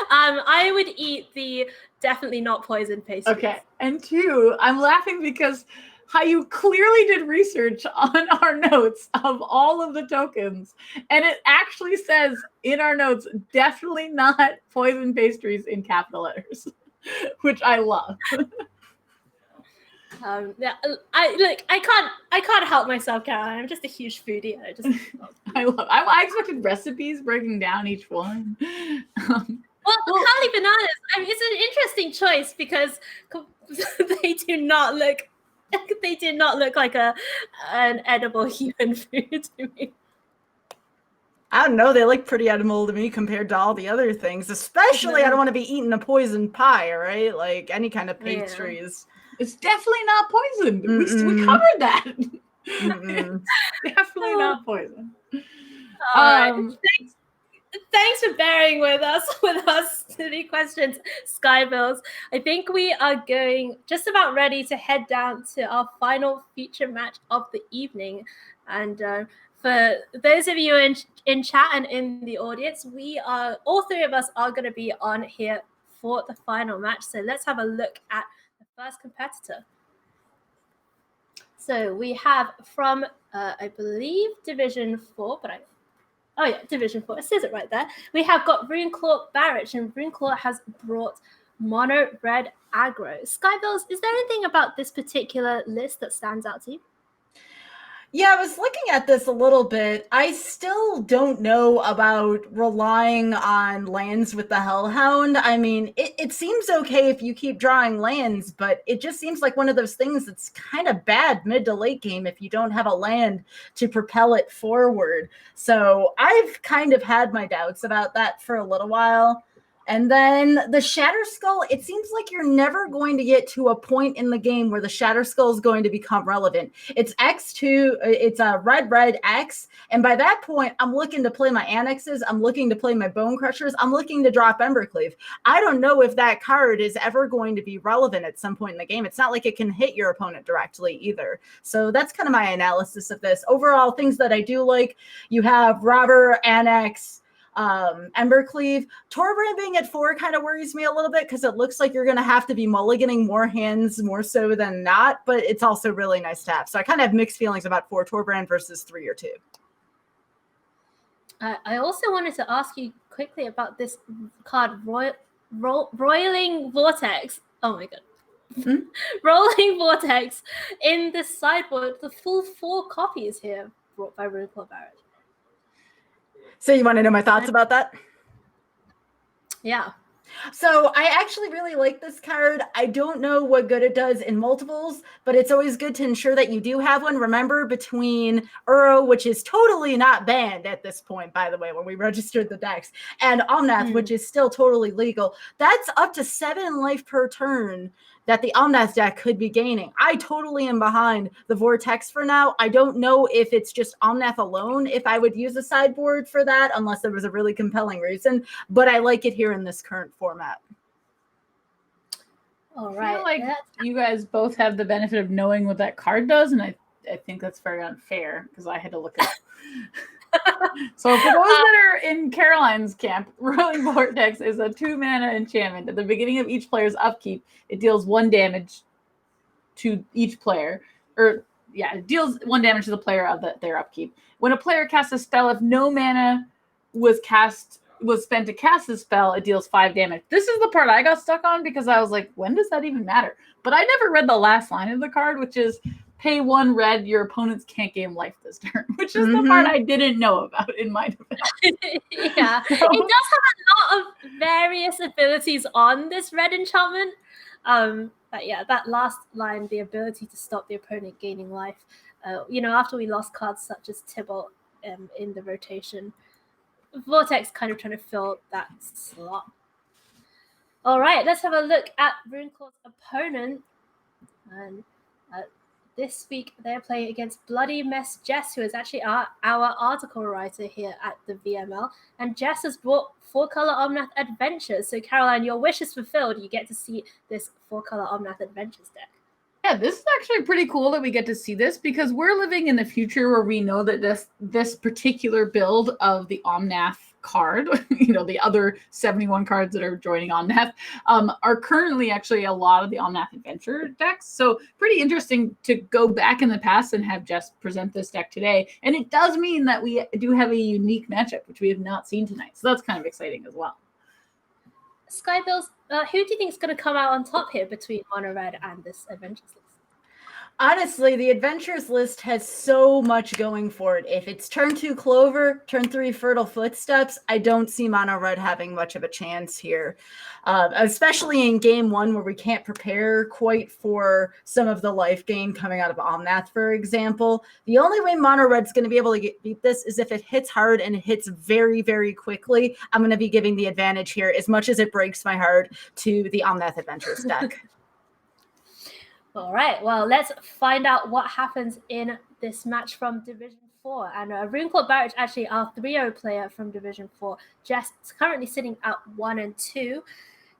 I would eat the definitely not poison pastries. Okay, and two, I'm laughing because Hayu clearly did research on our notes of all of the tokens, and it actually says in our notes, definitely not poison pastries in capital letters, which I love. Yeah, I can't help myself, Caroline. I'm just a huge foodie. I expected recipes breaking down each one. Well, Cali bananas. I mean, it's an interesting choice because they do not look like an edible human food to me. I don't know. They look pretty edible to me compared to all the other things. Especially, I don't want to be eating a poison pie, right? Like any kind of pastries. Yeah. It's definitely not poisoned. We covered that. Definitely not poison. All right. Thanks for bearing with us to the questions, Skybills. I think we are going just about ready to head down to our final feature match of the evening. And for those of you in chat and in the audience, all three of us are going to be on here for the final match. So let's have a look at the first competitor. So we have from, I believe, Division 4, but Division 4. It says it right there. We have got Runeclaw Barrage, and Runeclaw has brought mono red aggro. Skybills, is there anything about this particular list that stands out to you? Yeah, I was looking at this a little bit. I still don't know about relying on lands with the Hellhound. I mean, it seems okay if you keep drawing lands, but it just seems like one of those things that's kind of bad mid to late game if you don't have a land to propel it forward. So I've kind of had my doubts about that for a little while. And then the Shatter Skull, it seems like you're never going to get to a point in the game where the Shatter Skull is going to become relevant. It's X2, it's a red X. And by that point, I'm looking to play my Annexes. I'm looking to play my Bone Crushers. I'm looking to drop Embercleave. I don't know if that card is ever going to be relevant at some point in the game. It's not like it can hit your opponent directly either. So that's kind of my analysis of this. Overall, things that I do like, you have Robber, Annex, Embercleave. Torbrand being at 4 kind of worries me a little bit because it looks like you're going to have to be mulliganing more hands more so than not, but it's also really nice to have. So I kind of have mixed feelings about 4 Torbrand versus 3 or 2. I also wanted to ask you quickly about this card, Roiling Vortex. Oh my god. Mm-hmm. Rolling Vortex in the sideboard. The full 4 copies here brought by Runeclaw Barrett. So you want to know my thoughts about that? Yeah. So I actually really like this card. I don't know what good it does in multiples, but it's always good to ensure that you do have one. Remember, between Uro, which is totally not banned at this point, by the way, when we registered the decks, and Omnath, which is still totally legal, that's up to 7 life per turn that the Omnath deck could be gaining. I totally am behind the Vortex for now. I don't know if it's just Omnath alone, if I would use a sideboard for that, unless there was a really compelling reason, but I like it here in this current format. All right. I feel like you guys both have the benefit of knowing what that card does, and I think that's very unfair because I had to look it up. So for those that are in Caroline's camp, Rolling Vortex is a 2-mana enchantment. At the beginning of each player's upkeep, it deals 1 damage to each player. It deals 1 damage to the player of their upkeep. When a player casts a spell, if no mana was spent to cast the spell, it deals 5 damage. This is the part I got stuck on because I was like, when does that even matter? But I never read the last line of the card, which is pay 1 red, your opponents can't gain life this turn, which is the part I didn't know about in my defense. Yeah, it does have a lot of various abilities on this red enchantment. But yeah, that last line, the ability to stop the opponent gaining life. After we lost cards such as Tybalt in the rotation, Vortex kind of trying to fill that slot. All right, let's have a look at Runeclaw's opponent. And this week they're playing against Bloody Mess Jess, who is actually our article writer here at the VML. And Jess has brought 4-color Omnath Adventures. So Caroline, your wish is fulfilled. You get to see this 4-color Omnath Adventures deck. Yeah, this is actually pretty cool that we get to see this because we're living in the future where we know that this particular build of the Omnath card, the other 71 cards that are joining Omnath, are currently actually a lot of the Omnath Adventure decks. So pretty interesting to go back in the past and have Jess present this deck today. And it does mean that we do have a unique matchup, which we have not seen tonight. So that's kind of exciting as well. Skybills, who do you think is going to come out on top here between Mono Red and this Adventures list? Honestly, the Adventures list has so much going for it. If it's turn 2 Clover, turn 3 Fertile Footsteps, I don't see Mono Red having much of a chance here. Especially in game 1 where we can't prepare quite for some of the life gain coming out of Omnath, for example. The only way Mono Red's going to be able to beat this is if it hits hard and it hits very, very quickly. I'm going to be giving the advantage here as much as it breaks my heart to the Omnath Adventures deck. All right, well, let's find out what happens in this match from Division 4. And Runecourt Barrage, actually our 3-0 player from Division 4, just currently sitting at 1 and 2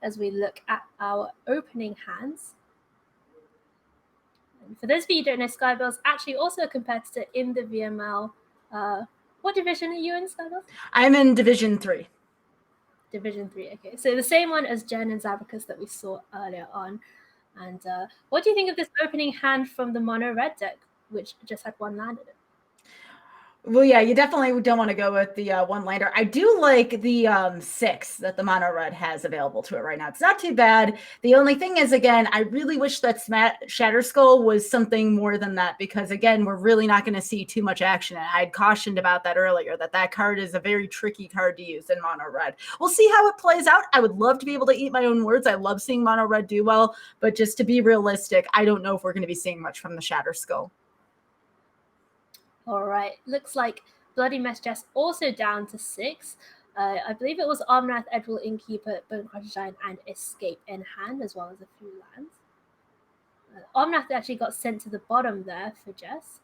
as we look at our opening hands. And for those of you who don't know, Skybell's actually also a competitor in the VML. What division are you in, Skybell? I'm in Division 3. Division 3, okay. So the same one as Jen and Zabacus that we saw earlier on. And what do you think of this opening hand from the Mono Red deck, which just had 1 land in it? Well, yeah, you definitely don't want to go with the 1-lander. I do like the 6 that the Mono Red has available to it right now. It's not too bad. The only thing is, again, I really wish that Shatter Skull was something more than that because, again, we're really not going to see too much action. And I had cautioned about that earlier, that card is a very tricky card to use in Mono Red. We'll see how it plays out. I would love to be able to eat my own words. I love seeing Mono Red do well. But just to be realistic, I don't know if we're going to be seeing much from the Shatter Skull. All right, looks like Bloody Mess Jess also down to 6. I believe it was Omnath, Edwall, Innkeeper, Bonecrusher Giant, and Escape in hand, as well as a few lands. Omnath actually got sent to the bottom there for Jess.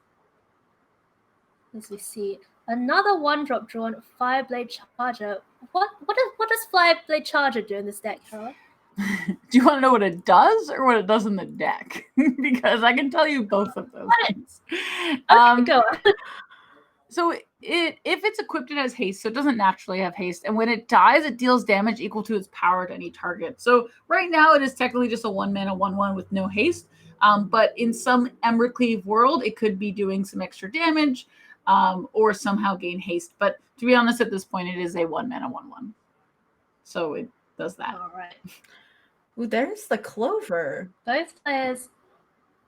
As we see another 1-drop drawn, Fireblade Charger. What does Fireblade Charger do in this deck, Caroline? Do you want to know what it does or what it does in the deck? Because I can tell you both of those things. Okay, go on. So if it's equipped, it has haste, so it doesn't naturally have haste. And when it dies, it deals damage equal to its power to any target. So right now, it is technically just a 1-mana 1/1 with no haste. But in some Embercleave world, it could be doing some extra damage or somehow gain haste. But to be honest, at this point, it is a 1-mana 1/1. So it does that. All right. Ooh, there's the Clover. Both players,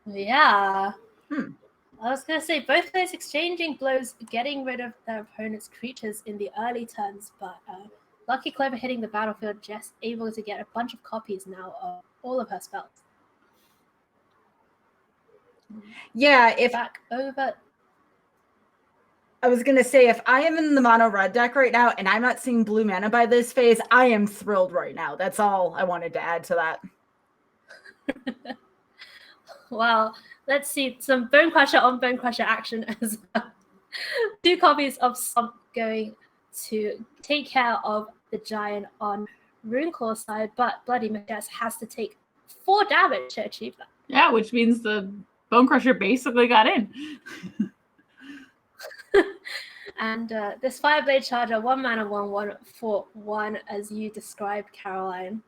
yeah. I was going to say, both players exchanging blows, getting rid of their opponent's creatures in the early turns, but Lucky Clover hitting the battlefield, just able to get a bunch of copies now of all of her spells. Yeah, if Back over. I was going to say, if I am in the Mono Red deck right now and I'm not seeing blue mana by this phase, I am thrilled right now. That's all I wanted to add to that. Well, let's see some Bonecrusher on Bonecrusher action as well. 2 copies of Stomp going to take care of the Giant on Runecore's side, but Bloody Mess has to take 4 damage to achieve that. Yeah, which means the Bonecrusher basically got in. And this Fireblade Charger, 1-mana 1/1 for 1, as you described, Caroline.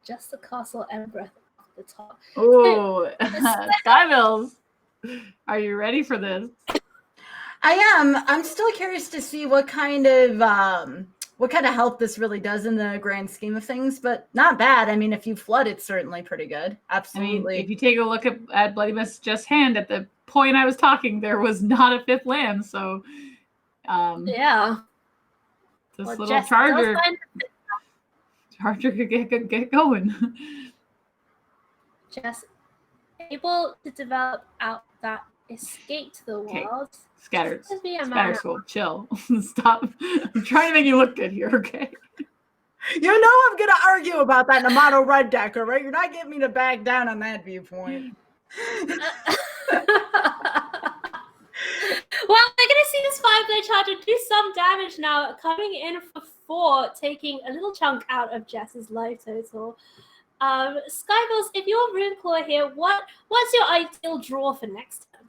Just the Castle Embereth off the top. Oh, Skybills, are you ready for this? I am. I'm still curious to see what kind of help this really does in the grand scheme of things, but not bad. I mean, if you flood, it's certainly pretty good. Absolutely. I mean, if you take a look at Bloody Mess Jess' hand, at the point I was talking, there was not a 5th land, so yeah. This little Jess Charger could get going. Just able to develop out that Escape to the World. Scatter Skull, chill. Stop. I'm trying to make you look good here, okay? You know I'm going to argue about that in a Mono Red deck, all right? You're not getting me to back down on that viewpoint. Well, we're going to see this Fireblade Charger do some damage now, coming in for 4, taking a little chunk out of Jess's life total. Skybills, if you're Runeclaw here, what's your ideal draw for next turn?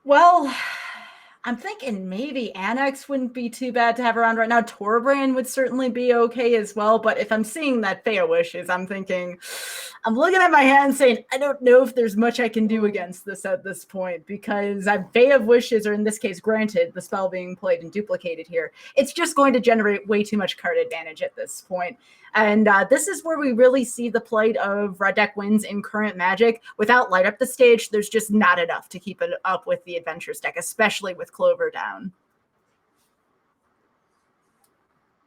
Well, I'm thinking maybe Annex wouldn't be too bad to have around right now. Torbrand would certainly be okay as well. But if I'm seeing that Faya Wishes, I'm thinking, I'm looking at my hand saying, I don't know if there's much I can do against this at this point, because Faya Wishes, or in this case, granted, the spell being played and duplicated here, it's just going to generate way too much card advantage at this point. And this is where we really see the plight of red deck wins in current Magic. Without Light Up the Stage, there's just not enough to keep it up with the Adventures deck, especially with Clover down.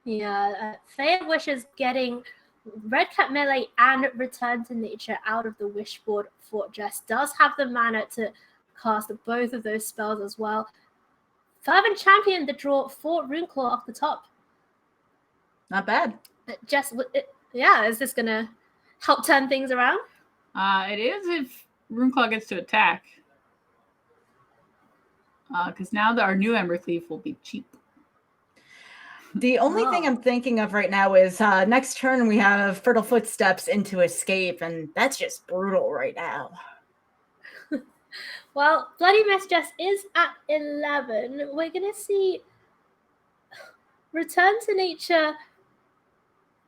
Yeah, Faya Wishes getting Red Cap Melee and Return to Nature out of the Wishboard Fortress does have the mana to cast both of those spells as well. Fervent Champion, the draw for Runeclaw off the top. Not bad. Jess, is this going to help turn things around? It is if Runeclaw gets to attack. Because now our new Embercleave will be cheap. The only thing I'm thinking of right now is next turn we have Fertile Footsteps into Escape, and that's just brutal right now. Well, Bloody Mess Jess is at 11. We're going to see Return to Nature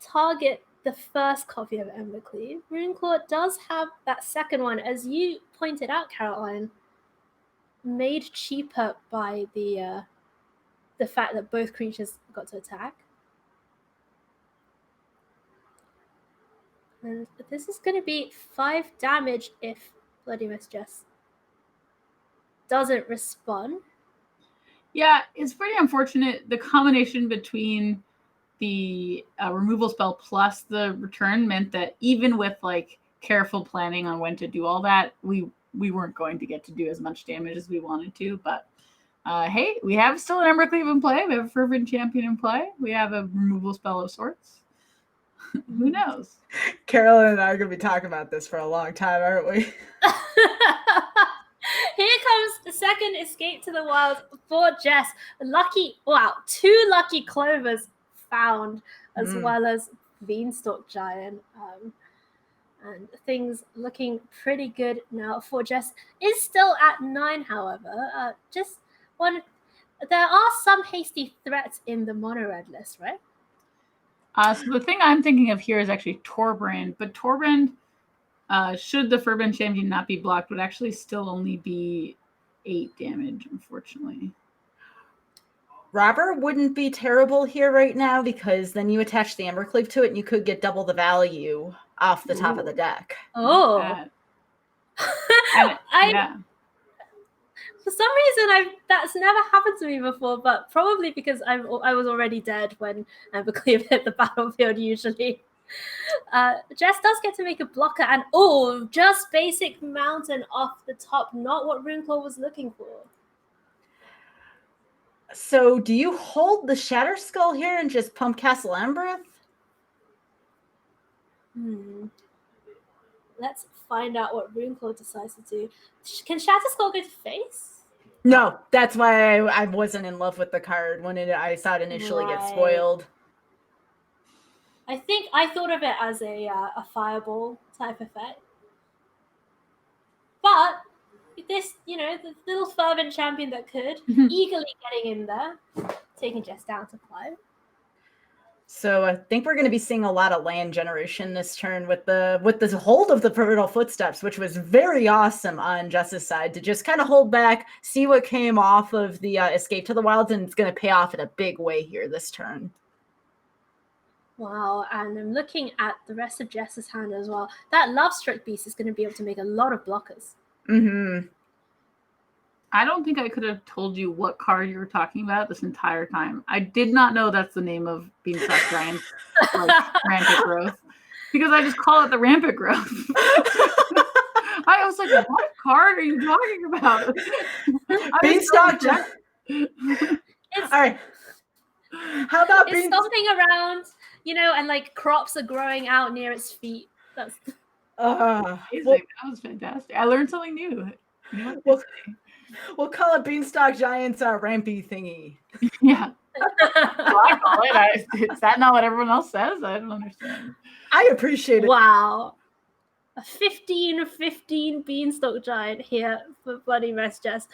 target the first copy of Embercleave. Runeclaw does have that second one, as you pointed out, Caroline, made cheaper by the fact that both creatures got to attack. And this is going to be 5 damage if Bloody Mess Jess doesn't respond. Yeah, it's pretty unfortunate. The combination between the removal spell plus the return meant that even with like careful planning on when to do all that, we weren't going to get to do as much damage as we wanted to. But hey, we have still an Embercleave in play. We have a Fervent Champion in play. We have a removal spell of sorts. Who knows? Carolyn and I are going to be talking about this for a long time, aren't we? Here comes the second Escape to the Wild for Jess. 2 lucky Clovers found, as well as Beanstalk Giant. And things looking pretty good now for Jess. Is still at 9, however. There are some hasty threats in the mono red list, right? So the thing I'm thinking of here is actually Torbrand, but Torbrand, should the Fervent Champion not be blocked, would actually still only be 8 damage, unfortunately. Robber wouldn't be terrible here right now, because then you attach the Embercleave to it and you could get double the value off the top of the deck. Oh. Yeah. For some reason, that's never happened to me before, but probably because I was already dead when Embercleave hit the battlefield, usually. Jess does get to make a blocker, and just basic Mountain off the top, not what Runeclaw was looking for. So do you hold the Shatter Skull here and just pump Castle Ambreth? Let's find out what Runeclaw decides to do. Can Shatter Skull go to face? No, that's why I wasn't in love with the card when I saw it initially get spoiled. I think I thought of it as a fireball type effect. But this, the little Fervent Champion that could, eagerly getting in there, taking Jess down to 5. So I think we're going to be seeing a lot of land generation this turn with the hold of the Fertile Footsteps, which was very awesome on Jess's side to just kind of hold back, see what came off of the Escape to the Wilds, and it's going to pay off in a big way here this turn. Wow, and I'm looking at the rest of Jess's hand as well. That Love Struck Beast is going to be able to make a lot of blockers. I don't think I could have told you what card you were talking about this entire time. I did not know that's the name of Beanstalk Giant, Rampant Growth, because I just call it the Rampant Growth. I was like, what card are you talking about? Beanstalk Giant. All right. How about it's stomping around, and like crops are growing out near its feet. That was fantastic. I learned something new. We'll call it Beanstalk Giant's rampy thingy. Yeah. I call it. Is that not what everyone else says? I don't understand. I appreciate it. Wow. A 15-15 Beanstalk Giant here for Bloody Mess Jess.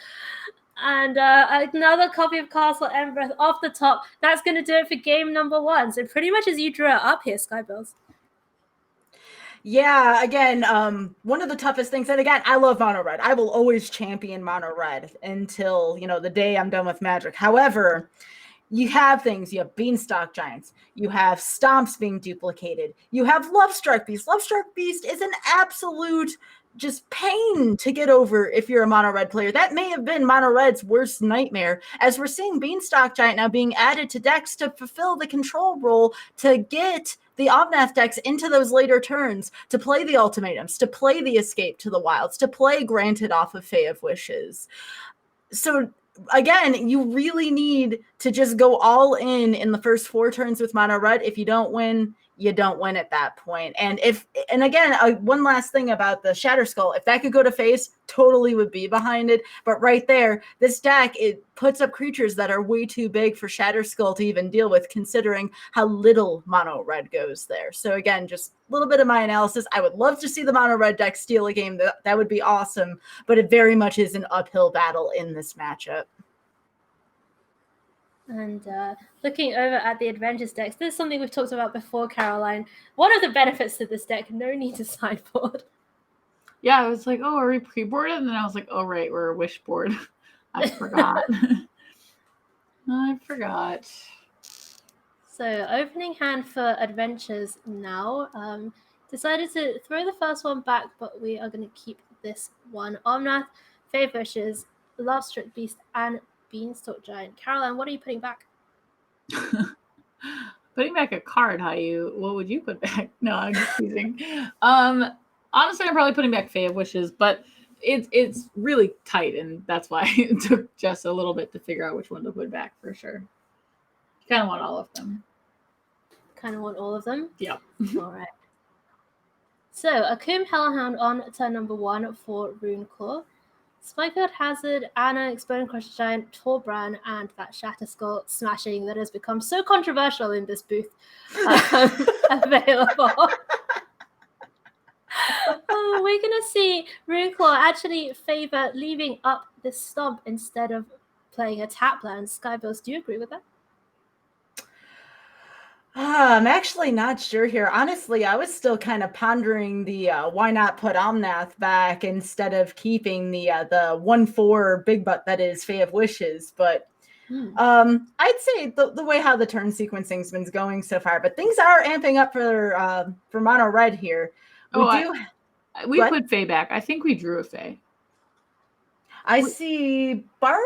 And another copy of Castle Embereth off the top. That's going to do it for game number 1. So pretty much as you drew it up here, Skybills. Yeah, again, one of the toughest things, and again, I love Mono Red. I will always champion Mono Red until, the day I'm done with Magic. However, you have things. You have Beanstalk Giants. You have Stomps being duplicated. You have Lovestruck Beast. Lovestruck Beast is an absolute just pain to get over if you're a Mono Red player. That may have been Mono Red's worst nightmare, as we're seeing Beanstalk Giant now being added to decks to fulfill the control role to get the Omnath decks into those later turns, to play the ultimatums, to play the Escape to the Wilds, to play Granted off of Fae of Wishes. So again, you really need to just go all in the first 4 turns with Mono Red. If you don't win, you don't win at that point. And again, one last thing about the Shatter Skull, if that could go to face, totally would be behind it. But right there, this deck, it puts up creatures that are way too big for Shatter Skull to even deal with, considering how little Mono Red goes there. So again, just a little bit of my analysis. I would love to see the Mono Red deck steal a game. That would be awesome. But it very much is an uphill battle in this matchup. And looking over at the Adventures decks, this is something we've talked about before, Caroline. One of the benefits to this deck, no need to sideboard. Yeah, I was like, oh, are we pre-boarded? And then I was like, oh, right, we're a wish board. I forgot. I forgot. So opening hand for Adventures now. Decided to throw the first one back, but we are going to keep this one. Omnath, Fae of Wishes, Lovestruck Beast, and Beanstalk Giant. Caroline, what are you putting back? Putting back a card, what would you put back? No, I'm just teasing. Honestly, I'm probably putting back Fae of Wishes, but it's really tight, and that's why it took Jess a little bit to figure out which one to put back for sure. You kind of want all of them. Kind of want all of them? Yep. All right. So, Akum Hellhound on turn number 1 for Runeclaw. Spikefield Hazard, Anna, Exploding Crusher Giant, Torbran, and that Shatter Skull smashing that has become so controversial in this booth available. We're going to see Runeclaw actually favor leaving up this stomp instead of playing a tap land. Skybills, do you agree with that? I'm actually not sure here. Honestly, I was still kind of pondering the why not put Omnath back instead of keeping the 1/4 big butt that is Fae of Wishes. But I'd say the way how the turn sequencing's been going so far, but things are amping up for Mono Red here. We put Fae back. I think we drew a Fae. I see Borrower,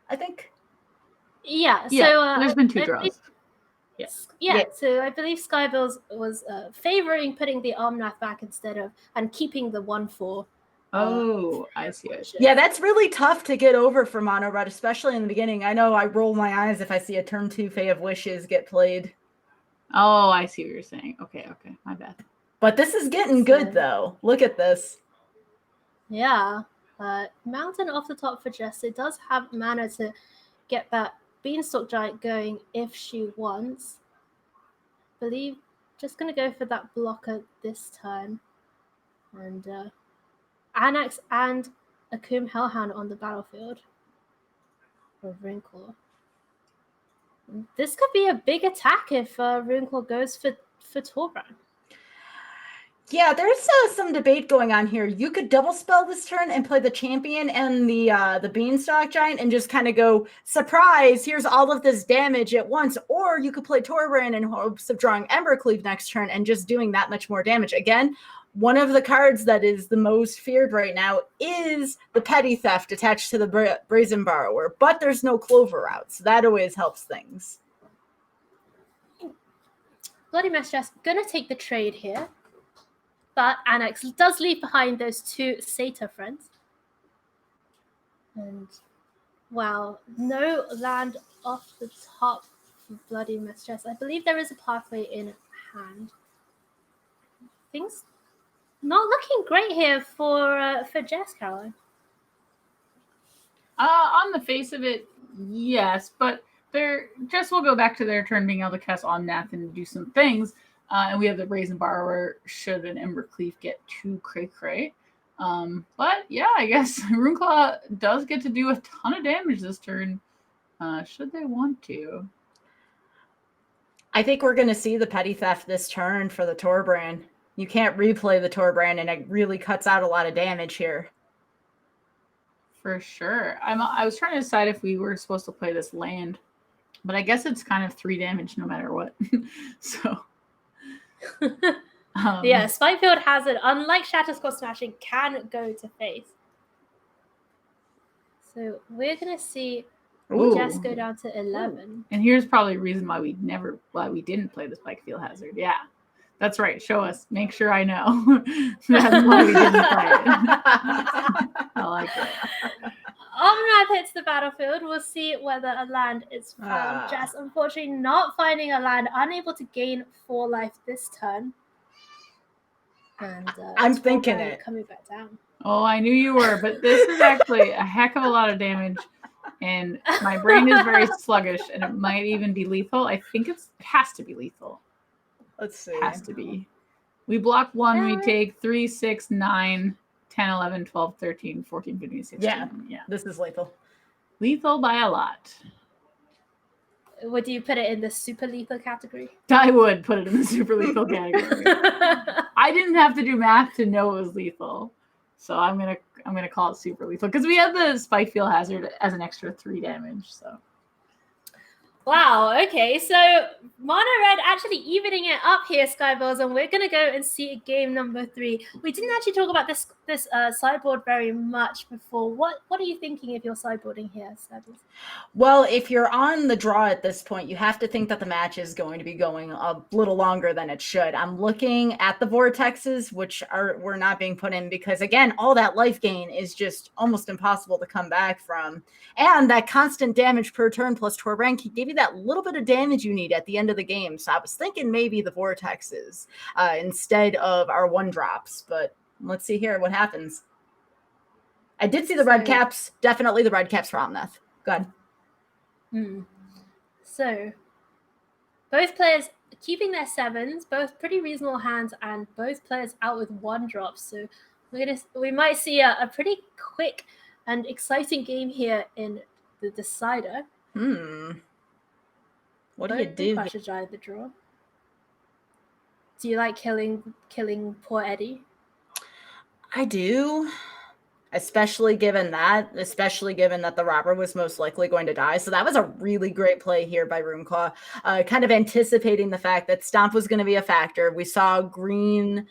I think. Yeah. So there's been 2 draws. Yeah, so I believe Skybills was favoring putting the Omnath back and keeping the 1/4. Oh, I see it. Yeah, that's really tough to get over for Mono Red, especially in the beginning. I know I roll my eyes if I see a turn 2 Fae of Wishes get played. Oh, I see what you're saying. Okay, my bad. But this is getting good, though. Look at this. Yeah. Mountain off the top for Jess. It does have mana to get that Beanstalk Giant going if she wants. Believe just going to go for that blocker this turn. And Annex and Akum Hellhound on the battlefield for Runeclaw. This could be a big attack if Runeclaw goes for Torbran. Yeah, there's some debate going on here. You could double spell this turn and play the champion and the Beanstalk Giant and just kind of go, surprise, here's all of this damage at once. Or you could play Torbran in hopes of drawing Embercleave next turn and just doing that much more damage. Again, one of the cards that is the most feared right now is the Petty Theft attached to the Brazen Borrower, but there's no Clover out, so that always helps things. Bloody Mess Jess gonna take the trade here. But Annex does leave behind those 2 Satyr friends. And, well, no land off the top for Bloody Mess Jess. I believe there is a pathway in hand. Things not looking great here for Jess, Caroline. On the face of it, yes, but Jess will go back to their turn being able to cast Omnath and do some things. And we have the Brazen Borrower should an Ember Cleave get too cray-cray. But yeah, I guess Runeclaw does get to do a ton of damage this turn, should they want to. I think we're going to see the Petty Theft this turn for the Torbrand. You can't replay the Torbrand, and it really cuts out a lot of damage here. For sure. I was trying to decide if we were supposed to play this land, but I guess it's kind of 3 damage no matter what. So... yeah, Spikefield Hazard, unlike Shatterscore Smashing, can go to face. So we're gonna see Jess go down to 11. And here's probably a reason why we didn't play the Spikefield Hazard. Yeah, that's right. Show us. Make sure I know. That's why we didn't play it. I like it. Omnath hits the battlefield. We'll see whether a land is found. Jess, unfortunately, not finding a land, unable to gain 4 life this turn. And I'm thinking it. Coming back down. Oh, I knew you were, but this is actually a heck of a lot of damage, and my brain is very sluggish, and it might even be lethal. I think it has to be lethal. Let's see. It has to be. We block 1, we take 3, 6, 9, 10, 11, 12, 13, 14, 15, 16. Yeah, this is lethal. Lethal by a lot. Would you put it in the super lethal category? I would put it in the super lethal category. I didn't have to do math to know it was lethal. So I'm gonna call it super lethal because we have the Spikefield Hazard as an extra 3 damage. So wow. Okay, so Mono Red actually evening it up here, Skyballs, and we're gonna go and see game number 3. We didn't actually talk about this sideboard very much before. What are you thinking if you're sideboarding here, Skyballs? Well, if you're on the draw at this point, you have to think that the match is going to be going a little longer than it should. I'm looking at the vortexes, which were not being put in because, again, all that life gain is just almost impossible to come back from. And that constant damage per turn plus Torbrand can give you that little bit of damage you need at the end of the game. So I was thinking maybe the vortexes instead of our 1-drops. But let's see here what happens. I did see the red caps. Definitely the red caps for Omnath. Go ahead. So, both players keeping their 7s, both pretty reasonable hands, and both players out with 1-drops. So, we might see a pretty quick and exciting game here in the decider. What do you do? Crush a Giant the draw. Do you like killing poor Eddie? I do. Especially given that the robber was most likely going to die. So that was a really great play here by Runeclaw, kind of anticipating the fact that Stomp was going to be a factor. We saw green,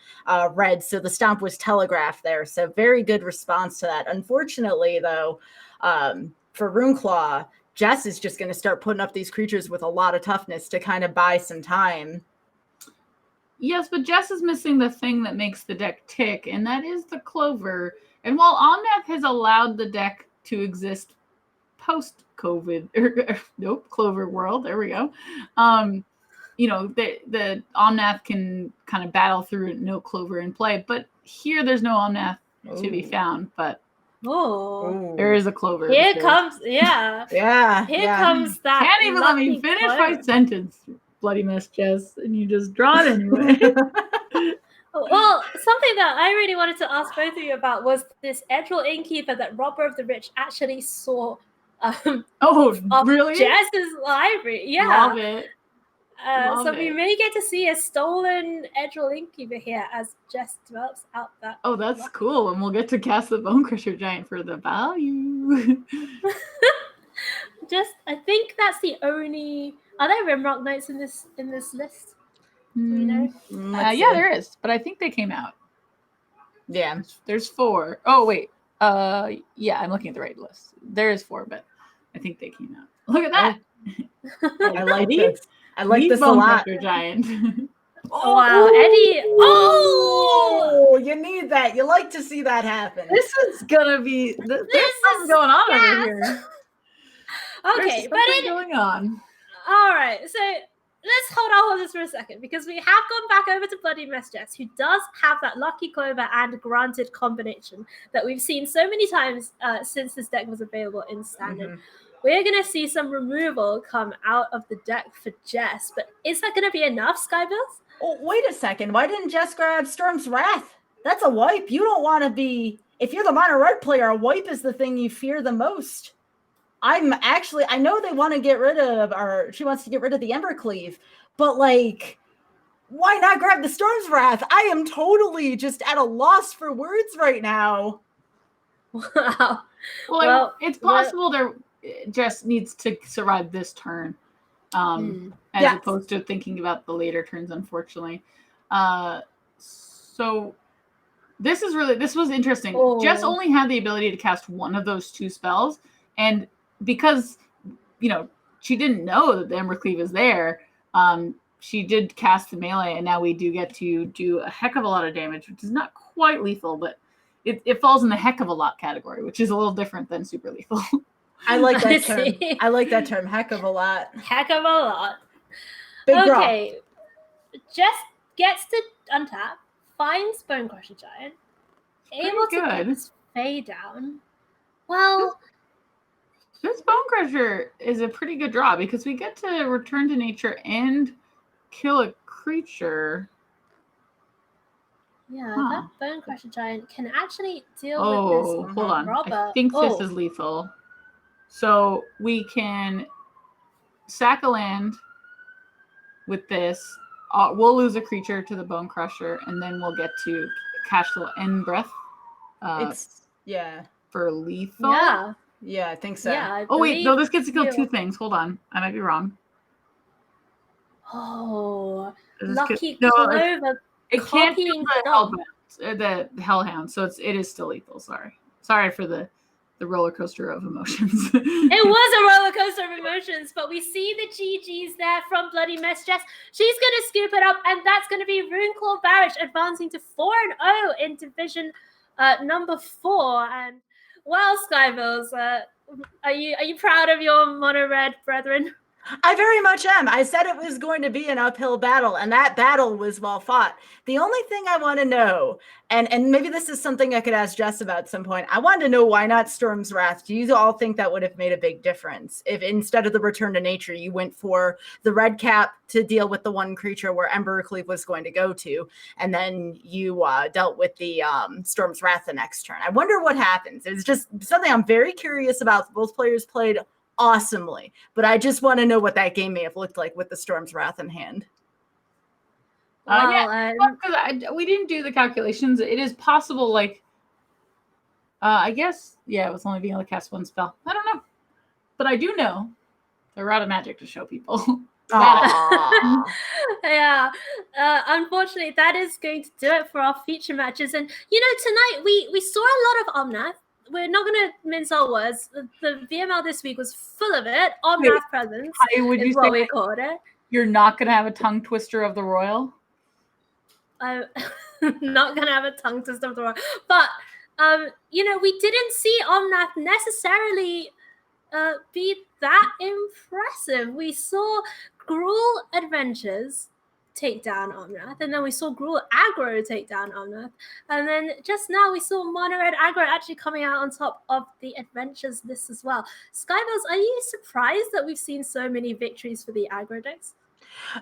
red, so the Stomp was telegraphed there. So very good response to that. Unfortunately, though, for Runeclaw, Jess is just going to start putting up these creatures with a lot of toughness to kind of buy some time. Yes, but Jess is missing the thing that makes the deck tick, and that is the Clover. And while Omnath has allowed the deck to exist post-COVID, Clover world, there we go. The Omnath can kind of battle through no Clover in play, but here there's no Omnath to be found, but there is a Clover. Here comes, comes that. Can't even let me finish my sentence, bloody mess, Jess, and you just draw it anyway. Well, something that I really wanted to ask both of you about was this Edgewall Innkeeper that Robber of the Rich actually saw really? Jess's library. Yeah. Love it. We may get to see a stolen Edgewall Innkeeper here as Jess develops out that. Oh, that's cool. And we'll get to cast the Bone Crusher Giant for the value. I think that's the only... Are there Rimrock Knights in this list? Do we know? Yeah, there is, but I think they came out. Yeah, there's 4. Oh wait, yeah, I'm looking at the right list. There is 4, but I think they came out. Look at that. I like this. I like this a lot. Giant. Oh wow, Eddie! Oh, you need that. You like to see that happen. This is gonna be. There's something going on over here. Okay, there's something going on. All right, so let's hold our horses for a second, because we have gone back over to Bloody Mess Jess, who does have that Lucky Clover and Granted combination that we've seen so many times since this deck was available in Standard. Mhm. We're going to see some removal come out of the deck for Jess, but is that going to be enough, Skybills? Oh, wait a second. Why didn't Jess grab Storm's Wrath? That's a wipe. You don't want to be... If you're the mono red player, a wipe is the thing you fear the most. I know they want to get rid of, or she wants to get rid of the Embercleave, but like, why not grab the Storm's Wrath? I am totally just at a loss for words right now. Wow. Well, it's possible there just needs to survive this turn, as opposed to thinking about the later turns, unfortunately. So this was interesting. Oh. Jess only had the ability to cast one of those two spells, and because she didn't know that the Embercleave is there, she did cast the melee, and now we do get to do a heck of a lot of damage, which is not quite lethal, but it falls in the heck of a lot category, which is a little different than super lethal. I like that term. I like that term, heck of a lot. Heck of a lot. Big okay. Jess gets to untap, finds Bonecrusher Giant, able to get this fade down. Well, this Bonecrusher is a pretty good draw because we get to return to nature and kill a creature. Yeah, that Bonecrusher Giant can actually deal with this. Hold on. Robert. I think this is lethal. So we can sack a land with this. We'll lose a creature to the Bonecrusher, and then we'll get to cast the End Breath. For lethal. Yeah, I think so. Yeah, wait, no, this gets to kill two things. Hold on, I might be wrong. Oh, Lucky Clover. It can't kill the Hellhound, so it is still lethal. Sorry for the roller coaster of emotions. It was a roller coaster of emotions, but we see the GGs there from Bloody Mess Jess. She's going to scoop it up, and that's going to be Runeclaw Barish advancing to 4-0 in Division number 4. And well, Skybills, are you proud of your mono red brethren? I very much am. I said it was going to be an uphill battle, and that battle was well fought. The only thing I want to know, and maybe this is something I could ask Jess about at some point, I wanted to know why not Storm's Wrath. Do you all think that would have made a big difference if instead of the Return to Nature, you went for the red cap to deal with the one creature where Embercleave was going to go to, and then you dealt with the Storm's Wrath the next turn? I wonder what happens. It's just something I'm very curious about. Both players played awesomely, but I just want to know what that game may have looked like with the Storm's Wrath in hand. We didn't do the calculations. It is possible, I guess, it was only being able to cast one spell. I don't know, but I do know they're out of magic to show people. Yeah, unfortunately, that is going to do it for our feature matches. And tonight we saw a lot of Omnath. We're not going to mince our words. The VML this week was full of it. Omnath presence is what we called it. You're not going to have a tongue twister of the royal? I'm not going to have a tongue twister of the royal. But, we didn't see Omnath necessarily be that impressive. We saw Gruul Adventures take down Omnath, and then we saw Gruul Aggro take down Omnath, and then just now we saw Mono Red Aggro actually coming out on top of the Adventures list as well. Skybills, are you surprised that we've seen so many victories for the aggro decks?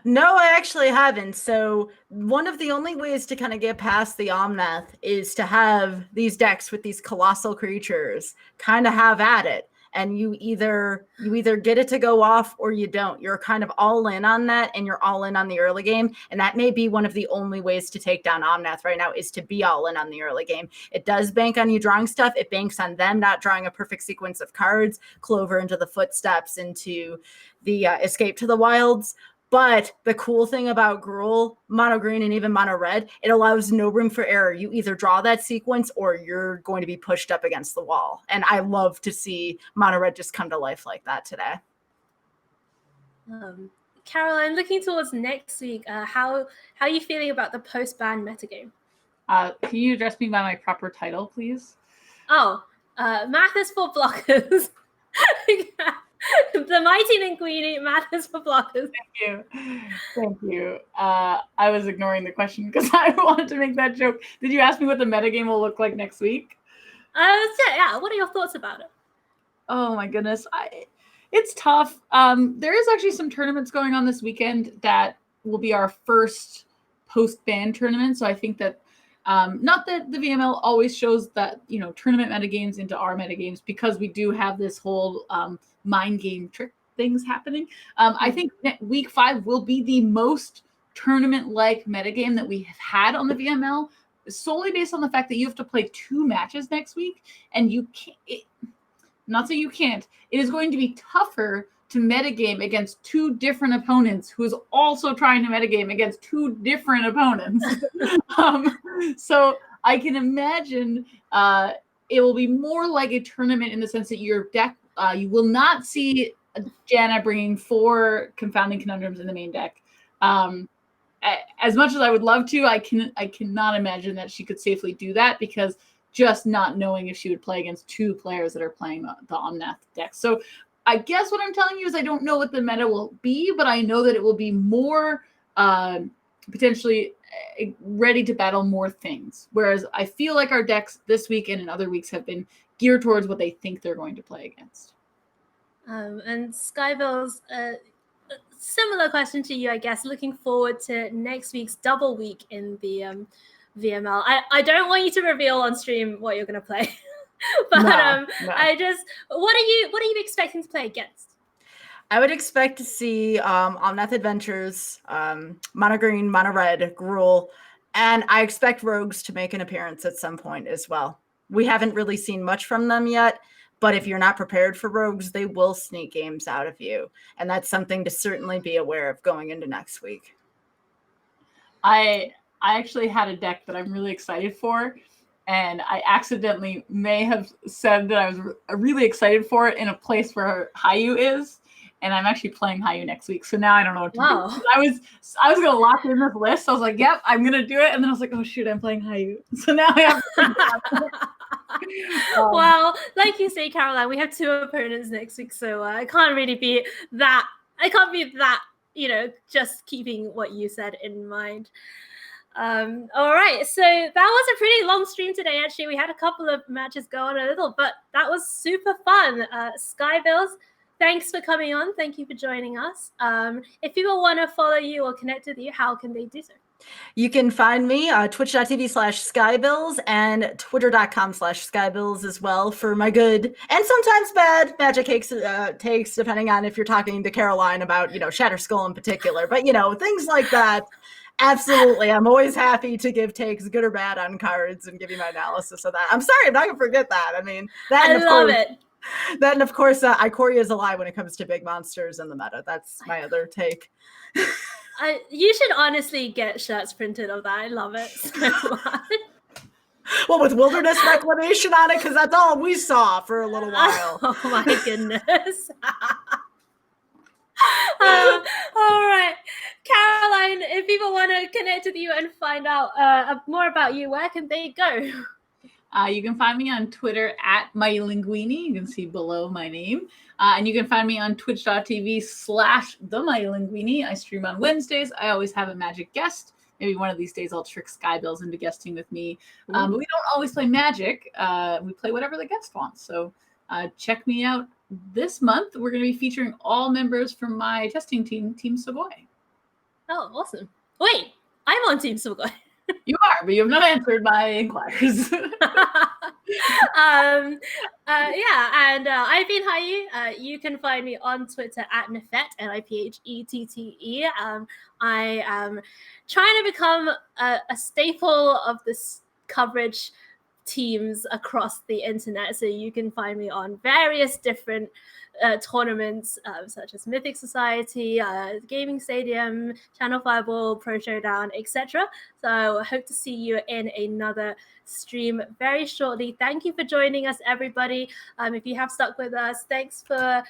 No, I actually haven't. So one of the only ways to kind of get past the Omnath is to have these decks with these colossal creatures kind of have at it. And you either get it to go off or you don't. You're kind of all in on that, and you're all in on the early game. And that may be one of the only ways to take down Omnath right now, is to be all in on the early game. It does bank on you drawing stuff. It banks on them not drawing a perfect sequence of cards, Clover into the Footsteps, into the Escape to the Wilds. But the cool thing about Gruul, mono green, and even mono red, it allows no room for error. You either draw that sequence or you're going to be pushed up against the wall. And I love to see mono red just come to life like that today. Caroline, looking towards next week, how are you feeling about the post-ban metagame? Can you address me by my proper title, please? Math is for blockers. The Mighty Linguine, math is for blockers. Thank you. I was ignoring the question because I wanted to make that joke. Did you ask me what the metagame will look like next week? Yeah, what are your thoughts about it? Oh my goodness. It's tough. There is actually some tournaments going on this weekend that will be our first post-ban tournament. So I think that not that the VML always shows that, tournament metagames into our metagames, because we do have this whole mind game trick things happening. I think week 5 will be the most tournament-like metagame that we have had on the VML, solely based on the fact that you have to play 2 matches next week, and you can't. Not that you can't. It is going to be tougher to metagame against 2 different opponents who is also trying to metagame against 2 different opponents. So I can imagine it will be more like a tournament in the sense that your deck, you will not see Janna bringing 4 Confounding Conundrums in the main deck. As much as I would love to, I cannot imagine that she could safely do that, because just not knowing if she would play against 2 players that are playing the Omnath deck. So I guess what I'm telling you is I don't know what the meta will be, but I know that it will be more potentially ready to battle more things. Whereas I feel like our decks this week and in other weeks have been geared towards what they think they're going to play against. And Skybill's similar question to you, I guess, looking forward to next week's double week in the VML. I don't want you to reveal on stream what you're going to play, but No. I just, what are you expecting to play against? I would expect to see Omnath Adventures, Mono Green, Mono Red, Gruul, and I expect Rogues to make an appearance at some point as well. We haven't really seen much from them yet, but if you're not prepared for Rogues, they will sneak games out of you, and that's something to certainly be aware of going into next week. I actually had a deck that I'm really excited for, and I accidentally may have said that I was really excited for it in a place where Hayu is, and I'm actually playing Hayu next week. So now I don't know what to do. I was gonna lock in this list. So I was like, "Yep, I'm gonna do it," and then I was like, "Oh shoot, I'm playing Hayu." So now I have. Well, like you say, Caroline, we have 2 opponents next week, so I can't really be that. I can't be that. Just keeping what you said in mind. All right, so that was a pretty long stream today. Actually, we had a couple of matches go on a little, but that was super fun. Skybills, thanks for coming on. Thank you for joining us. If people want to follow you or connect with you, how can they do so? You can find me twitch.tv/Skybills and twitter.com/Skybills as well for my good and sometimes bad magic takes, depending on if you're talking to Caroline about, Shatter Skull in particular. But, things like that. Absolutely. I'm always happy to give takes, good or bad, on cards and give you my analysis of that. I'm sorry, I'm not going to forget that. I mean, that I love it. That, and of course, Ikoria is a lie when it comes to big monsters in the meta. That's my other take. You should honestly get shirts printed of that. I love it so much. Well, with Wilderness Reclamation on it, because that's all we saw for a little while. Oh my goodness. All right, Caroline, if people want to connect with you and find out more about you, where can they go? You can find me on Twitter @MightyLinguine. You can see below my name. And you can find me on twitch.tv/TheMightyLinguine. I stream on Wednesdays. I always have a magic guest. Maybe one of these days I'll trick Skybills into guesting with me. But we don't always play Magic. We play whatever the guest wants. So check me out this month. We're going to be featuring all members from my testing team, Team Savoy. Oh, awesome. Wait, I'm on Team Savoy. You are, but you have not answered my inquiries. Yeah, and I've been Hayu. You can find me on Twitter @niphette, NIPHETTE. I am trying to become a staple of this coverage teams across the internet, so you can find me on various different tournaments such as Mythic Society, Gaming Stadium, Channel Fireball, Pro Showdown, etc. So I hope to see you in another stream very shortly. Thank you for joining us, everybody. If you have stuck with us, thanks for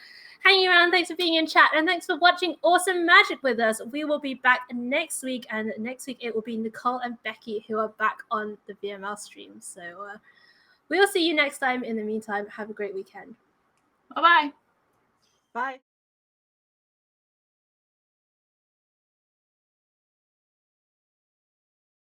hanging around, thanks for being in chat, and thanks for watching awesome magic with us. We will be back next week, and next week it will be Nicole and Becky who are back on the VML stream. So we'll see you next time. In the meantime, have a great weekend. Bye-bye. Bye.